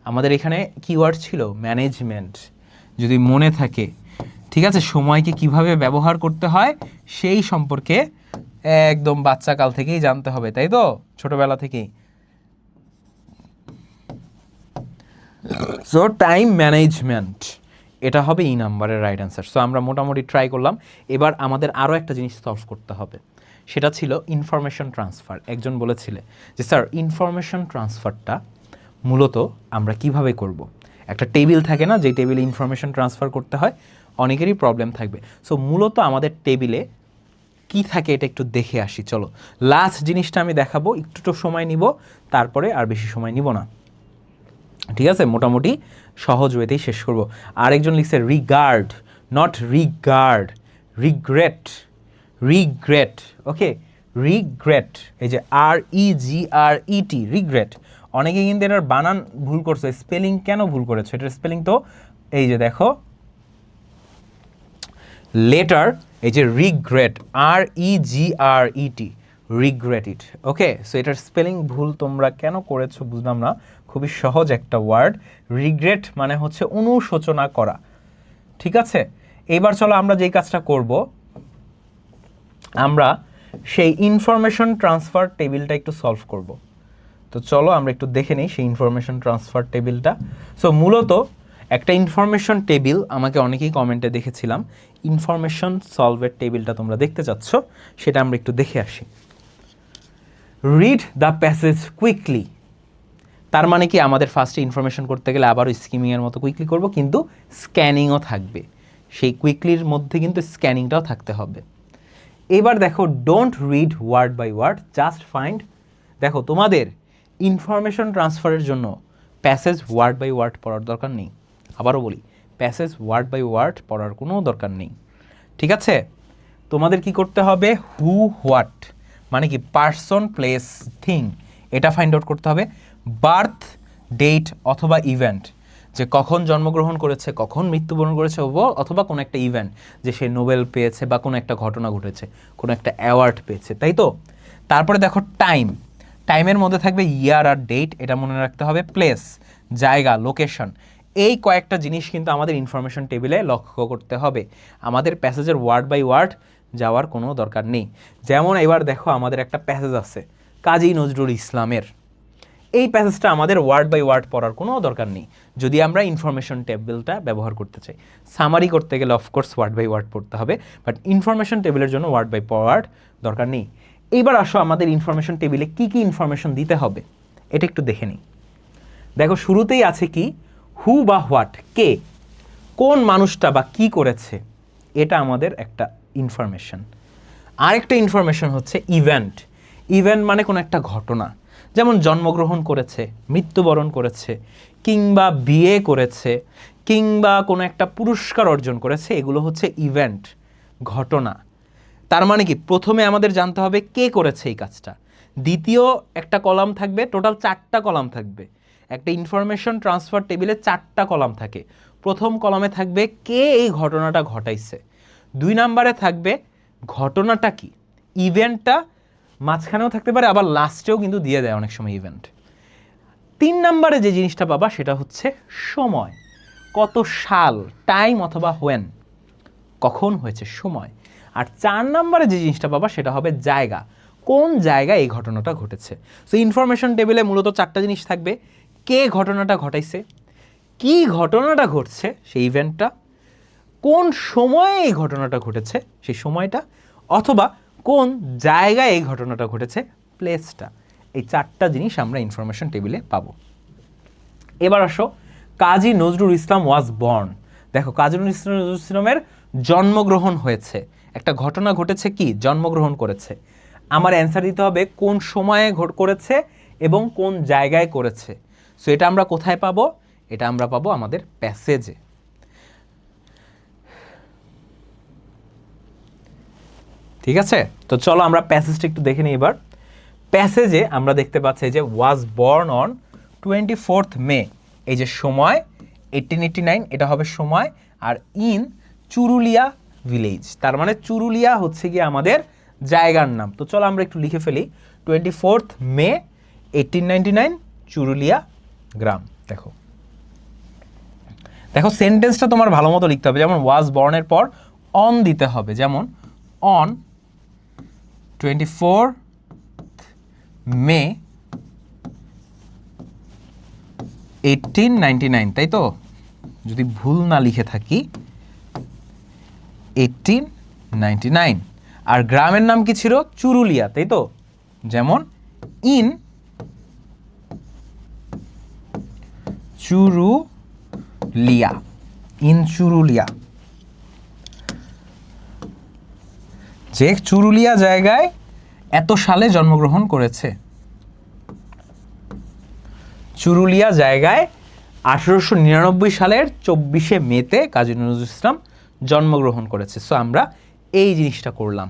Speaker 2: আমাদের এখানে কিওয়ার্ড ছিল ম্যানেজমেন্ট, যদি মনে থাকে, ঠিক আছে, সময়কে কিভাবে ব্যবহার করতে হয় সেই সম্পর্কে একদম বাচ্চাকাল থেকেই জানতে হবে, তাই তো, ছোটবেলা থেকেই। সো টাইম ম্যানেজমেন্ট, এটা হবে ই নাম্বারের রাইট অ্যান্সার। সো আমরা মোটামুটি ট্রাই করলাম। এবার আমাদের আরও একটা জিনিস সলভ করতে হবে, সেটা ছিল ইনফরমেশন ট্রান্সফার। একজন বলেছিলে যে স্যার ইনফরমেশন ট্রান্সফারটা মূলত আমরা কিভাবে করব। একটা টেবিল থাকে না, যে টেবিলে ইনফরমেশন ট্রান্সফার করতে হয়, অনেকেরই প্রবলেম থাকবে। সো মূলত আমাদের টেবিলে কি থাকে এটা একটু দেখে আসি। চলো, লাস্ট জিনিসটা আমি দেখাবো, একটু তো সময় নিব, তারপরে আর বেশি সময় নিব না, ঠিক আছে, মোটামুটি সহজ ওয়েতেই শেষ করব। আরেকজন লিখছে regard, not regard, regret, regret, okay, regret, এই যে REGRET, রিগ্রেট। অনেকে কিন্তু এটার বানান ভুল করছে, স্পেলিং কেন ভুল করেছে, এটার স্পেলিং তো এই যে দেখো, লেটার, এই যে রিগ্রেট, REGRET, রিগ্রেট ইট, ওকে। সো এটার স্পেলিং ভুল তোমরা কেন করেছো বুঝলাম না, খুবই সহজ একটা ওয়ার্ড, রিগ্রেট মানে হচ্ছে অনুশোচনা করা, ঠিক আছে। এইবার চলো আমরা যেই কাজটা করব, আমরা সেই ইনফরমেশন ট্রান্সফার টেবিলটা একটু সলভ করব। তো চলো আমরা একটু দেখে নিই সেই ইনফরমেশন ট্রান্সফার টেবিলটা। সো মূলত একটা ইনফরমেশন টেবিল, আমাকে অনেকেই কমেন্টে দেখেছিলাম ইনফরমেশন সলভের টেবিলটা তোমরা দেখতে চাচ্ছ, সেটা আমরা একটু দেখে আসি। রিড দ্য প্যাসেজ কুইকলি, তার মানে কি আমাদের ফার্স্টে ইনফরমেশন করতে গেলে আবারও স্কিমিংয়ের মতো কুইকলি করব, কিন্তু স্ক্যানিংও থাকবে, সেই কুইকলির মধ্যে কিন্তু স্ক্যানিংটাও থাকতে হবে। এবার দেখো, don't read word by word, just find. দেখো, তোমাদের ইনফরমেশন ট্রান্সফারের জন্য প্যাসেজ ওয়ার্ড বাই ওয়ার্ড পড়ার দরকার নেই, আবারও বলি, প্যাসেজ ওয়ার্ড বাই ওয়ার্ড পড়ার কোনো দরকার নেই, ঠিক আছে। তোমাদের কি করতে হবে, হু হোয়াট মানে কি, পার্সন প্লেস থিং, এটা ফাইন্ড আউট করতে হবে। বার্থ ডেট অথবা ইভেন্ট, যে কখন জন্মগ্রহণ করেছে, কখন মৃত্যুবরণ করেছে, অথবা কোনো একটা ইভেন্ট, যে সে নোবেল পেয়েছে বা কোনো একটা ঘটনা ঘটেছে, কোনো একটা অ্যাওয়ার্ড পেয়েছে, তাই তো। তারপরে দেখো টাইম, টাইমের মধ্যে থাকবে ইয়ার আর ডেট, এটা মনে রাখতে হবে, প্লেস জায়গা লোকেশন, এই কয়েকটা জিনিস কিন্তু আমাদের ইনফরমেশন টেবিলে লক্ষ্য করতে হবে। আমাদের প্যাসেজের ওয়ার্ড বাই ওয়ার্ড যাওয়ার কোনো দরকার নেই। যেমন এবার দেখো আমাদের একটা প্যাসেজ আছে কাজী নজরুল ইসলামের, এই প্যাসেজটা আমাদের ওয়ার্ড বাই ওয়ার্ড পড়ার কোনো দরকার নেই যদি আমরা ইনফরমেশন টেবিলটা ব্যবহার করতে চাই। সামারি করতে গেলে অফকোর্স ওয়ার্ড বাই ওয়ার্ড পড়তে হবে, বাট ইনফরমেশন টেবিলের জন্য ওয়ার্ড বাই ওয়ার্ড দরকার নেই। এইবার আসো আমাদের ইনফরমেশন টেবিলে কি কি ইনফরমেশন দিতে হবে এটা একটু দেখে নিই। দেখো শুরুতেই আছে কি, হু বা হোয়াট, কে, কোন মানুষটা বা কি করেছে, এটা আমাদের একটা ইনফরমেশন। আরেকটা ইনফরমেশন হচ্ছে ইভেন্ট। ইভেন্ট মানে কোনো একটা ঘটনা, যেমন জন্মগ্রহণ করেছে, মৃত্যুবরণ করেছে, কিংবা বিয়ে করেছে, কিংবা কোনো একটা পুরস্কার অর্জন করেছে, এগুলো হচ্ছে ইভেন্ট, ঘটনা। তার মানে কি, প্রথমে আমাদের জানতে হবে কে করেছে এই কাজটা, দ্বিতীয় একটা কলাম থাকবে, টোটাল 4টা কলাম থাকবে। একটা ইনফরমেশন ট্রান্সফার টেবিলে 4টা কলাম থাকে। প্রথম কলামে থাকবে কে এই ঘটনাটা ঘটাইছে, 2 নম্বরে থাকবে ঘটনাটা কি, ইভেন্টটা মাঝখানেও থাকতে পারে, আবার লাস্টেও কিন্তু দিয়ে দেয় অনেক সময় ইভেন্ট। 3 নম্বরে যে জিনিসটা পাবা সেটা হচ্ছে সময়, কত সাল, টাইম অথবা হোয়েন, কখন হয়েছে সময়। আর 4 নম্বরে যে জিনিসটা পাবা সেটা হবে জায়গা, কোন জায়গায় এই ঘটনাটা ঘটেছে। সো ইনফরমেশন টেবিলে মূলত 4টা জিনিস থাকবে, কে ঘটনাটা ঘটাইছে, কি ঘটনাটা ঘটছে সেই ইভেন্টটা, কোন সময়ে এই ঘটনাটা ঘটেছে সেই সময়টা, অথবা কোন জায়গায় এই ঘটনাটা ঘটেছে প্লেসটা। এই 4টা জিনিস আমরা ইনফরমেশন টেবিলে পাবো। এবার আসো কাজী নজরুল ইসলাম ওয়াজ বর্ন। দেখো কাজী নজরুল ইসলামের জন্মগ্রহণ হয়েছে, একটা ঘটনা ঘটেছে, কি জন্মগ্রহণ করেছে। আমার অ্যান্সার দিতে হবে কোন সময়ে করেছে এবং কোন জায়গায় করেছে। সো এটা আমরা কোথায় পাবো, এটা আমরা পাবো আমাদের প্যাসেজে। ঠিক আছে, তো চলো আমরা প্যাসেজটা একটু দেখে নিই। এবার প্যাসেজে আমরা দেখতে পাচ্ছি যে ওয়াজ বর্ন অন 24th মে, এই যে সময় 1889 এটা হবে সময়, আর ইন চুরুলিয়া ভিলেজ, তার মানে চুরুলিয়া হচ্ছে গিয়ে আমাদের জায়গার নাম। তো চলো আমরা একটু লিখে ফেলি, 24th মে 1899 চুরুলিয়া গ্রাম। দেখো দেখো সেন্টেন্সটা তোমার ভালো মতো লিখতে হবে, যেমন ওয়াজ বর্নের পর অন দিতে হবে, যেমন অন 24 মে 1899, তাই তো, যদি ভুল না লিখে থাকি 1899। আর গ্রামের নাম কি ছিল, চুরুলিয়া, তাই তো, যেমন ইন চুরুলিয়া, ইন চুরুলিয়া, যে চুরুলিয়া জায়গায় এত সালে জন্মগ্রহণ করেছে। চুরুলিয়া জায়গায় 1899 সালের 24শে মেতে কাজী নজরুল ইসলাম জন্মগ্রহণ করেছে। সো আমরা এই জিনিসটা করলাম।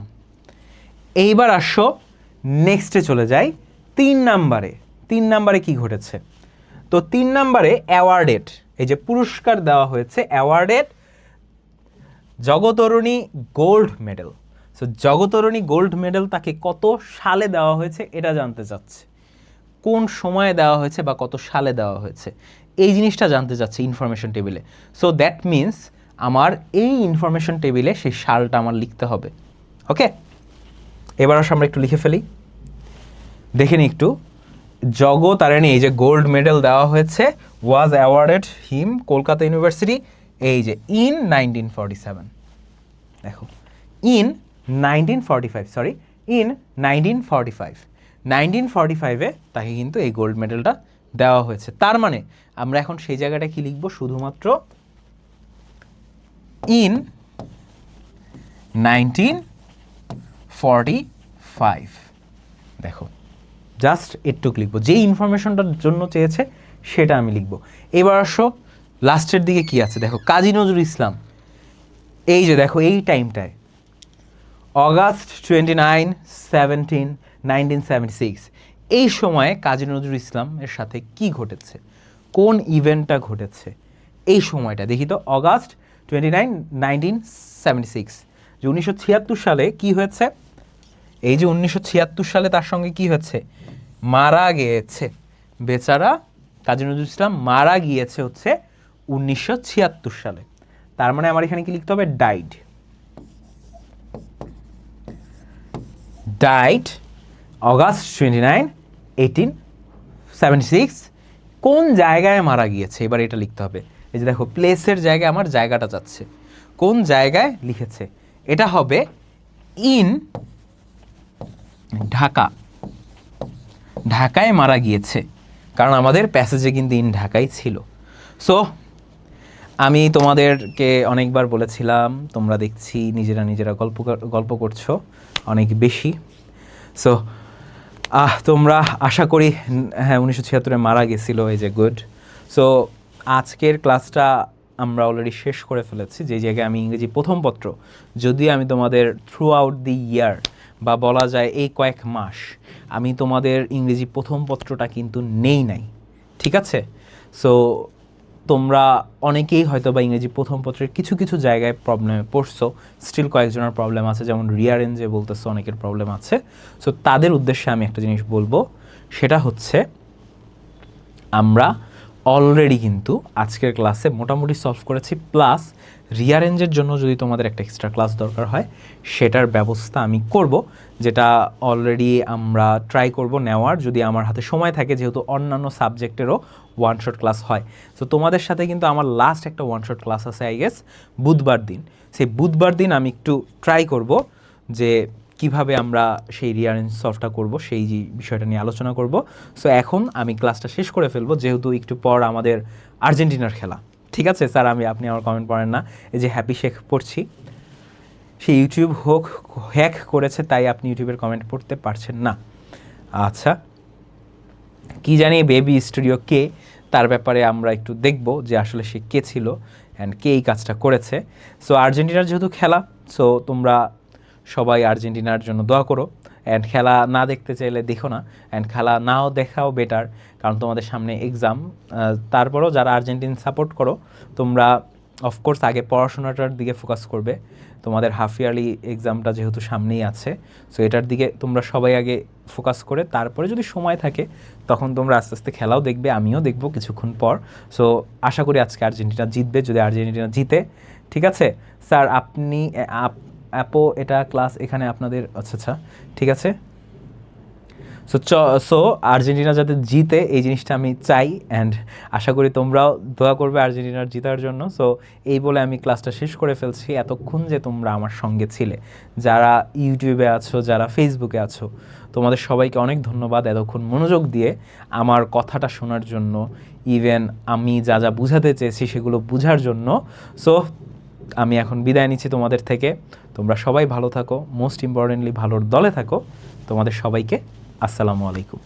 Speaker 2: এইবার আসো নেক্সটে চলে যাই 3 নাম্বারে। 3 নাম্বারে কি ঘটেছে, তো 3 নাম্বারে অ্যাওয়ার্ডেড, এই যে পুরস্কার দেওয়া হয়েছে, awarded Jagattarini gold medal. So Jagattarini gold medal তাকে কত সালে দেওয়া হয়েছে এটা জানতে চাচ্ছে, কোন সময়ে দেওয়া হয়েছে বা কত সালে দেওয়া হয়েছে, এই জিনিসটা জানতে চাচ্ছে ইনফরমেশন টেবিলে। সো দ্যাট মিন্স আমার এই ইনফরমেশন টেবিলে সেই সালটা আমার লিখতে হবে। ওকে, এবার আসো আমরা একটু লিখে ফেলি, দেখে নিই একটু। জগতারিণী, এই যে গোল্ড মেডেল দেওয়া হয়েছে, was awarded him Kolkata university, এই যে ইন 1947। দেখো ইন 1945, সরি ইন 1945 তাকে কিন্তু এই গোল্ড মেডেলটা দেওয়া হয়েছে। তার মানে আমরা এখন সেই জায়গাটা কি লিখবো, শুধুমাত্র ইন 1945। দেখো জাস্ট একটুক লিখবো, যে ইনফরমেশনটার জন্য চেয়েছে সেটা আমি লিখবো। এবার আসো লাস্টের দিকে কি আছে, দেখো কাজী নজরুল ইসলাম, এই যে দেখো এই টাইমটায় অগাস্ট 29, 17, 1976, এই সময়ে কাজী নজরুল ইসলামের সাথে কি ঘটেছে, কোন ইভেন্টটা ঘটেছে, এই সময়টা দেখি তো। অগাস্ট 29, 1976, যে 1976 সালে কি হয়েছে, এই যে 1976 সালে তার সঙ্গে কি হচ্ছে, মারা গিয়েছে বেচারা কাজী নজরুল ইসলাম, মারা গিয়েছে হচ্ছে 1976 সালে। তার মানে আমার এখানে কি লিখতে হবে, ডাইড, ডাইড অগাস্ট 29, 1876। কোন জায়গায় মারা গিয়েছে, এবার এটা লিখতে হবে। এই যে দেখো প্লেসের জায়গায় আমার জায়গাটা যাচ্ছে, কোন জায়গায় লিখেছে, এটা হবে ইন ঢাকা, ঢাকায় মারা গিয়েছে, কারণ আমাদের প্যাসেজে কিন্তু ইন ঢাকাই ছিল। সো আমি তোমাদেরকে অনেকবার বলেছিলাম, তোমরা দেখছি নিজেরা গল্প করছো অনেক বেশি। সো তোমরা আশা করি, হ্যাঁ 1976 মারা গেছিল, এই যে গুড। সো আজকের ক্লাসটা আমরা অলরেডি শেষ করে ফেলেছি, যে জায়গায় আমি ইংরেজি প্রথম পত্র, যদি আমি তোমাদের থ্রু আউট দি ইয়ার বা বলা যায় এই কয়েক মাস আমি তোমাদের ইংরেজি প্রথম পত্রটা কিন্তু নেই নাই, ঠিক আছে। সো তোমরা অনেকেই হয়তো বা ইংরেজি প্রথম পত্রের কিছু কিছু জায়গায় প্রবলেমে পড়ছো, স্টিল কয়েকজনের প্রবলেম আছে, যেমন রিয়ারেঞ্জে বলতেছো অনেকের প্রবলেম আছে। সো তাদের উদ্দেশ্যে আমি একটা জিনিস বলবো, সেটা হচ্ছে আমরা অলরেডি কিন্তু আজকের ক্লাসে মোটামুটি সলভ করেছি, প্লাস রিয়ারেঞ্জের জন্য যদি তোমাদের একটা এক্সট্রা ক্লাস দরকার হয় সেটার ব্যবস্থা আমি করব, যেটা অলরেডি আমরা ট্রাই করব নেওয়ার, যদি আমার হাতে সময় থাকে, যেহেতু অন্যান্য সাবজেক্টেরও ওয়ান শট ক্লাস হয়। সো তোমাদের সাথে কিন্তু আমার লাস্ট একটা ওয়ান শট ক্লাস আছে আই গেস বুধবার দিন। সেই বুধবার দিন আমি একটু ট্রাই করব যে কিভাবে আমরা সেই রিয়ারেঞ্জ সলভটা করব, সেই যে বিষয়টা নিয়ে আলোচনা করব। সো এখন আমি ক্লাসটা শেষ করে ফেলবো, যেহেতু একটু পর আমাদের আর্জেন্টিনার খেলা, ঠিক আছে স্যার। আপনি আমার কমেন্ট পড়েন না, এই যে হ্যাপি শেখ পড়ছি, সে ইউটিউব হ্যাক করেছে, তাই আপনি ইউটিউবের কমেন্ট পড়তে পারছেন না। আচ্ছা, কি জানি বেবি স্টুডিও কে, তার ব্যাপারে আমরা একটু দেখব যে আসলে সে কে ছিল অ্যান্ড কে এই কাজটা করেছে। সো আর্জেন্টিনার যেহেতু খেলা, সো তোমরা সবাই আর্জেন্টিনার জন্য দোয়া করো, অ্যান্ড খেলা না দেখতে চাইলে দেখো না, অ্যান্ড খেলা নাও দেখাও বেটার, কারণ তোমাদের সামনে এক্সাম। তারপরেও যারা আর্জেন্টিন সাপোর্ট করো তোমরা অফকোর্স আগে পড়াশোনাটার দিকে ফোকাস করবে, তোমাদের হাফ ইয়ারলি এক্সামটা যেহেতু সামনেই আছে, সো এটার দিকে তোমরা সবাই আগে ফোকাস করে তারপরে যদি সময় থাকে তখন তোমরা আস্তে আস্তে খেলাও দেখবে, আমিও দেখবো কিছুক্ষণ পর। সো আশা করি আজকে আর্জেন্টিনা জিতবে, যদি আর্জেন্টিনা জিতে, ঠিক আছে স্যার। আপনি এটা ক্লাস এখানে আপনাদের, আচ্ছা ঠিক আছে। সো আর্জেন্টিনা যাতে জিতে এই জিনিসটা আমি চাই, অ্যান্ড আশা করি তোমরাও দোয়া করবে আর্জেন্টিনার জিতার জন্য। সো এই বলে আমি ক্লাসটা শেষ করে ফেলছি। এতক্ষণ যে তোমরা আমার সঙ্গে ছিলে, যারা ইউটিউবে আছো, যারা ফেসবুকে আছো, তোমাদের সবাইকে অনেক ধন্যবাদ এতক্ষণ মনোযোগ দিয়ে আমার কথাটা শোনার জন্য, ইভেন আমি যা যা বুঝাতে চেয়েছি সেগুলো বুঝার জন্য। সো আমি এখন বিদায় নিচ্ছি তোমাদের থেকে। তোমরা সবাই ভালো থাকো, মোস্ট ইম্পর্টেন্টলি ভালোর দলে থাকো। তোমাদের সবাইকে আসসালামু আলাইকুম।